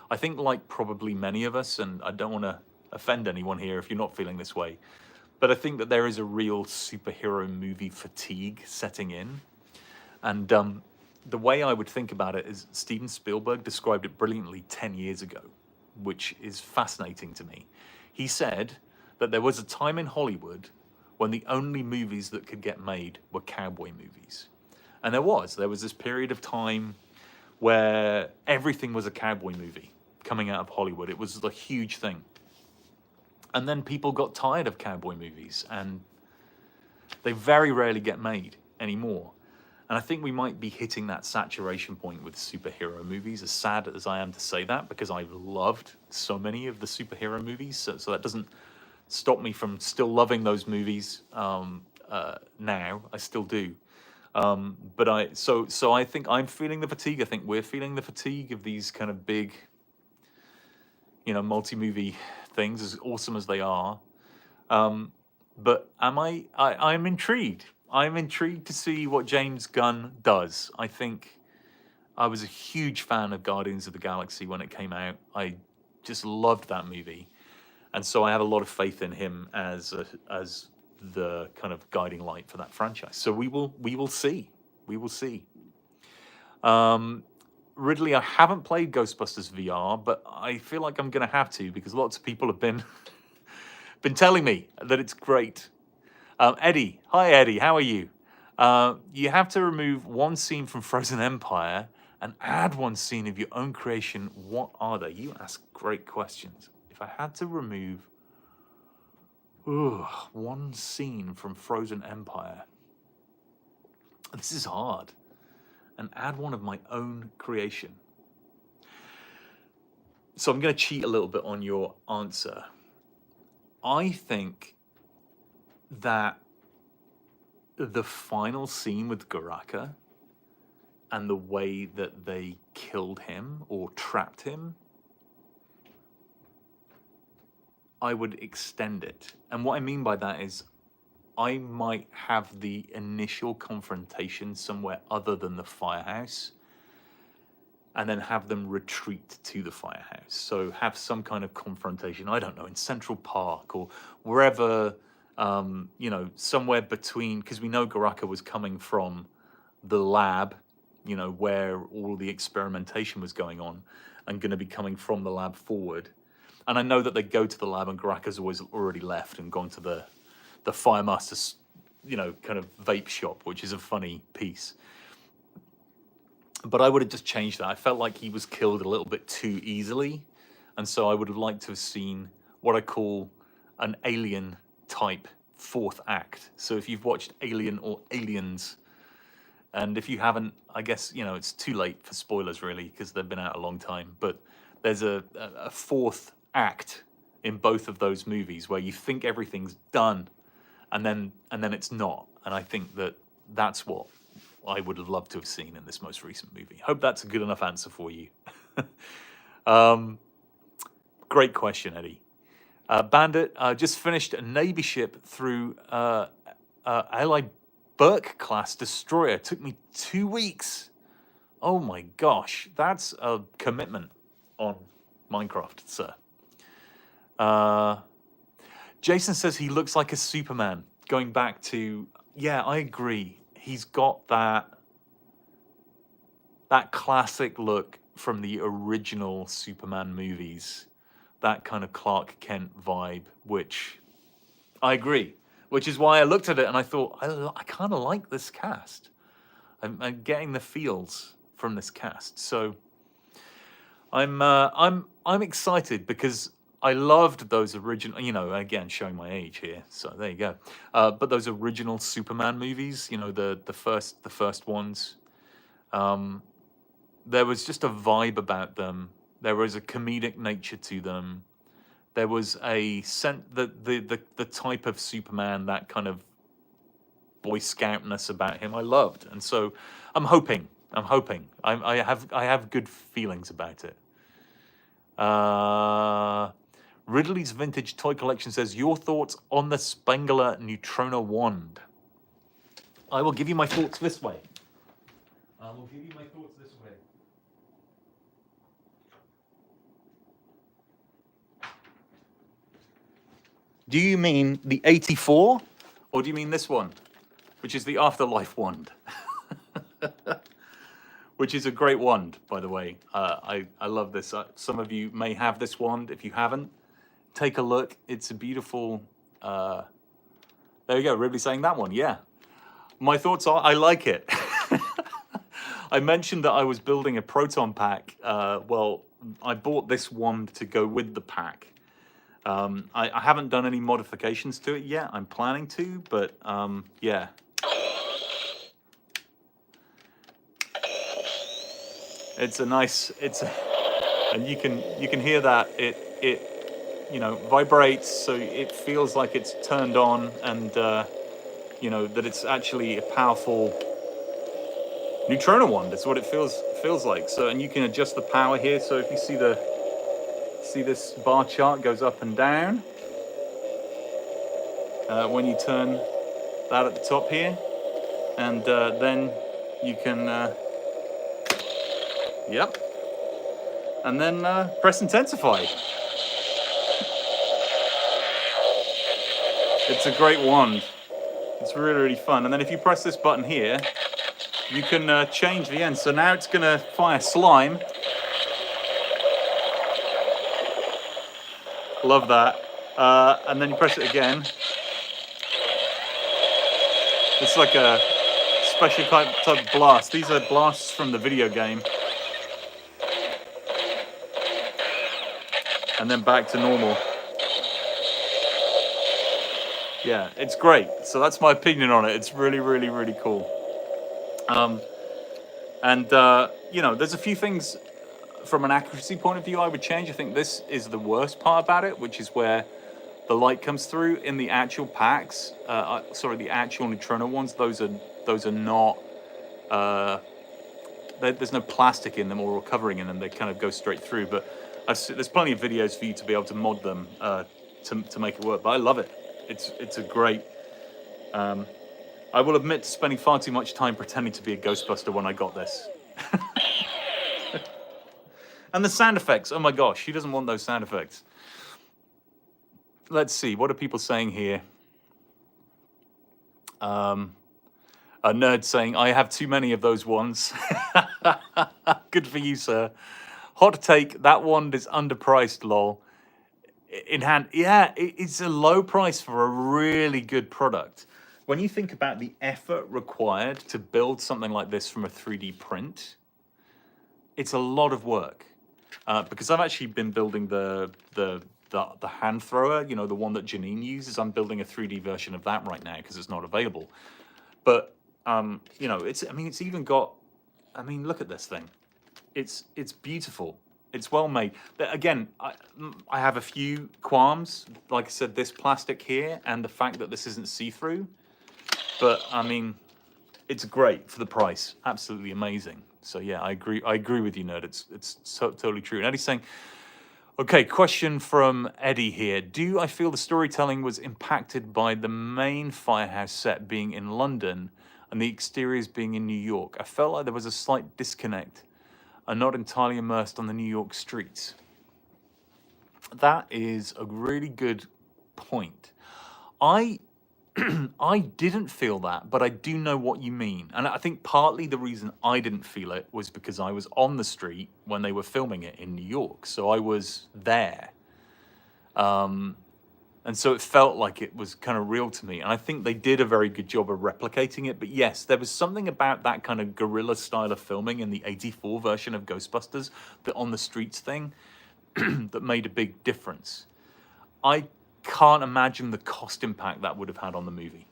I think, like probably many of us, and I don't want to offend anyone here if you're not feeling this way, but I think that there is a real superhero movie fatigue setting in. And the way I would think about it is Steven Spielberg described it brilliantly 10 years ago, which is fascinating to me. He said that there was a time in Hollywood when the only movies that could get made were cowboy movies. And there was this period of time where everything was a cowboy movie coming out of Hollywood. It was a huge thing. And then people got tired of cowboy movies, and they very rarely get made anymore. And I think we might be hitting that saturation point with superhero movies, as sad as I am to say that, because I've loved so many of the superhero movies. So that doesn't stop me from still loving those movies now. I still do. But I think I'm feeling the fatigue. I think we're feeling the fatigue of these kind of big, multi-movie things, as awesome as they are. But I'm intrigued. I'm intrigued to see what James Gunn does. I think I was a huge fan of Guardians of the Galaxy when it came out. I just loved that movie. And so I have a lot of faith in him as the kind of guiding light for that franchise. So we will see. We will see. Ridley, I haven't played Ghostbusters VR, but I feel like I'm going to have to, because lots of people have been telling me that it's great. Eddie, hi Eddie, how are you? You have to remove one scene from Frozen Empire and add one scene of your own creation. What are they? You ask great questions. If I had to remove one scene from Frozen Empire, this is hard, and add one of my own creation. So I'm going to cheat a little bit on your answer. I think that the final scene with Garaka and the way that they killed him or trapped him, I would extend it. And what I mean by that is I might have the initial confrontation somewhere other than the firehouse, and then have them retreat to the firehouse. So have some kind of confrontation, I don't know, in Central Park or wherever, somewhere between, because we know Garaka was coming from the lab, where all the experimentation was going on, and going to be coming from the lab forward. And I know that they go to the lab and Garaka's already left and gone to the Firemaster's, kind of vape shop, which is a funny piece. But I would have just changed that. I felt like he was killed a little bit too easily. And so I would have liked to have seen what I call an Alien type fourth act. So if you've watched Alien or Aliens, and if you haven't, I guess, it's too late for spoilers really, because they've been out a long time. But there's a fourth act in both of those movies where you think everything's done, and then it's not. And I think that's what I would have loved to have seen in this most recent movie. Hope that's a good enough answer for you. Great question, Eddie. Bandit just finished a Navy ship through Ally Burke class destroyer. Took me 2 weeks. Oh my gosh, that's a commitment on Minecraft, sir. Jason says he looks like a Superman. Going back to, yeah, I agree. He's got that classic look from the original Superman movies. That kind of Clark Kent vibe, which I agree. Which is why I looked at it and I thought, I kind of like this cast. I'm getting the feels from this cast. So I'm excited because I loved those original, you know, again, showing my age here. So there you go. But those original Superman movies, you know, the first ones, there was just a vibe about them. There was a comedic nature to them. There was the type of Superman, that kind of Boy Scoutness about him I loved. And so I'm hoping. I have good feelings about it. Ridley's Vintage Toy Collection says, your thoughts on the Spengler Neutrona Wand? I will give you my thoughts this way. Do you mean the 84? Or do you mean this one? Which is the Afterlife wand. Which is a great wand, by the way. I love this. Some of you may have this wand. If you haven't, take a look. It's a beautiful... there you go, Ridley saying that one, yeah. My thoughts are, I like it. I mentioned that I was building a Proton pack. Well, I bought this wand to go with the pack. I haven't done any modifications to it yet. I'm planning to, but yeah. It's a nice, and you can hear that it you know, vibrates, so it feels like it's turned on, and you know, that it's actually a powerful neutrino wand. It's what it feels like. So, and you can adjust the power here. So if you see this bar chart goes up and down when you turn that at the top here, and then you can yep, and then press intensify. It's a great wand. It's really fun. And then if you press this button here, you can change the end. So now it's going to fire slime. Love that. And then you press it again. It's like a special type of blast. These are blasts from the video game. And then back to normal. Yeah, it's great. So that's my opinion on it. It's really cool. You know, there's a few things from an accuracy point of view I would change. I think this is the worst part about it, which is where the light comes through in the actual packs. Sorry, the actual neutrino ones. Those are not. There's no plastic in them or covering in them. They kind of go straight through. But there's plenty of videos for you to be able to mod them to make it work. But I love it. It's a great. I will admit to spending far too much time pretending to be a Ghostbuster when I got this. And the sound effects. Oh my gosh, who doesn't want those sound effects? Let's see, what are people saying here? A nerd saying, I have too many of those ones. Good for you, sir. Hot take, that wand is underpriced, lol. In hand, yeah, it's a low price for a really good product. When you think about the effort required to build something like this from a 3D print, it's a lot of work. Because I've actually been building the hand thrower, you know, the one that Janine uses. I'm building a 3D version of that right now because it's not available. But you know, it's even got. I mean, look at this thing. It's beautiful. It's well made. Again, I have a few qualms. Like I said, this plastic here and the fact that this isn't see-through. But I mean, it's great for the price. Absolutely amazing. So yeah, I agree with you, nerd. It's totally true. And Eddie's saying, Okay, question from Eddie here. Do I feel the storytelling was impacted by the main firehouse set being in London and the exteriors being in New York? I felt like there was a slight disconnect and not entirely immersed on the New York streets. That is a really good point. I I didn't feel that, but I do know what you mean. And I think partly the reason I didn't feel it was because I was on the street when they were filming it in New York. So I was there. Um, and so it felt like it was kind of real to me. And I think they did a very good job of replicating it. But yes, there was something about that kind of guerrilla style of filming in the '84 version of Ghostbusters, the on the streets thing, that made a big difference. I can't imagine the cost impact that would have had on the movie.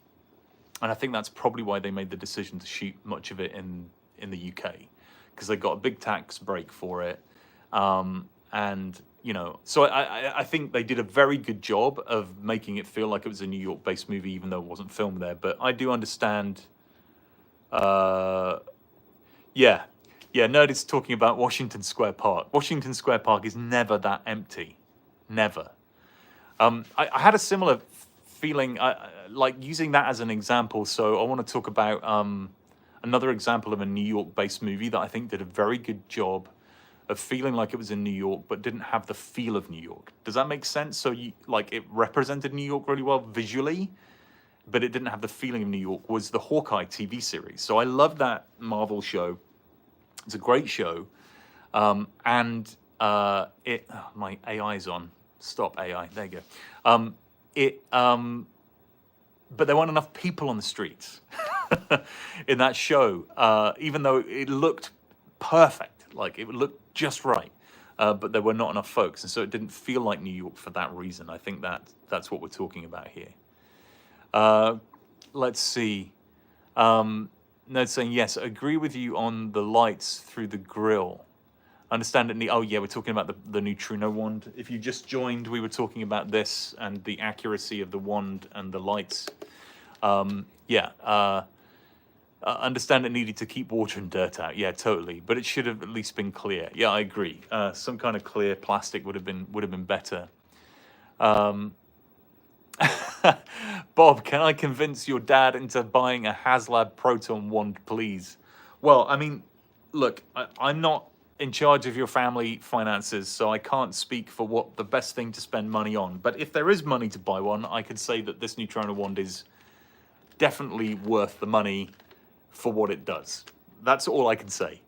And I think that's probably why they made the decision to shoot much of it in the UK, because they got a big tax break for it. And, you know, so I think they did a very good job of making it feel like it was a New York-based movie, even though it wasn't filmed there. But I do understand. Yeah, Nerd is talking about Washington Square Park. Washington Square Park is never that empty. Never. I had a similar feeling, like using that as an example. So I want to talk about another example of a New York-based movie that I think did a very good job of feeling like it was in New York, but didn't have the feel of New York. Does that make sense? So like it represented New York really well visually, but it didn't have the feeling of New York, was the Hawkeye TV series. So I love that Marvel show. It's a great show. And my AI is on. Stop AI. There you go. But there weren't enough people on the streets in that show, even though it looked perfect, like it looked just right. But there were not enough folks, and so it didn't feel like New York for that reason. I think that's what we're talking about here. Let's see. Ned's saying, yes, I agree with you on the lights through the grill. Understand it. Oh, yeah, we're talking about the neutrino wand. If you just joined, we were talking about this and the accuracy of the wand and the lights. Understand it needed to keep water and dirt out. Yeah, totally. But it should have at least been clear. Yeah, I agree. Some kind of clear plastic would have been better. Bob, can I convince your dad into buying a HasLab Proton wand, please? Well, I mean, look, I'm not in charge of your family finances, so I can't speak for what the best thing to spend money on. But if there is money to buy one, I could say that this neutrino wand is definitely worth the money for what it does. That's all I can say.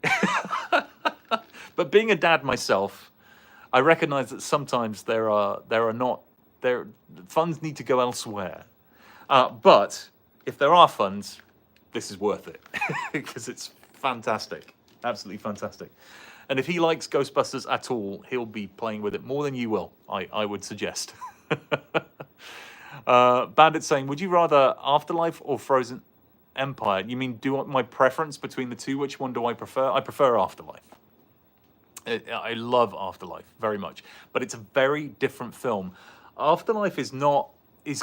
But being a dad myself, I recognize that sometimes funds need to go elsewhere. But if there are funds, this is worth it because it's fantastic, absolutely fantastic. And if he likes Ghostbusters at all, he'll be playing with it more than you will, I would suggest. Bandit saying, would you rather Afterlife or Frozen Empire? You mean, do you want my preference between the two? Which one do I prefer? I prefer Afterlife. I love Afterlife very much, but it's a very different film. Afterlife is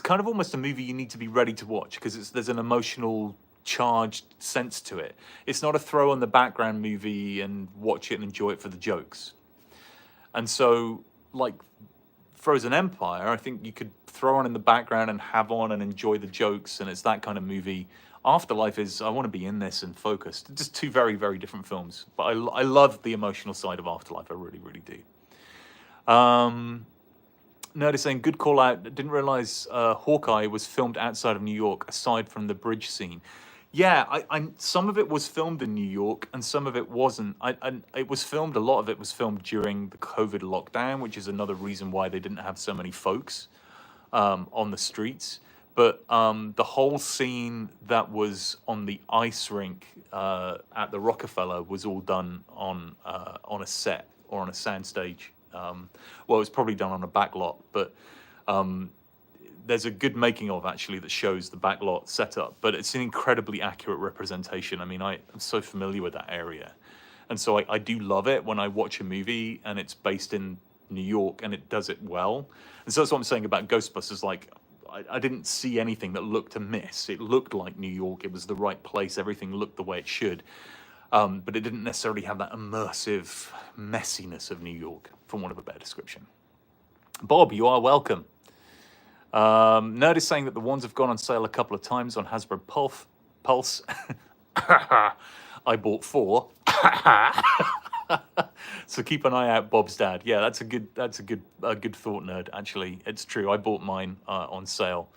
kind of almost a movie you need to be ready to watch because there's an emotional charged sense to it. It's not a throw on the background movie and watch it and enjoy it for the jokes. And so, like Frozen Empire, I think you could throw on in the background and have on and enjoy the jokes, and it's that kind of movie. Afterlife is, I want to be in this and focused. Just two very, very different films. But I love the emotional side of Afterlife. I really, really do. Nerd is saying, good call out. Didn't realize Hawkeye was filmed outside of New York, aside from the bridge scene. Yeah, some of it was filmed in New York, and some of it wasn't. It was filmed. A lot of it was filmed during the COVID lockdown, which is another reason why they didn't have so many folks on the streets. But the whole scene that was on the ice rink at the Rockefeller was all done on a set or on a soundstage. Well, it was probably done on a backlot, but there's a good making of actually that shows the backlot setup, but it's an incredibly accurate representation. I mean, I'm so familiar with that area. And so I do love it when I watch a movie and it's based in New York and it does it well. And so that's what I'm saying about Ghostbusters. Like, I didn't see anything that looked amiss. It looked like New York. It was the right place. Everything looked the way it should. But it didn't necessarily have that immersive messiness of New York, for want of a better description. Bob, you are welcome. Nerd is saying that the ones have gone on sale a couple of times on Hasbro Pulse. I bought 4. So keep an eye out, Bob's dad. Yeah, that's a good thought, nerd. Actually, it's true. I bought mine on sale.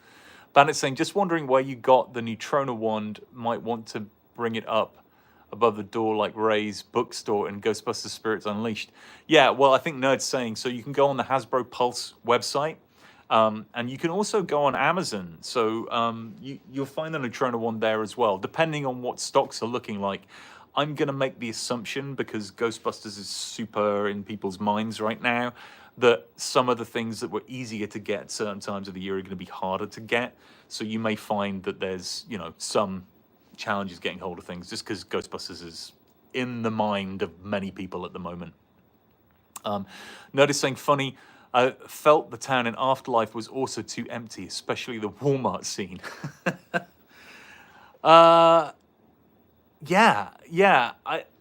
Bandit saying, just wondering where you got the Neutrona wand. Might want to bring it up above the door like Ray's bookstore in Ghostbusters Spirits Unleashed. Yeah, well, I think Nerd's saying, so you can go on the Hasbro Pulse website, and you can also go on Amazon. So you'll find the Neutrona wand there as well, depending on what stocks are looking like. I'm going to make the assumption, because Ghostbusters is super in people's minds right now, that some of the things that were easier to get at certain times of the year are going to be harder to get. So you may find that there's, some challenges getting hold of things, just because Ghostbusters is in the mind of many people at the moment. Nerd is saying, funny, I felt the town in Afterlife was also too empty, especially the Walmart scene. Yeah.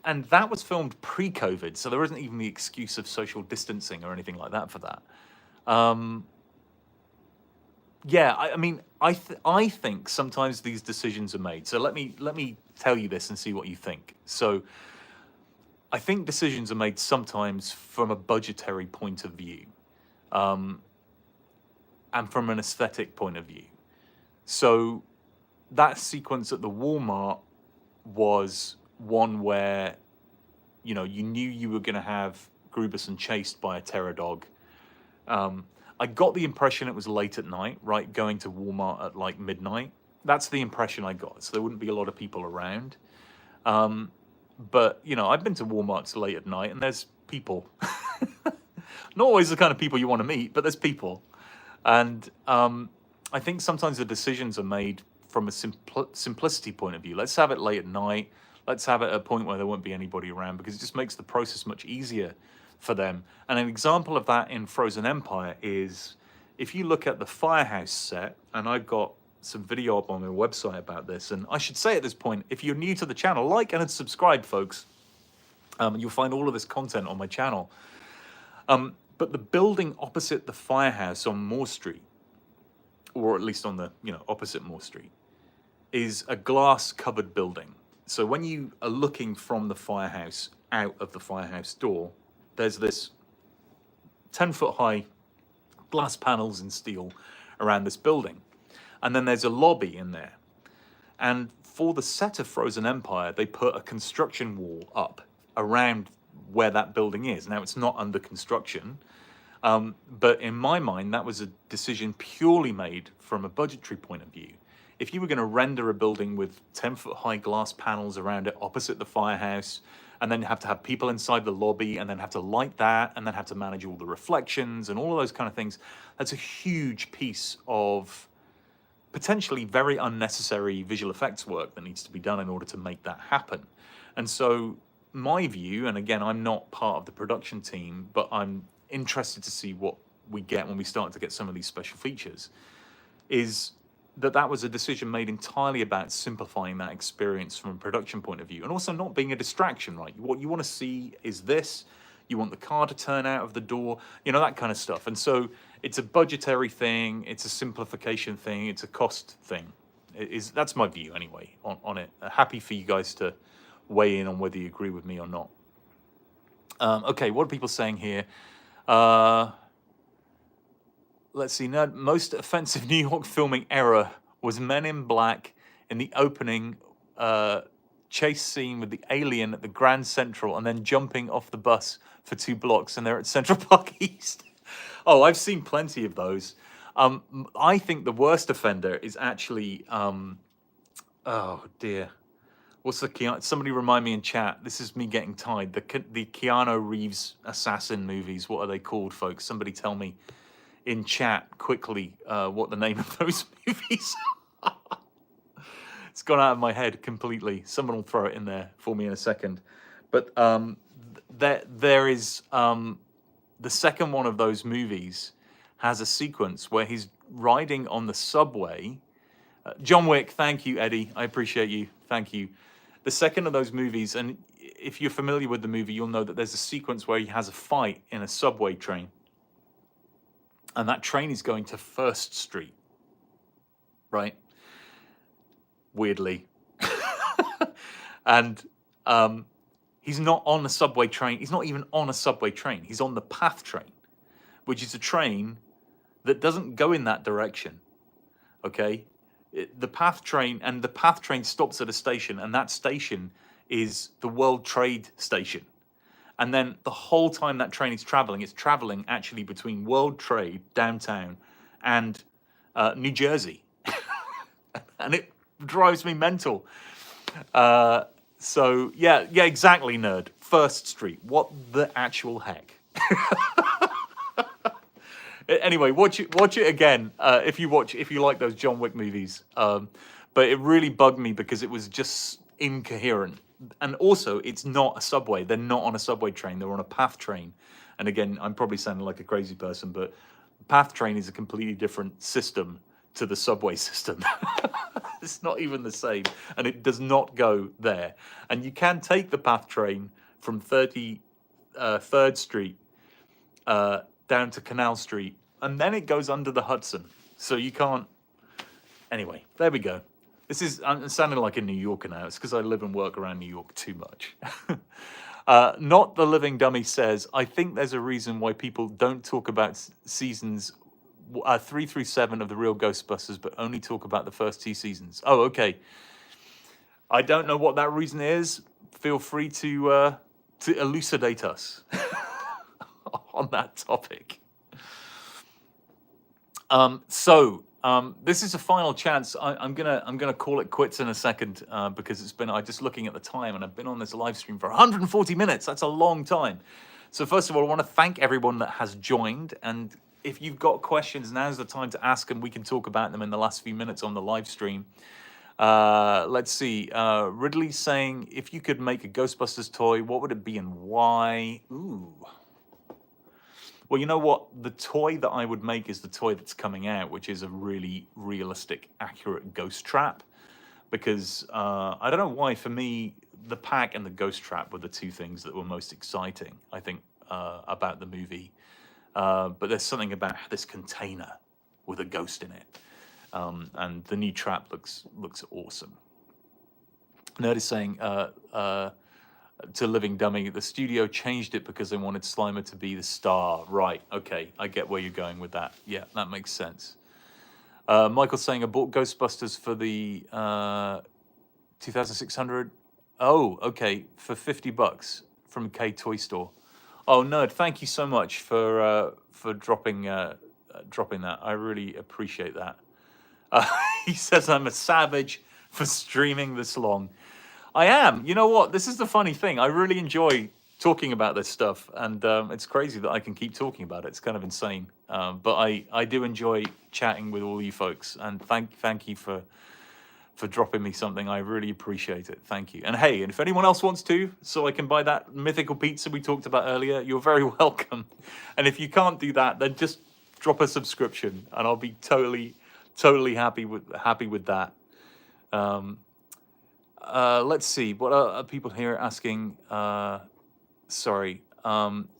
And that was filmed pre-COVID, so there isn't even the excuse of social distancing or anything like that for that. Yeah, I mean, I think sometimes these decisions are made. So let me tell you this and see what you think. So I think decisions are made sometimes from a budgetary point of view, and from an aesthetic point of view. So that sequence at the Walmart was one where, you knew you were going to have Grubison chased by a terror dog. I got the impression it was late at night, right? Going to Walmart at like midnight. That's the impression I got. So there wouldn't be a lot of people around. But, I've been to Walmarts late at night and there's people. Not always the kind of people you want to meet, but there's people. And I think sometimes the decisions are made from a simplicity point of view. Let's have it late at night. Let's have it at a point where there won't be anybody around, because it just makes the process much easier for them. And an example of that in Frozen Empire is, if you look at the Firehouse set, and I've got some video up on my website about this, and I should say at this point, if you're new to the channel, like and subscribe, folks. You'll find all of this content on my channel. But the building opposite the Firehouse on Moore Street, or at least on the, opposite Moore Street, is a glass-covered building. So when you are looking from the Firehouse out of the Firehouse door, there's this 10-foot-high glass panels and steel around this building. And then there's a lobby in there. And for the set of Frozen Empire, they put a construction wall up around where that building is. Now, it's not under construction, but in my mind, that was a decision purely made from a budgetary point of view. If you were going to render a building with 10-foot-high glass panels around it opposite the Firehouse, and then have to have people inside the lobby, and then have to light that, and then have to manage all the reflections and all of those kind of things, that's a huge piece of potentially very unnecessary visual effects work that needs to be done in order to make that happen. And so my view, and again, I'm not part of the production team, but I'm interested to see what we get when we start to get some of these special features, is that was a decision made entirely about simplifying that experience from a production point of view, and also not being a distraction, right? What you want to see is this. You want the car to turn out of the door, that kind of stuff. And so it's a budgetary thing, it's a simplification thing, it's a cost thing. That's my view anyway on it. Happy for you guys to weigh in on whether you agree with me or not. Okay, what are people saying here? Let's see. No, most offensive New York filming error was Men in Black in the opening chase scene with the alien at the Grand Central, and then jumping off the bus for 2 blocks, and they're at Central Park East. Oh, I've seen plenty of those. I think the worst offender is actually, oh dear, what's the Keanu? Somebody remind me in chat. This is me getting tired. The Keanu Reeves assassin movies. What are they called, folks? Somebody tell me in chat quickly what the name of those movies are. It's gone out of my head completely. Someone will throw it in there for me in a second. But there is the second one of those movies has a sequence where he's riding on the subway. John Wick, thank you, Eddie. I appreciate you. Thank you. The second of those movies, and if you're familiar with the movie, you'll know that there's a sequence where he has a fight in a subway train. and that train is going to First Street, right? Weirdly. And he's not on a subway train. He's not even on a subway train. He's on the PATH train, which is a train that doesn't go in that direction. Okay? The PATH train stops at a station, and that station is the World Trade Station. And then the whole time that train is traveling, it's traveling actually between World Trade, downtown, and New Jersey. And it drives me mental. So yeah, exactly, nerd. First Street. What the actual heck? Anyway, watch it again if you like those John Wick movies. But it really bugged me because it was just incoherent. And also, it's not a subway. They're not on a subway train. They're on a PATH train. And again, I'm probably sounding like a crazy person, but PATH train is a completely different system to the subway system. It's not even the same, and it does not go there. And you can take the PATH train from 33rd Street down to Canal Street, and then it goes under the Hudson. So you can't. Anyway, there we go. I'm sounding like a New Yorker now. It's because I live and work around New York too much. Not the Living Dummy says, I think there's a reason why people don't talk about seasons 3 through 7 of the real Ghostbusters, but only talk about the first 2 seasons. Oh, okay. I don't know what that reason is. Feel free to elucidate us on that topic. This is a final chance. I'm gonna call it quits in a second because it's been. I'm just looking at the time, and I've been on this live stream for 140 minutes. That's a long time. So first of all, I want to thank everyone that has joined, and if you've got questions, now's the time to ask them. We can talk about them in the last few minutes on the live stream. Let's see. Ridley's saying, if you could make a Ghostbusters toy, what would it be and why? Ooh. Well, you know what? The toy that I would make is the toy that's coming out, which is a really realistic, accurate ghost trap. Because I don't know why, for me, the pack and the ghost trap were the 2 things that were most exciting, I think, about the movie. But there's something about this container with a ghost in it. And the new trap looks awesome. Nerd is saying to Living Dummy, the studio changed it because they wanted Slimer to be the star. Right, okay, I get where you're going with that. Yeah, that makes sense. Michael's saying, I bought Ghostbusters for the 2,600. Oh, okay, for $50 from K Toy Store. Oh, Nerd, thank you so much for dropping that. I really appreciate that. He says I'm a savage for streaming this long. I am. You know what? This is the funny thing. I really enjoy talking about this stuff, and it's crazy that I can keep talking about it. It's kind of insane. But I do enjoy chatting with all you folks, and thank you for dropping me something. I really appreciate it. Thank you. And hey, and if anyone else wants to, so I can buy that mythical pizza we talked about earlier, you're very welcome. And if you can't do that, then just drop a subscription, and I'll be totally happy with that. Let's see, what are people here asking? Sorry.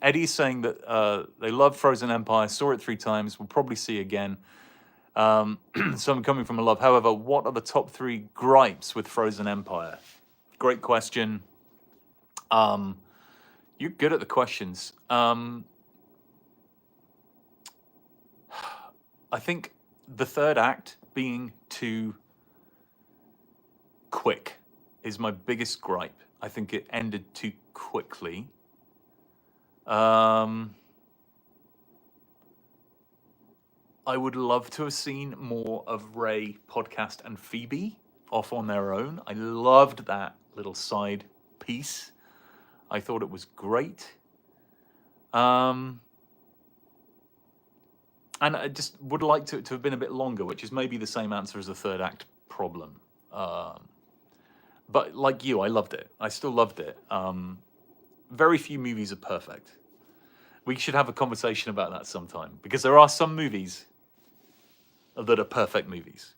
Eddie's saying that they love Frozen Empire, saw it 3 times, will probably see again. So I'm coming from a love. However, what are the top 3 gripes with Frozen Empire? Great question. You're good at the questions. I think the 3rd act being too quick is my biggest gripe. I think it ended too quickly. I would love to have seen more of Ray, Podcast, and Phoebe off on their own. I loved that little side piece. I thought it was great. And I just would like to have been a bit longer, which is maybe the same answer as the 3rd act problem. But like you, I loved it. I still loved it. Very few movies are perfect. We should have a conversation about that sometime, because there are some movies that are perfect movies.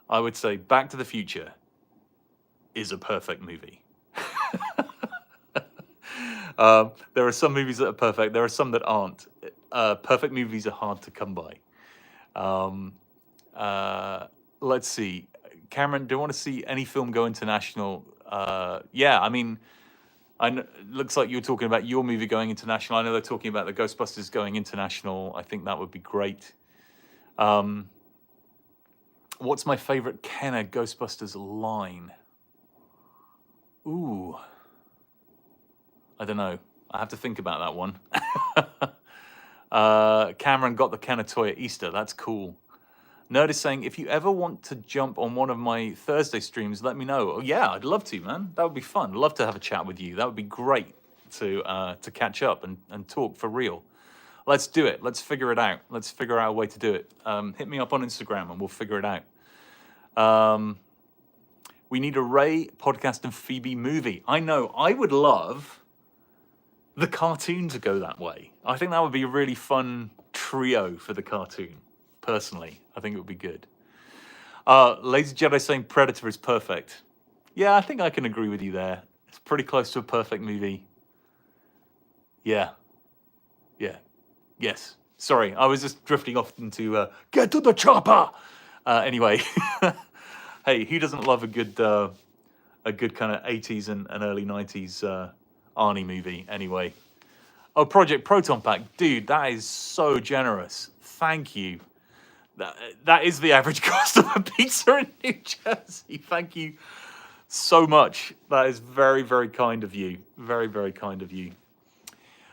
I would say Back to the Future is a perfect movie. There are some movies that are perfect. There are some that aren't. perfect movies are hard to come by. Let's see. Cameron, do you want to see any film go international? Yeah, I mean, looks like you're talking about your movie going international. I know they're talking about the Ghostbusters going international. I think that would be great. What's my favorite Kenner Ghostbusters line? Ooh. I don't know. I have to think about that one. Cameron got the Kenner toy at Easter. That's cool. Nerd is saying, if you ever want to jump on one of my Thursday streams, let me know. Oh, yeah, I'd love to, man. That would be fun. I'd love to have a chat with you. That would be great to catch up and talk for real. Let's do it. Let's figure it out. Let's figure out a way to do it. Hit me up on Instagram and we'll figure it out. We need a Ray podcast and Phoebe movie. I know. I would love the cartoon to go that way. I think that would be a really fun trio for the cartoon. Personally, I think it would be good. Lazy Jedi saying Predator is perfect. Yeah, I think I can agree with you there. It's pretty close to a perfect movie. Yeah. Yes. Sorry, I was just drifting off into get to the chopper. Anyway, hey, who doesn't love a good kind of 80s and early 90s Arnie movie? Anyway, oh, Project Proton Pack, dude, that is so generous. Thank you. That is the average cost of a pizza in New Jersey. Thank you so much. That is very, very kind of you. Very, very kind of you.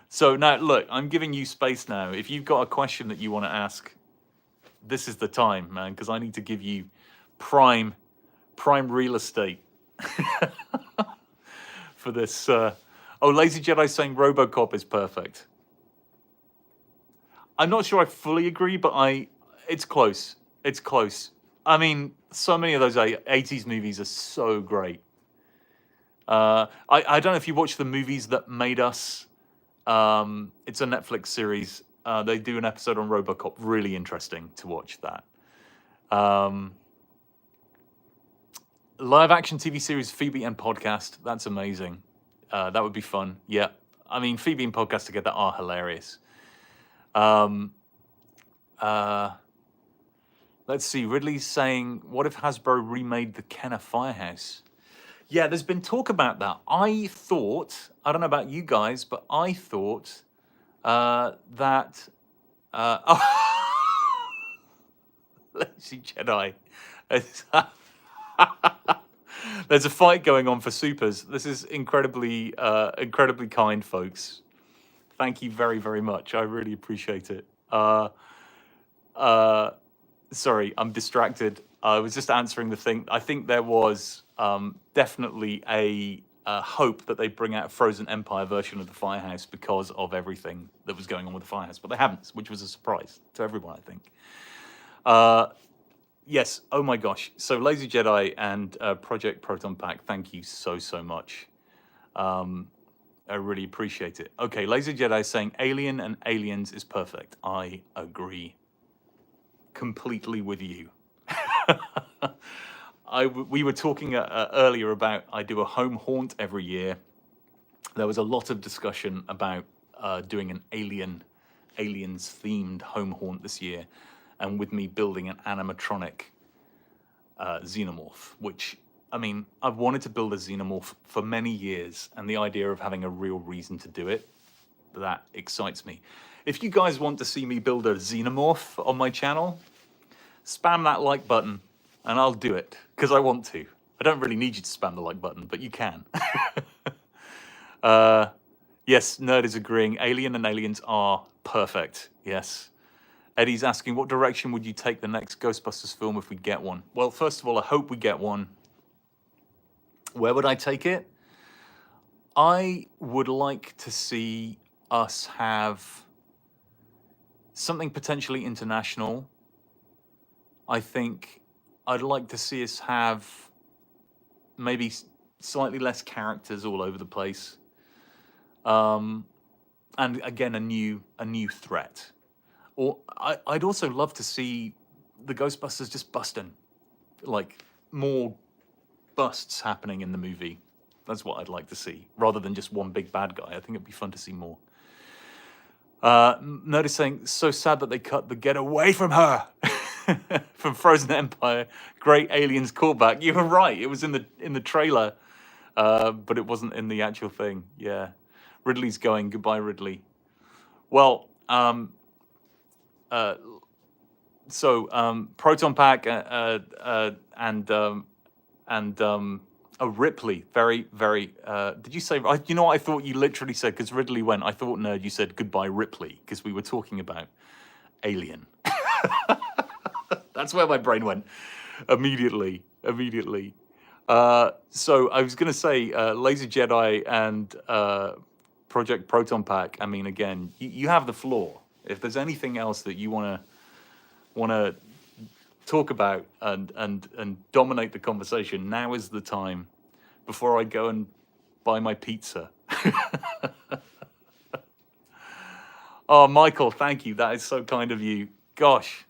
So now, look, I'm giving you space now. If you've got a question that you want to ask, this is the time, man, because I need to give you prime real estate for this. Oh, Lazy Jedi saying RoboCop is perfect. I'm not sure I fully agree, but it's close. It's close. I mean, so many of those 80s movies are so great. I don't know if you watch the movies that made us. It's a Netflix series. They do an episode on RoboCop. Really interesting to watch that. Live action TV series Phoebe and podcast. That's amazing. That would be fun. Yeah. I mean, Phoebe and podcast together are hilarious. Let's see. Ridley's saying, what if Hasbro remade the Kenner Firehouse? Yeah, there's been talk about that. I don't know about you guys, but I thought that... Lazy Jedi. There's a fight going on for supers. This is incredibly kind, folks. Thank you very, very much. I really appreciate it. Sorry, I'm distracted. I was just answering the thing. I think there was definitely a hope that they bring out a Frozen Empire version of the Firehouse because of everything that was going on with the Firehouse, but they haven't, which was a surprise to everyone, I think. Yes, oh my gosh. So Lazy Jedi and Project Proton Pack, thank you so much. I really appreciate it. Okay, Lazy Jedi saying Alien and Aliens is perfect. I agree completely with you. We were talking earlier about I do a home haunt every year. There was a lot of discussion about doing an aliens themed home haunt this year, and with me building an animatronic xenomorph, which, I mean, I've wanted to build a xenomorph for many years, and the idea of having a real reason to do it, that excites me. If you guys want to see me build a xenomorph on my channel, spam that like button, and I'll do it, because I want to. I don't really need you to spam the like button, but you can. Yes, Nerd is agreeing. Alien and Aliens are perfect, yes. Eddie's asking, what direction would you take the next Ghostbusters film if we get one? Well, first of all, I hope we get one. Where would I take it? I would like to see us have something potentially international. I think I'd like to see us have maybe slightly less characters all over the place. And again, a new threat. Or I'd also love to see the Ghostbusters just busting. Like, more busts happening in the movie. That's what I'd like to see, rather than just one big bad guy. I think it'd be fun to see more. Noticing, so sad that they cut the "Get Away from Her" from Frozen Empire. Great Aliens callback. You were right. It was in the trailer, but it wasn't in the actual thing. Yeah, Ridley's going. Goodbye, Ridley. Well, Proton Pack and Ripley. Very, very. Did you say? You know what I thought you literally said, because Ridley went. I thought, nerd, you said goodbye, Ripley, because we were talking about Alien. That's where my brain went immediately. So I was going to say Laser Jedi and Project Proton Pack. I mean, again, you have the floor. If there's anything else that you want to talk about and dominate the conversation, now is the time, before I go and buy my pizza. Oh, Michael, thank you. That is so kind of you. Gosh,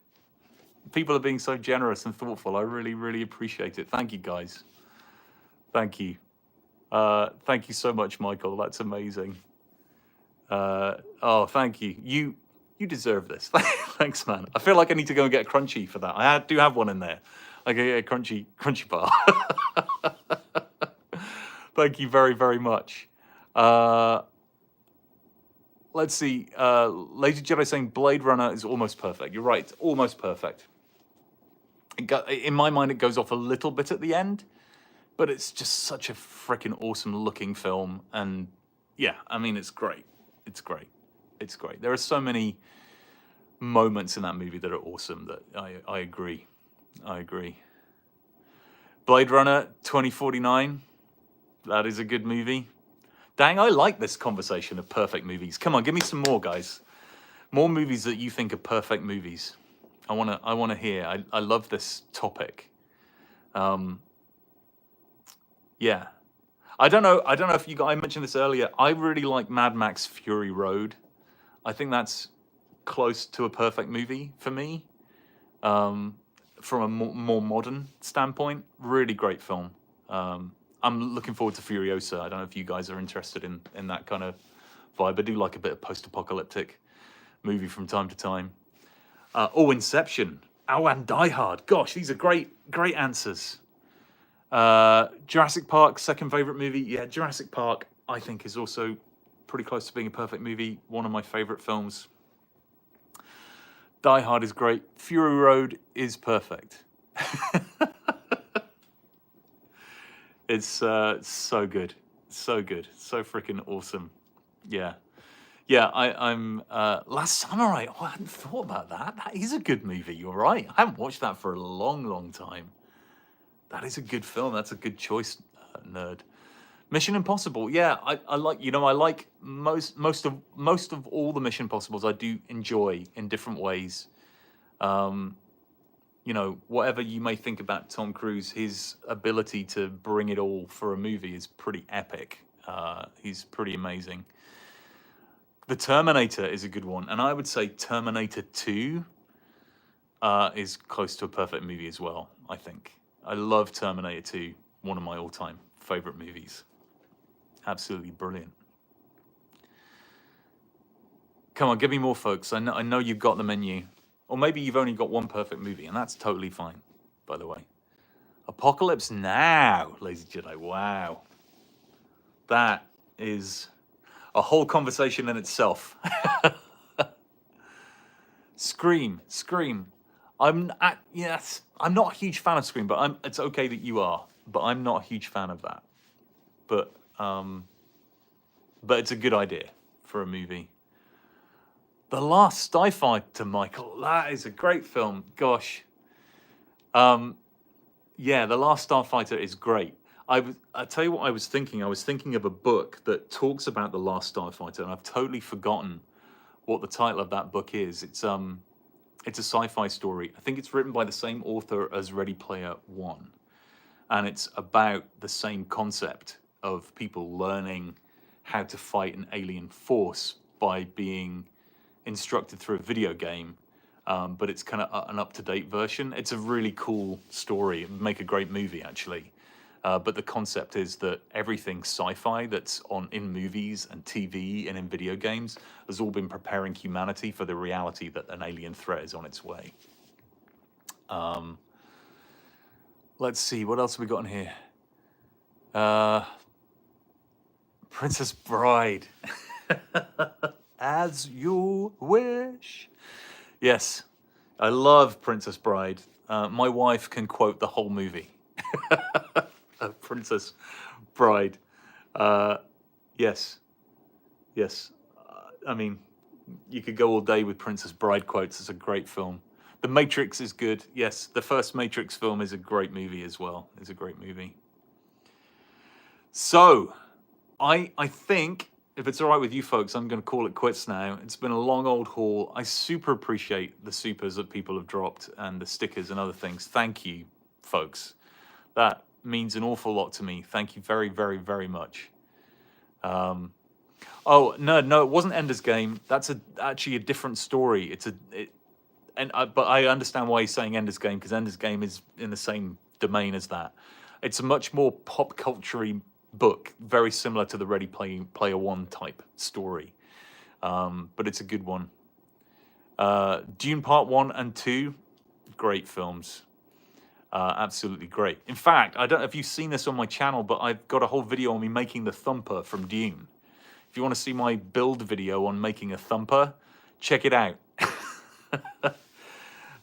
people are being so generous and thoughtful. I really, really appreciate it. Thank you, guys. Thank you. Thank you so much, Michael. That's amazing. Oh, thank you. You deserve this. Thanks, man. I feel like I need to go and get a crunchy for that. I do have one in there. I can get a crunchy bar. Thank you very, very much. Let's see. Lazy Jedi saying Blade Runner is almost perfect. You're right. It's almost perfect. In my mind, it goes off a little bit at the end, but it's just such a freaking awesome looking film. And yeah, I mean, it's great. It's great. It's great. There are so many moments in that movie that are awesome that I agree. I agree. Blade Runner 2049. That is a good movie. Dang, I like this conversation of perfect movies. Come on, give me some more, guys. More movies that you think are perfect movies. I wanna hear. I love this topic. Yeah. I don't know if you guys, I mentioned this earlier. I really like Mad Max Fury Road. I think that's close to a perfect movie for me. From a more modern standpoint, really great film. I'm looking forward to Furiosa. I don't know if you guys are interested in that kind of vibe. I do like a bit of post-apocalyptic movie from time to time. Inception. Oh, and Die Hard. Gosh, these are great answers. Jurassic Park, second favorite movie. Yeah, Jurassic Park, I think, is also pretty close to being a perfect movie. One of my favorite films. Die Hard is great. Fury Road is perfect. It's so good. So good. So freaking awesome. Yeah. Yeah, I'm Last Samurai. Oh, I hadn't thought about that. That is a good movie. You're right. I haven't watched that for a long time. That is a good film. That's a good choice, nerd. Mission Impossible. Yeah, I like. I like most of all the Mission Impossibles. I do enjoy in different ways. Whatever you may think about Tom Cruise, his ability to bring it all for a movie is pretty epic. He's pretty amazing. The Terminator is a good one, and I would say Terminator 2 is close to a perfect movie as well, I think. I love Terminator 2, one of my all-time favorite movies. Absolutely brilliant. Come on, give me more, folks. I know you've got the menu. Or maybe you've only got one perfect movie, and that's totally fine, by the way. Apocalypse Now, Lazy Jedi. Wow. That is a whole conversation in itself. Scream. I'm not a huge fan of Scream, but it's okay that you are. But I'm not a huge fan of that. But it's a good idea for a movie. The Last Starfighter, Michael. That is a great film. Gosh. Yeah, The Last Starfighter is great. I tell you what I was thinking. I was thinking of a book that talks about The Last Starfighter, and I've totally forgotten what the title of that book is. It's a sci-fi story. I think it's written by the same author as Ready Player One. And it's about the same concept of people learning how to fight an alien force by being instructed through a video game. But it's kind of an up-to-date version. It's a really cool story. It would make a great movie, actually. But the concept is that everything sci-fi that's in movies and TV and in video games has all been preparing humanity for the reality that an alien threat is on its way. Let's see, what else have we got in here? Princess Bride. As you wish. Yes, I love Princess Bride. My wife can quote the whole movie. Princess Bride. Yes. I mean, you could go all day with Princess Bride quotes. It's a great film. The Matrix is good. Yes, the first Matrix film is a great movie as well. It's a great movie. So, I think, if it's all right with you folks, I'm going to call it quits now. It's been a long old haul. I super appreciate the supers that people have dropped and the stickers and other things. Thank you, folks. That means an awful lot to me. Thank you very, very, very much. Oh, no, it wasn't Ender's Game. That's actually a different story. But I understand why he's saying Ender's Game, because Ender's Game is in the same domain as that. It's a much more pop culture-y book, very similar to the Ready Player One type story. But it's a good one. Dune Part 1 and 2, great films. Absolutely great. In fact, I don't know if you've seen this on my channel, but I've got a whole video on me making the thumper from Dune. If you want to see my build video on making a thumper, check it out.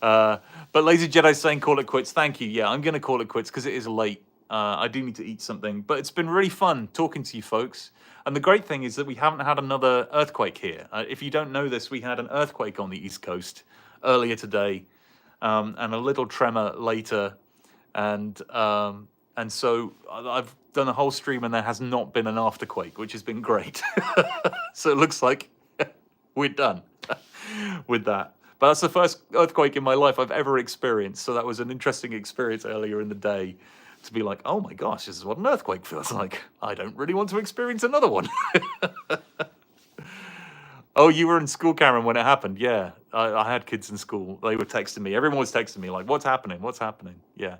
But Lazy Jedi saying call it quits. Thank you. Yeah, I'm going to call it quits because it is late. I do need to eat something. But it's been really fun talking to you folks. And the great thing is that we haven't had another earthquake here. If you don't know this, we had an earthquake on the East Coast earlier today. And a little tremor later. And so I've done a whole stream and there has not been an afterquake, which has been great. So it looks like we're done with that. But that's the first earthquake in my life I've ever experienced. So that was an interesting experience earlier in the day to be like, oh my gosh, this is what an earthquake feels like. I don't really want to experience another one. Oh, you were in school, Karen, when it happened. Yeah, I had kids in school. They were texting me. Everyone was texting me like, what's happening? What's happening? Yeah.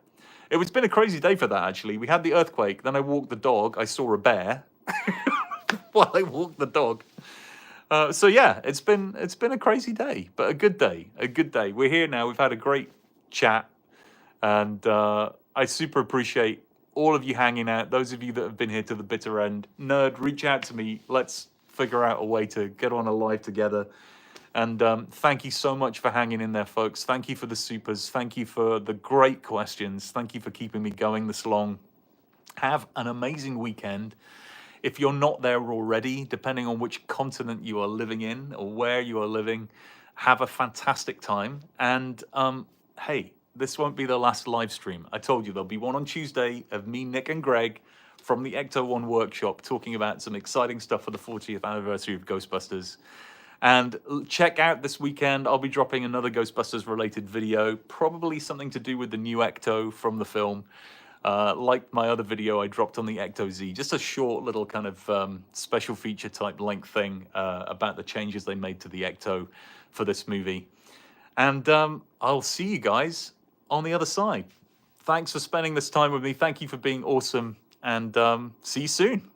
It's been a crazy day for that, actually. We had the earthquake. Then I walked the dog. I saw a bear while I walked the dog. So yeah, it's been a crazy day, but a good day. A good day. We're here now. We've had a great chat, and I super appreciate all of you hanging out. Those of you that have been here to the bitter end, nerd, reach out to me. Let's figure out a way to get on a live together. And thank you so much for hanging in there, folks. Thank you for the supers. Thank you for the great questions. Thank you for keeping me going this long. Have an amazing weekend. If you're not there already, depending on which continent you are living in or where you are living, have a fantastic time. And hey, this won't be the last live stream. I told you there'll be one on Tuesday of me, Nick, and Greg from the Ecto One workshop talking about some exciting stuff for the 40th anniversary of Ghostbusters. And check out this weekend, I'll be dropping another Ghostbusters related video, probably something to do with the new Ecto from the film. Like my other video I dropped on the Ecto Z, just a short little kind of special feature type length thing about the changes they made to the Ecto for this movie. And I'll see you guys on the other side. Thanks for spending this time with me. Thank you for being awesome. And see you soon.